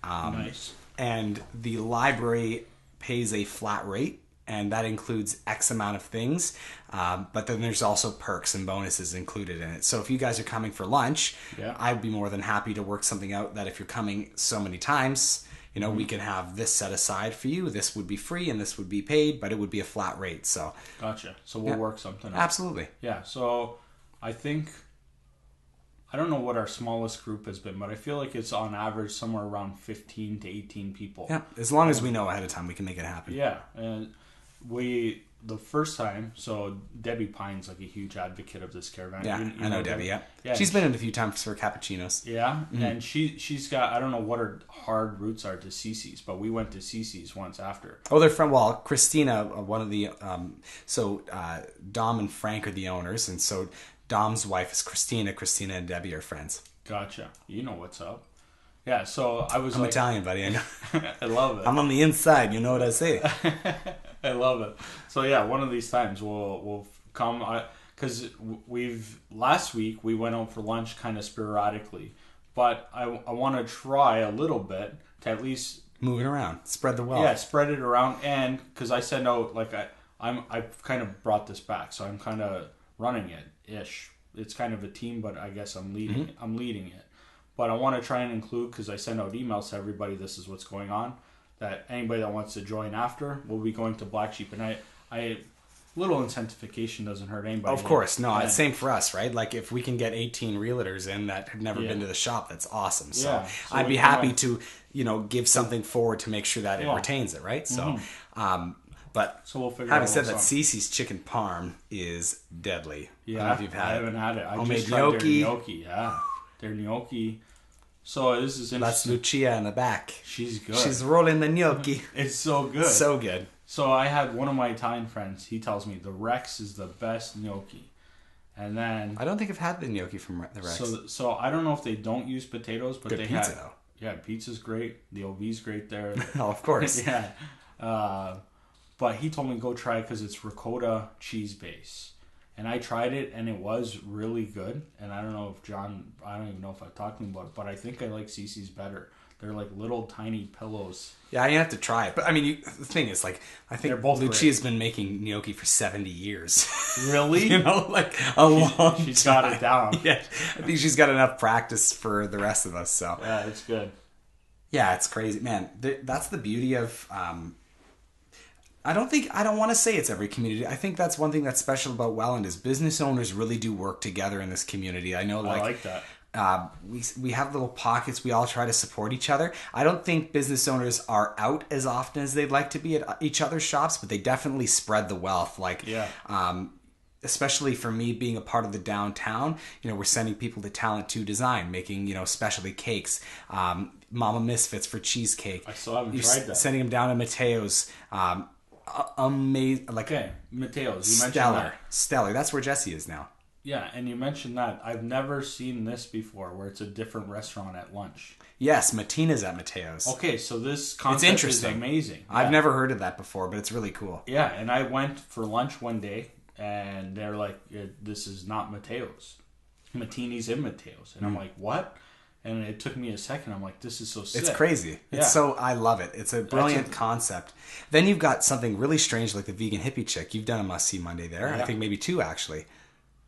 Nice. and the library pays a flat rate, and that includes X amount of things. But then there's also perks and bonuses included in it. So if you guys are coming for lunch, I'd be more than happy to work something out that if you're coming so many times, we can have this set aside for you. This would be free and this would be paid, but it would be a flat rate. So Gotcha. So we'll work something out. Absolutely. Yeah. So I think, I don't know what our smallest group has been, but I feel like it's on average somewhere around 15 to 18 people. Yeah. As long as we know ahead of time, we can make it happen. Yeah. And the first time, so Debbie Pine's like a huge advocate of this caravan. Yeah, I know Debbie. Yeah, yeah, she's been in a few times for cappuccinos. Yeah, and she's got, I don't know what her hard roots are to Cece's, but we went to Cece's once after. Oh, they're from, well, Christina, one of the Dom and Frank are the owners, and so Dom's wife is Christina. Christina and Debbie are friends. Gotcha. You know what's up. Yeah, so I'm like, Italian, buddy. I know. I love it. I'm on the inside. You know what I say. I love it. So yeah, one of these times we'll come, because last week we went out for lunch kind of sporadically, but I want to try a little bit to at least move it around, spread the wealth. Yeah, spread it around, and because I send out, like, I've kind of brought this back, so I'm kind of running it ish. It's kind of a team, but I guess I'm leading. I'm leading it, but I want to try and include, because I send out emails to everybody. This is what's going on. That anybody that wants to join after will be going to Black Sheep, and I little incentivification doesn't hurt anybody. Of course, no, it's same for us, right? Like if we can get 18 realtors in that have never been to the shop, that's awesome. So, so I'd be happy to, give something forward to make sure that it retains it, right? So, but so we'll figure. Having said that, Cece's chicken parm is deadly. Yeah, I don't know if you've had I haven't had it. I homemade just tried gnocchi. Their gnocchi. Yeah, their gnocchi. So this is interesting. That's Lucia in the back. She's good. She's rolling the gnocchi. It's so good. So good. So I had one of my Italian friends. He tells me the Rex is the best gnocchi, and then I don't think I've had the gnocchi from the Rex. So I don't know if they don't use potatoes, but good they pizza had, though. Yeah, pizza's great. The OV's great there. Oh, of course. Yeah, but he told me go try it because it's ricotta cheese base. And I tried it, and it was really good. And I don't know if I don't even know if I've talked to him about it, but I think I like Cece's better. They're like little tiny pillows. Yeah, you have to try it. But I mean, the thing is, like, I think Lucia's been making gnocchi for 70 years. Really? Like a long She's time. got it down. Yeah, I think she's got enough practice for the rest of us. So yeah, it's good. Yeah, it's crazy, man. That's the beauty of. I don't want to say it's every community. I think that's one thing that's special about Welland is business owners really do work together in this community. I know, I like that. We have little pockets. We all try to support each other. I don't think business owners are out as often as they'd like to be at each other's shops, but they definitely spread the wealth. Like, especially for me being a part of the downtown, we're sending people to Talent 2 Design, making, specialty cakes. Mama Misfits for cheesecake. I still haven't tried that. Sending them down to Mateo's. Amazing, like Mateo's. You mentioned Stellar. That's where Jesse is now. Yeah, and you mentioned that. I've never seen this before, where it's a different restaurant at lunch. Yes, Matina's at Mateo's. Okay, so this concept is amazing. Yeah. I've never heard of that before, but it's really cool. Yeah, and I went for lunch one day, and they're like, "This is not Mateo's. Matini's in Mateo's," and I'm like, "What?" And it took me a second. I'm like, this is so sick. It's crazy. Yeah. I love it. It's a brilliant concept. Then you've got something really strange like the Vegan Hippie Chick. You've done a must-see Monday there. Yeah. I think maybe two, actually.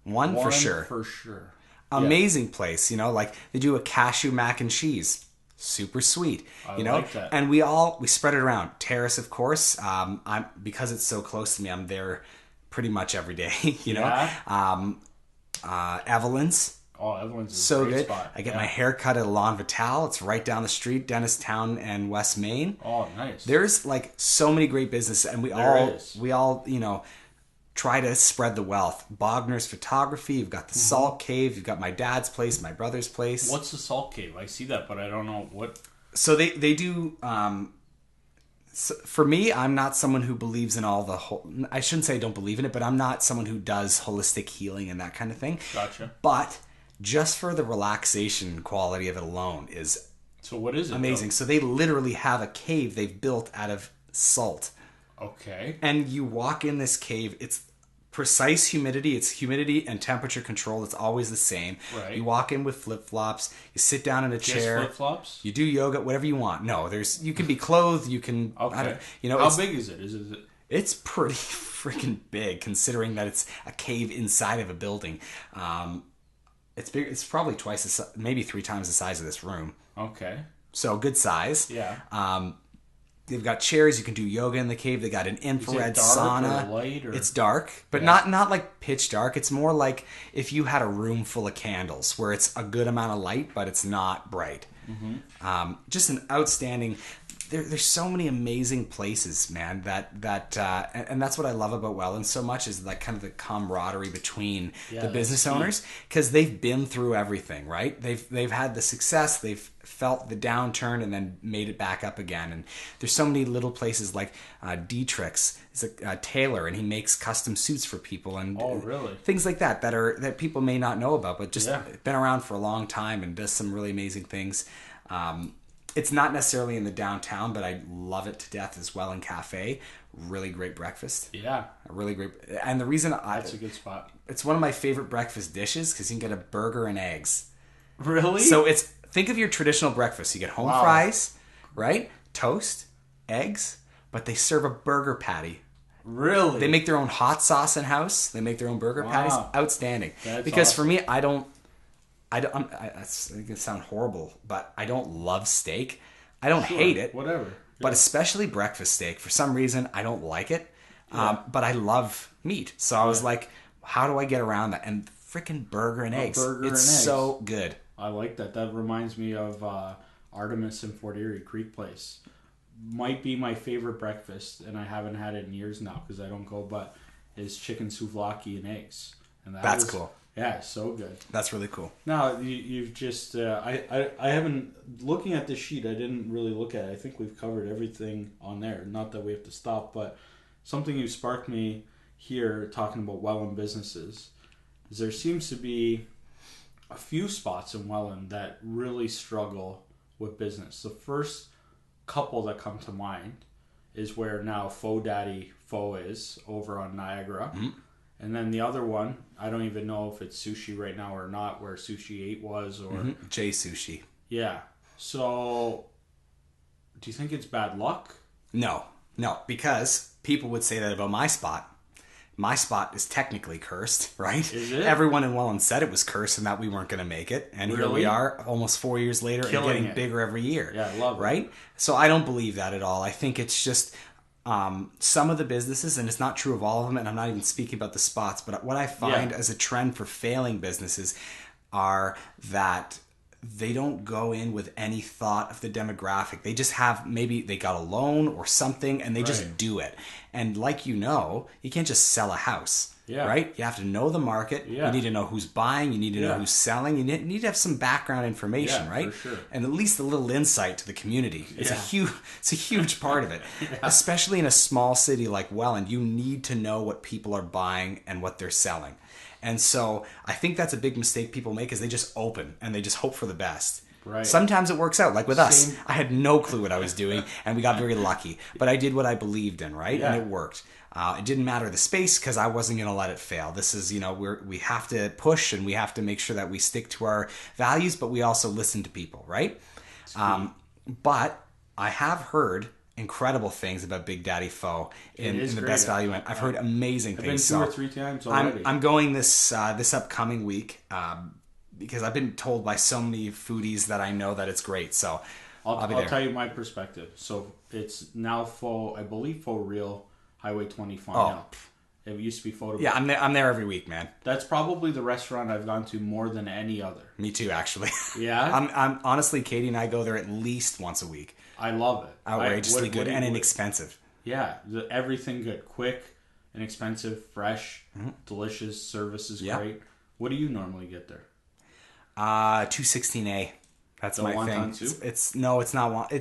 One for sure. For sure. Amazing place. Like they do a cashew mac and cheese. Super sweet. I like that. And we spread it around. Terrace, of course. Because it's so close to me, I'm there pretty much every day. Evelyn's. Oh, Evelyn's is so a great good. spot. I get my hair cut at Elan Vital. It's right down the street, Dennistown and West Main. Oh, nice. There's like so many great businesses, and we all try to spread the wealth. Bogner's Photography. You've got the Salt Cave. You've got my dad's place, my brother's place. What's the Salt Cave? I see that, but I don't know what. So they do. So for me, I'm not someone who believes in all the I shouldn't say I don't believe in it, but I'm not someone who does holistic healing and that kind of thing. Gotcha. But just for the relaxation quality of it alone is So what is it? Amazing. Though? So they literally have a cave they've built out of salt. Okay. And you walk in this cave, it's precise humidity. It's humidity and temperature control. It's always the same. Right. You walk in with flip-flops. You sit down in a chair. Flip-flops? You do yoga, whatever you want. No, you can be clothed. You can, okay. How big is it? It's pretty freaking big, considering that it's a cave inside of a building. It's big. It's probably twice, maybe 3 times the size of this room. Okay. So good size. Yeah. They've got chairs. You can do yoga in the cave. They got an infrared dark sauna. Or light or... It's dark, but not like pitch dark. It's more like if you had a room full of candles, where it's a good amount of light, but it's not bright. Mm-hmm. Just an outstanding. There's so many amazing places, man. And that's what I love about Welland so much is like kind of the camaraderie between the business owners, because they've been through everything, right? They've had the success, they've felt the downturn, and then made it back up again. And there's so many little places like Dietrich's is a tailor, and he makes custom suits for people and things like that people may not know about, but just been around for a long time and does some really amazing things. It's not necessarily in the downtown, but I love it to death as well in Cafe. Really great breakfast. Yeah. Really great. And the reason that's a good spot. It's one of my favorite breakfast dishes because you can get a burger and eggs. Really? So think of your traditional breakfast. You get home fries, right? Toast, eggs, but they serve a burger patty. Really? They make their own hot sauce in-house. They make their own burger patties. Outstanding. That's because awesome. For me, it's going to sound horrible, but I don't love steak. I don't hate it. Whatever. But especially breakfast steak. For some reason, I don't like it. But I love meat. So I was like, how do I get around that? And freaking burger and eggs. It's so good. I like that. That reminds me of Artemis in Fort Erie, Creek Place. Might be my favorite breakfast, and I haven't had it in years now because I don't go, but is chicken souvlaki and eggs. And that's cool. Yeah, so good. That's really cool. Now, you've just... I haven't... Looking at this sheet, I didn't really look at it. I think we've covered everything on there. Not that we have to stop, but something you sparked me here talking about Welland businesses is there seems to be a few spots in Welland that really struggle with business. The first couple that come to mind is where now Faux Daddy Faux is over on Niagara. Mm-hmm. And then the other one, I don't even know if it's Sushi right now or not, where Sushi 8 was. Or J Sushi. Yeah. So, do you think it's bad luck? No, because people would say that about my spot. My spot is technically cursed, right? Is it? Everyone in Welland said it was cursed and that we weren't going to make it. And here we are, almost 4 years later, and getting bigger every year. Yeah, I love it. Right? So I don't believe that at all. I think it's just... some of the businesses, and it's not true of all of them, and I'm not even speaking about the spots, but what I find as a trend for failing businesses are that they don't go in with any thought of the demographic. They just have, maybe they got a loan or something, and they just do it. And like you can't just sell a house. Yeah. Right? You have to know the market. Yeah. You need to know who's buying. You need to know who's selling. You need to have some background information, right? For sure. And at least a little insight to the community. It's a huge part of it. Especially in a small city like Welland, you need to know what people are buying and what they're selling. And so I think that's a big mistake people make is they just open and they just hope for the best. Right. Sometimes it works out, like with us. I had no clue what I was doing, and we got very lucky. But I did what I believed in, right? Yeah. And it worked. It didn't matter the space because I wasn't going to let it fail. This is, we have to push and we have to make sure that we stick to our values, but we also listen to people, right? But I have heard incredible things about Big Daddy Pho in the Best Value End. I've heard amazing things. I've been 2 or 3 times already. I'm going this upcoming week because I've been told by so many foodies that I know that it's great. So I'll tell you my perspective. So it's now Pho, I believe Pho Real, Highway 25 now. It used to be Photo. Yeah, I'm there every week, man. That's probably the restaurant I've gone to more than any other. Me too, actually. Yeah? I'm honestly, Katie and I go there at least once a week. I love it. Outrageously good and inexpensive. Yeah, everything good. Quick, inexpensive, fresh, delicious, service is great. What do you normally get there? 216A. That's my wonton thing. soup? It's not wonton.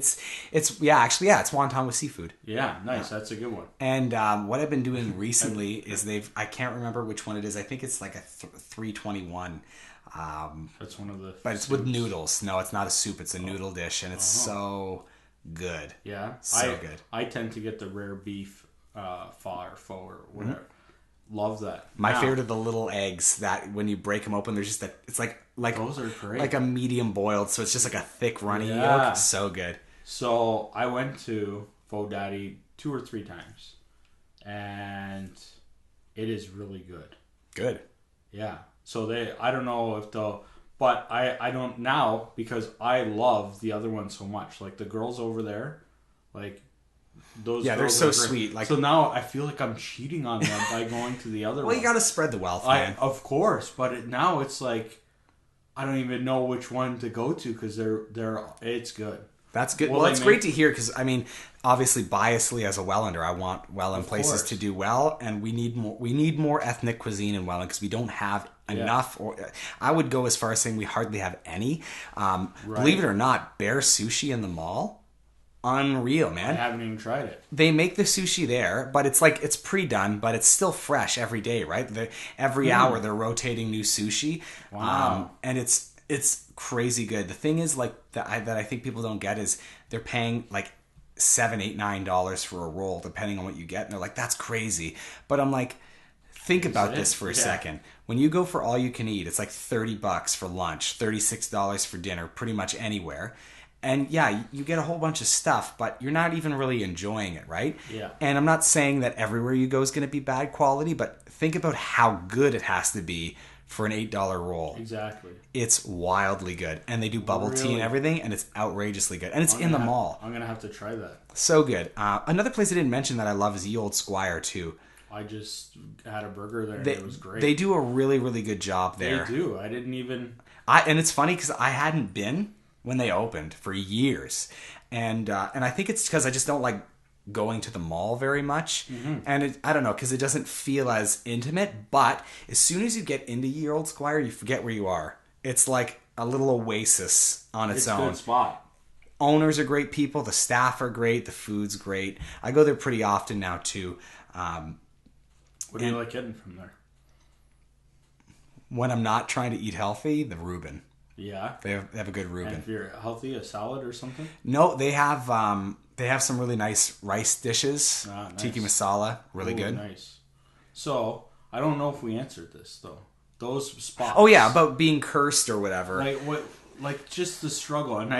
It's wonton with seafood. Yeah, nice. Yeah. That's a good one. And what I've been doing recently is I can't remember which one it is. I think it's like a 321. That's one of the. But it's soups. with noodles. No, it's not a soup. It's a noodle dish, and it's so good. Yeah, so good. I tend to get the rare beef pho or whatever. Love that. My favorite are the little eggs that when you break them open, there's just it's like those are great. Like a medium boiled, so it's just like a thick runny Yeah. yolk. It's so good. So I went to Pho Daddy 2 or 3 times, and it is really good. Good. Yeah. So I don't know if but I don't now because I love the other one so much. Like the girls over there, like those. Yeah, they're girls so are great. sweet. Like so now I feel like I'm cheating on them by going to the other one. Well, you got to spread the wealth, man. Of course, but now it's like I don't even know which one to go to because it's good. That's good. Well, it's great to hear because, I mean, obviously, biasly as a Wellander, I want Welland places to do well, and we need more ethnic cuisine in Welland because we don't have enough. Or I would go as far as saying we hardly have any. Believe it or not, Bear Sushi in the mall, unreal, man. I haven't even tried it. They make the sushi there, but it's pre-done, but it's still fresh every day, right? Every hour they're rotating new sushi. Wow. And it's crazy good. The thing is, like that I think people don't get is they're paying like $7, $8, $9 for a roll, depending on what you get, and they're like, "That's crazy." But I'm like, think about this for a second. When you go for all you can eat, it's like $30 for lunch, $36 for dinner, pretty much anywhere. And yeah, you get a whole bunch of stuff, but you're not even really enjoying it, right? Yeah. And I'm not saying that everywhere you go is going to be bad quality, but think about how good it has to be for an $8 roll. Exactly. It's wildly good. And they do bubble tea and everything, and it's outrageously good. And it's in the mall. I'm going to have to try that. So good. Another place I didn't mention that I love is Ye Old Squire, too. I just had a burger there, and it was great. They do a really, really good job there. They do. I didn't even... And it's funny because I hadn't been when they opened for years. And I think it's because I just don't like going to the mall very much. And I don't know, because it doesn't feel as intimate. But as soon as you get into Ye Old Squire, you forget where you are. It's like a little oasis on its own. It's a good spot. Owners are great people. The staff are great. The food's great. I go there pretty often now, too. What do you like getting from there? When I'm not trying to eat healthy, the Reuben. Yeah. They have a good Reuben. And if you're healthy, a salad or something? No, they have some really nice rice dishes. Nice. Tiki masala, really good. Nice. So, I don't know if we answered this, though. Those spots. Oh, yeah, about being cursed or whatever. Like just the struggle. And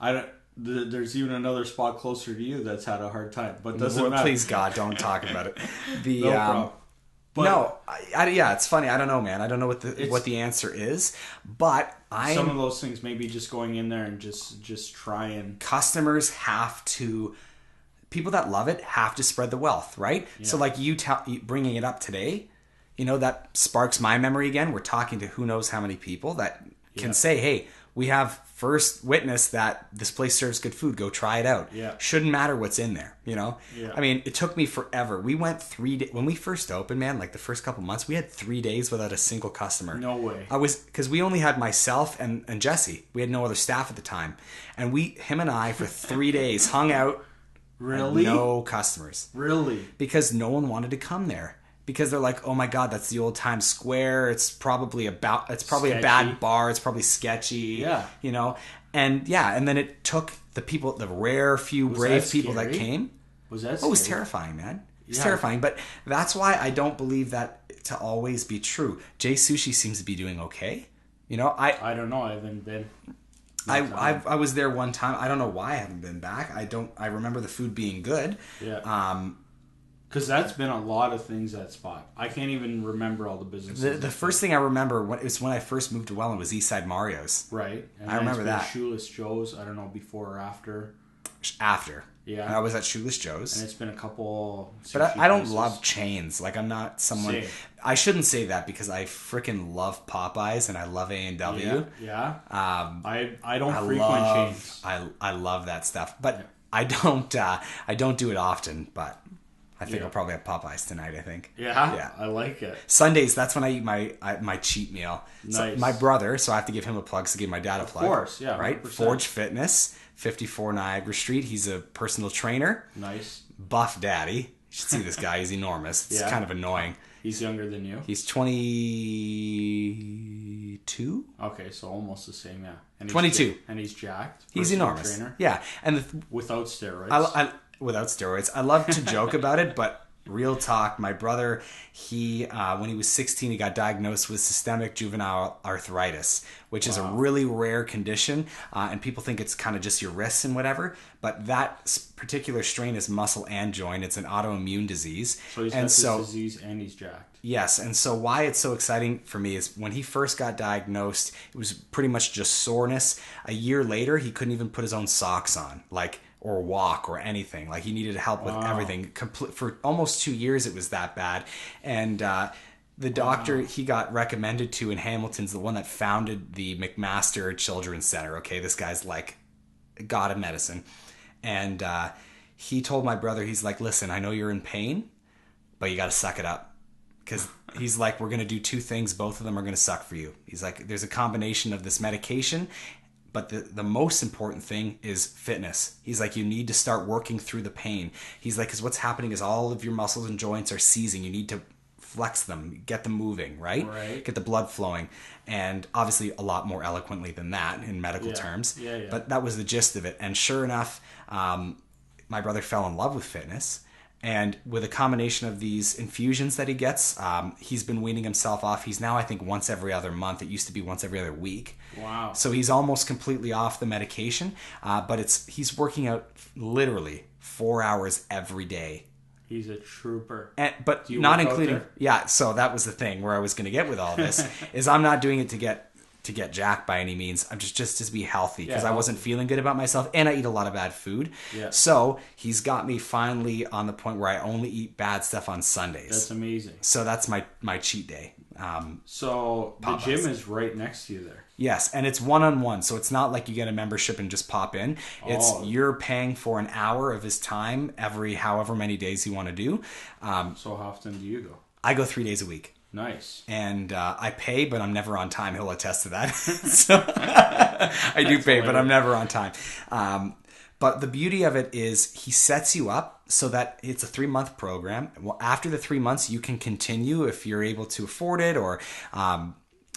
I don't... There's even another spot closer to you that's had a hard time, but doesn't matter. Please, God, don't talk about it. No problem. But no, yeah, it's funny. I don't know, man. I don't know what the answer is, but some of those things maybe just going in there and just try and customers have to. People that love it have to spread the wealth, right? Yeah. So, like you bringing it up today, that sparks my memory again. We're talking to who knows how many people that can say, "Hey, we have first witness that this place serves good food. Go try it out." Yeah. Shouldn't matter what's in there, Yeah. I mean, it took me forever. We went 3 days. When we first opened, man, like the first couple months, we had 3 days without a single customer. No way. Because we only had myself and Jesse. We had no other staff at the time. And him and I, for 3 days, hung out. Really? No customers. Really? Because no one wanted to come there. Because they're like, oh my God, that's the old Times Square. It's probably a bad bar. It's probably sketchy. Yeah. And then it took the rare few brave people that came. Was that scary? Oh, it was terrifying, man. It's terrifying. But that's why I don't believe that to always be true. Jay Sushi seems to be doing okay. I don't know. I haven't been. I was there one time. I don't know why I haven't been back. I remember the food being good. Yeah. Because that's been a lot of things that spot. I can't even remember all the businesses. The first thing I remember when I first moved to Welland was Eastside Mario's. Right. And I remember that. Shoeless Joe's. I don't know, before or after. After. Yeah. I was at Shoeless Joe's. And it's been a couple... But I don't love chains. Like, I'm not someone... Same. I shouldn't say that because I freaking love Popeyes and I love A&W. Yeah. I don't frequent chains. I love that stuff. But I don't do it often, but... I think I'll probably have Popeyes tonight, I think. Yeah. I like it. Sundays, that's when I eat my cheat meal. Nice. So my brother, so I have to give him a plug, so give my dad a plug. Of course, yeah. Right? 100%. Forge Fitness, 54 Niagara Street. He's a personal trainer. Nice. Buff daddy. You should see this guy. He's enormous. It's kind of annoying. He's younger than you? He's 22. Okay, so almost the same, yeah. And 22. And he's jacked. He's enormous. Trainer. Yeah. And without steroids. Without steroids. I love to joke about it, but real talk, my brother, he when he was 16, he got diagnosed with systemic juvenile arthritis, which is a really rare condition, and people think it's kind of just your wrists and whatever, but that particular strain is muscle and joint. It's an autoimmune disease. So he's got this disease and he's jacked. Yes, and so why it's so exciting for me is when he first got diagnosed, it was pretty much just soreness. A year later, he couldn't even put his own socks on, or walk or anything. Like, he needed help with everything. For almost 2 years, it was that bad. And the doctor he got recommended to in Hamilton's the one that founded the McMaster Children's Center. Okay, this guy's like god of medicine. And he told my brother, he's like, listen, I know you're in pain, but you got to suck it up. Because he's like, we're going to do two things. Both of them are going to suck for you. He's like, there's a combination of this medication, but the most important thing is fitness. He's like, you need to start working through the pain. He's like, because what's happening is all of your muscles and joints are seizing. You need to flex them, get them moving, right? Get the blood flowing. And obviously a lot more eloquently than that in medical terms. But that was the gist of it. And sure enough, my brother fell in love with fitness. And with a combination of these infusions that he gets, he's been weaning himself off. He's now, I think, once every other month. It used to be once every other week. Wow. So he's almost completely off the medication. But he's working out literally 4 hours every day. He's a trooper. But not including... Yeah, so that was the thing where I was going to get with all this, is I'm not doing it to get jacked by any means. I'm just to be healthy, because I wasn't feeling good about myself, and I eat a lot of bad food. So he's got me finally on the point where I only eat bad stuff on Sundays. That's amazing. So that's my cheat day. So the gym is right next to you there. Yes, and it's one-on-one, so it's not like you get a membership and just pop in. It's you're paying for an hour of his time every however many days you want to do. So how often do you go? I go 3 days a week. Nice. And I pay, but I'm never on time. He'll attest to that. So I do pay, but I'm never on time. But the beauty of it is he sets you up so that it's a 3-month program. Well, after the 3 months, you can continue if you're able to afford it, or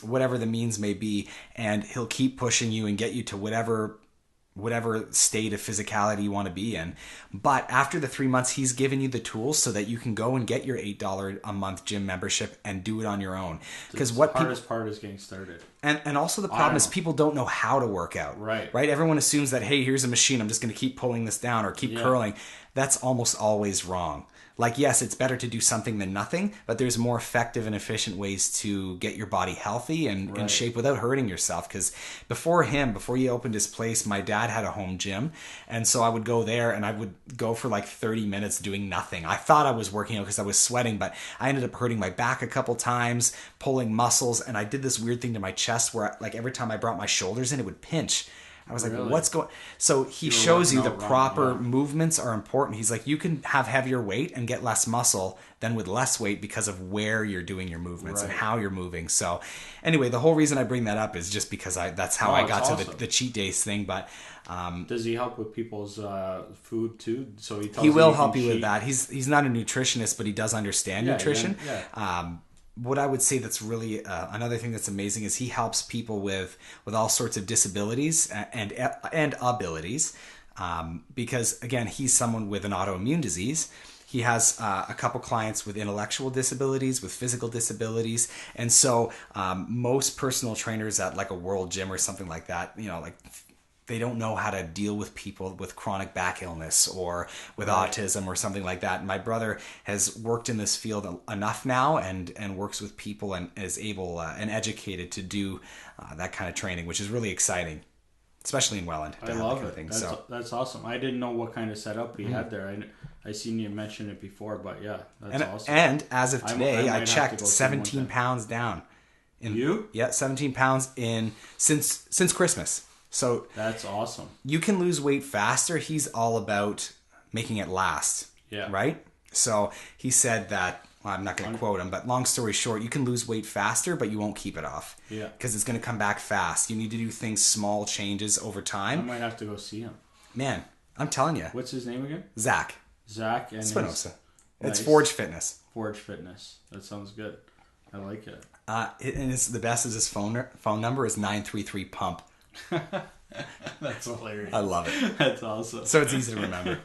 whatever the means may be. And he'll keep pushing you and get you to whatever state of physicality you want to be in. But after the 3 months, he's given you the tools so that you can go and get your $8 a month gym membership and do it on your own. Because the hardest part is getting started. And also the problem is people don't know how to work out. Right? Everyone assumes that, hey, here's a machine, I'm just going to keep pulling this down or keep curling. That's almost always wrong. Like, yes, it's better to do something than nothing, but there's more effective and efficient ways to get your body healthy and in shape without hurting yourself. Because before he opened his place, my dad had a home gym. And so I would go there and I would go for like 30 minutes doing nothing. I thought I was working out because I was sweating, but I ended up hurting my back a couple times, pulling muscles. And I did this weird thing to my chest where, like, every time I brought my shoulders in, it would pinch. I was like, what's going... So he shows you the proper movements are important. He's like, you can have heavier weight and get less muscle than with less weight because of where you're doing your movements and how you're moving. So anyway, the whole reason I bring that up is just because that's how I got to the cheat days thing. But does he help with people's food too? So he will help you with that. He's not a nutritionist, but he does understand nutrition. What I would say that's really another thing that's amazing is he helps people with all sorts of disabilities and abilities, because again, he's someone with an autoimmune disease. He has a couple clients with intellectual disabilities, with physical disabilities, and so most personal trainers at like a World Gym or something like that, they don't know how to deal with people with chronic back illness or with autism or something like that. And my brother has worked in this field enough now and works with people and is able and educated to do that kind of training, which is really exciting, especially in Welland. I love it. That's awesome. I didn't know what kind of setup he had there. I seen you mention it before, but that's awesome. And as of today, I checked 17 pounds down. You? Yeah, 17 pounds since Christmas. So that's awesome. You can lose weight faster. He's all about making it last. Yeah. Right? So he said that, well, I'm not going to quote him, but long story short, you can lose weight faster, but you won't keep it off. Yeah. Because it's going to come back fast. You need to do things, small changes over time. I might have to go see him. Man, I'm telling you. What's his name again? Zach. Zach and Spinosa. It's Nice. Forge Fitness. Forge Fitness. That sounds good. I like it. And it's the best is his phone number is 933 pump. That's hilarious. I love it. That's awesome. So it's easy to remember.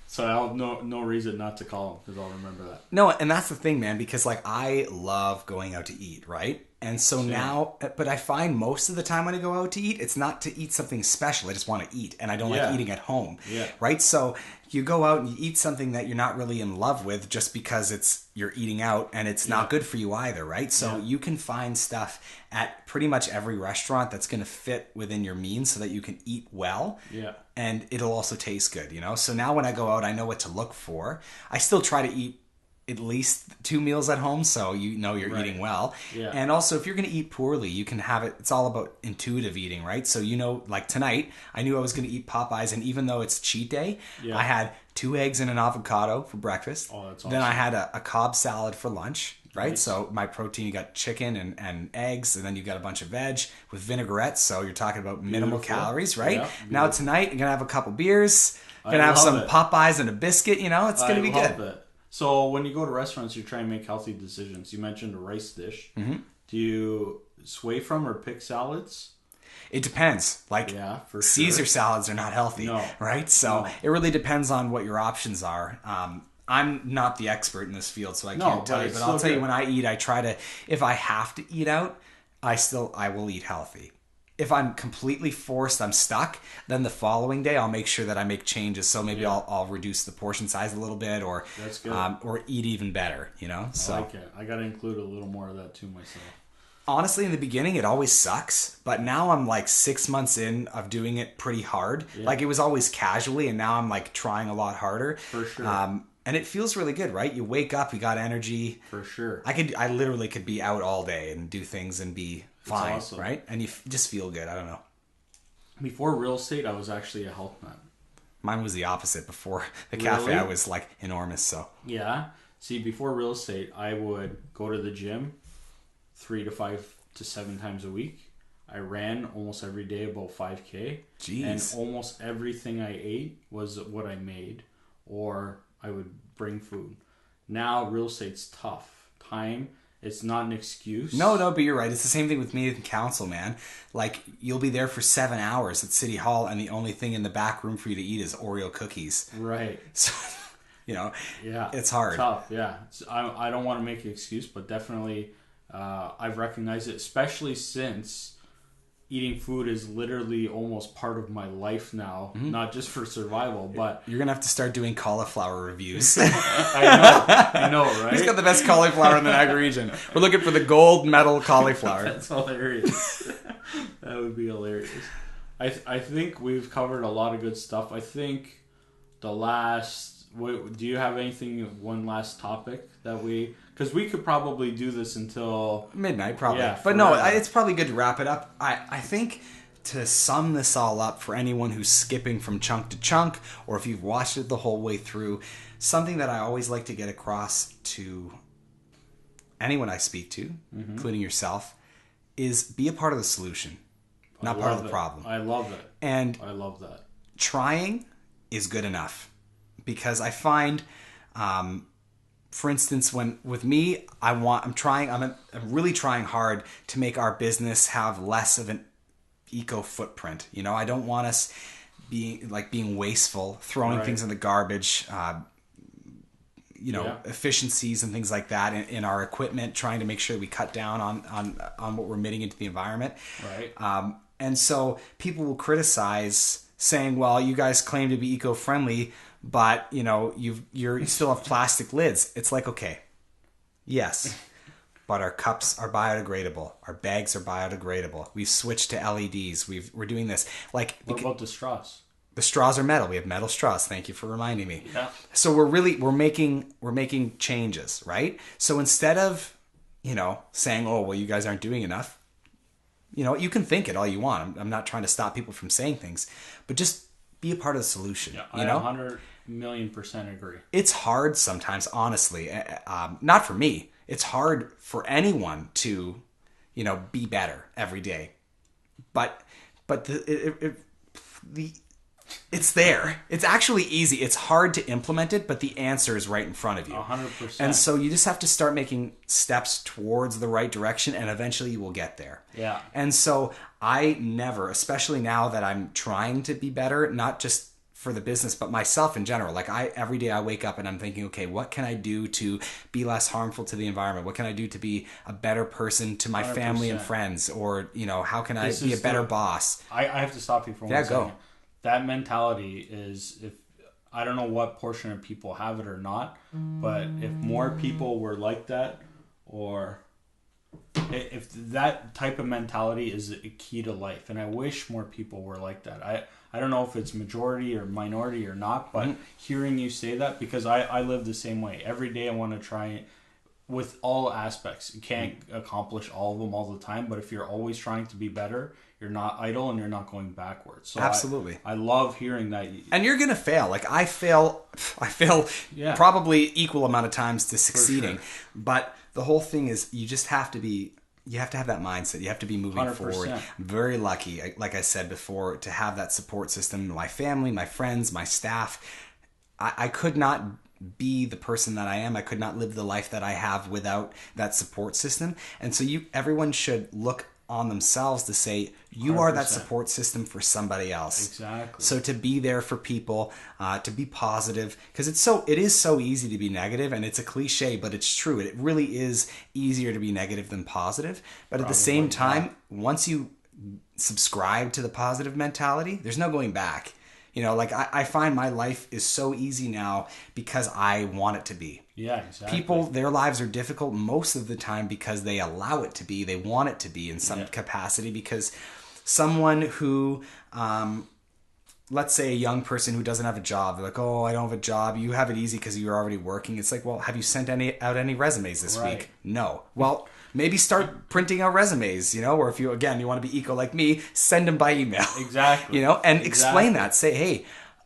So I'll have no reason not to call him because I'll remember that. No, and that's the thing, man, because like I love going out to eat, right? And so now, but I find most of the time when I go out to eat, it's not to eat something special. I just want to eat, and I don't like eating at home, right? So you go out and you eat something that you're not really in love with just because you're eating out, and it's not good for you either, right? So you can find stuff at pretty much every restaurant that's going to fit within your means so that you can eat well. Yeah. And it'll also taste good, you know? So now when I go out, I know what to look for. I still try to eat at least 2 meals at home, so you know you're eating well. Yeah. And also, if you're going to eat poorly, you can have it. It's all about intuitive eating, right? So you know, like tonight, I knew I was going to eat Popeyes, and even though it's cheat day, I had 2 eggs and an avocado for breakfast. Oh, that's awesome. Then I had a Cobb salad for lunch. Right, Nice. so my protein, you got chicken and eggs, and then you got a bunch of veg with vinaigrette. So you're talking about minimal calories, right? Yeah, now tonight, you're gonna have a couple beers, gonna I have love some it. Popeyes and a biscuit. You know, it's gonna be love good. it. So when you go to restaurants, you try and make healthy decisions. You mentioned a rice dish. Mm-hmm. Do you sway from or pick salads? It depends. Like For Caesar sure. salads are not healthy, right? So it really depends on what your options are. I'm not the expert in this field, so I can't tell you. But I'll tell you, when I eat, I try to, if I have to eat out, I will eat healthy. If I'm completely forced, I'm stuck, then the following day I'll make sure that I make changes. So maybe I'll reduce the portion size a little bit, or That's good. Or eat even better. You know, so I like it. I got to include a little more of that too myself. honestly, in the beginning, it always sucks. But now I'm like 6 months in of doing it pretty hard. Yeah. Like it was always casually, and now I'm like trying a lot harder. For sure. And it feels really good, right? You wake up, you got energy. For sure. I literally could be out all day and do things and be fine, awesome. right? And you just feel good. I don't know. Before real estate, I was actually a health nut. Mine was the opposite. Before the Really? cafe, I was like enormous. So Yeah. See, before real estate, I would go to the gym 3 to 5 to 7 times a week. I ran almost every day about 5K. Jeez. And almost everything I ate was what I made, or I would bring food. Now, real estate's tough. Time, it's not an excuse. No, but you're right. It's the same thing with me in council, man. Like, you'll be there for 7 hours at City Hall, and the only thing in the back room for you to eat is Oreo cookies. Right. So, you know, Yeah. it's hard. Tough, yeah. I don't want to make an excuse, but definitely I've recognized it, especially since eating food is literally almost part of my life now, not just for survival, but... You're going to have to start doing cauliflower reviews. I know, right? Who's got the best cauliflower in the Niagara region? We're looking for the gold medal cauliflower. That's hilarious. That would be hilarious. I think we've covered a lot of good stuff. I think the last... do you have one last topic that we... Because we could probably do this until... Midnight, probably. Yeah, but no, forever. it's probably good to wrap it up. I think to sum this all up for anyone who's skipping from chunk to chunk, or if you've watched it the whole way through, something that I always like to get across to anyone I speak to, including yourself, is be a part of the solution, not part of the problem. I love it. And I love that. trying is good enough, because I find... for instance, when with me, I'm really trying hard to make our business have less of an eco footprint. You know, I don't want us being wasteful, throwing things in the garbage. Efficiencies and things like that in our equipment, trying to make sure we cut down on what we're emitting into the environment. Right. And so people will criticize, saying, "Well, you guys claim to be eco-friendly, but you know you still have plastic lids." It's like, okay, yes, but our cups are biodegradable, our bags are biodegradable. We've switched to LEDs. We're doing this. Like, What about the straws? the straws are metal. We have metal straws. Thank you for reminding me. Yeah. So we're making changes, right? So instead of saying, "Oh, well, you guys aren't doing enough," you can think it all you want. I'm not trying to stop people from saying things, but just be a part of the solution. Yeah, I 100,000,000% agree. It's hard sometimes, honestly. Not for me. It's hard for anyone to, be better every day. But the It's there. It's actually easy. It's hard to implement it, but the answer is right in front of you. 100%. And so you just have to start making steps towards the right direction, and eventually you will get there. Yeah. And so I never, especially now that I'm trying to be better, not just for the business, but myself in general. Like every day I wake up and I'm thinking, okay, what can I do to be less harmful to the environment? What can I do to be a better person to my 100%. family and friends? Or, how can I be a better boss? I have to stop you for 1 second. Go. That mentality is, if I don't know what portion of people have it or not, but if more people were like that, or if that type of mentality is a key to life, and I wish more people were like that. I don't know if it's majority or minority or not, but hearing you say that, because I live the same way. Every day I want to try with all aspects. You can't accomplish all of them all the time, but if you're always trying to be better, you're not idle and you're not going backwards. So absolutely. I love hearing that. And you're going to fail. Like I fail probably equal amount of times to succeeding. Sure. But the whole thing is you have to have that mindset. You have to be moving 100%. forward. I'm very lucky, like I said before, to have that support system. My family, my friends, my staff. I could not be the person that I am. I could not live the life that I have without that support system. And so everyone should look on themselves to say, you 100%. Are that support system for somebody else. Exactly. So to be there for people, to be positive, because it is so easy to be negative, and it's a cliche, but it's true. It really is easier to be negative than positive. But at the same time, once you subscribe to the positive mentality, there's no going back. I find my life is so easy now because I want it to be. Yeah, exactly. People, their lives are difficult most of the time because they allow it to be. They want it to be in some capacity, because someone who, let's say a young person who doesn't have a job, they're like, oh, I don't have a job. You have it easy because you're already working. It's like, well, have you sent out any resumes this week? No. Well, maybe start printing out resumes, or if you want to be eco like me, send them by email. Exactly. And explain that. Say, hey,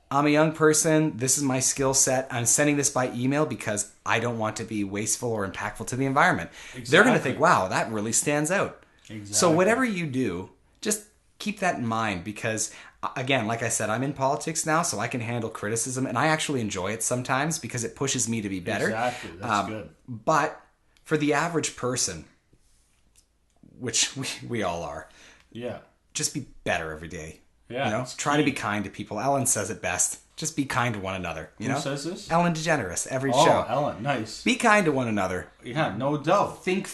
I'm a young person. This is my skill set. I'm sending this by email because I don't want to be wasteful or impactful to the environment. Exactly. They're going to think, wow, that really stands out. Exactly. So whatever you do, just keep that in mind, because again, like I said, I'm in politics now, so I can handle criticism, and I actually enjoy it sometimes because it pushes me to be better. Exactly. That's good. But for the average person, which we all are, just be better every day. Yeah, try to be kind to people. Ellen says it best. Just be kind to one another. Who says this? Ellen DeGeneres, every show. Oh, Ellen, nice. Be kind to one another. Yeah, no doubt. Think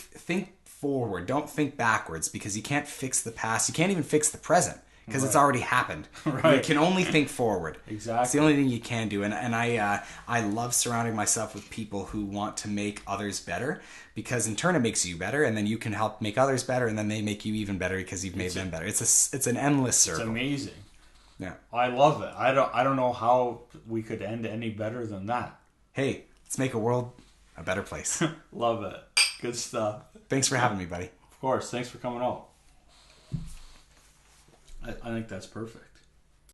forward. Don't think backwards, because you can't fix the past. You can't even fix the present, because it's already happened. Right. You can only think forward. Exactly. It's the only thing you can do. And I love surrounding myself with people who want to make others better, because in turn it makes you better, and then you can help make others better, and then they make you even better because you've made them better. It's an endless circle. It's amazing. Yeah. I love it. I don't know how we could end any better than that. Hey, let's make a world a better place. Love it. Good stuff. Thanks for having me, buddy. Of course. Thanks for coming out. I think that's perfect.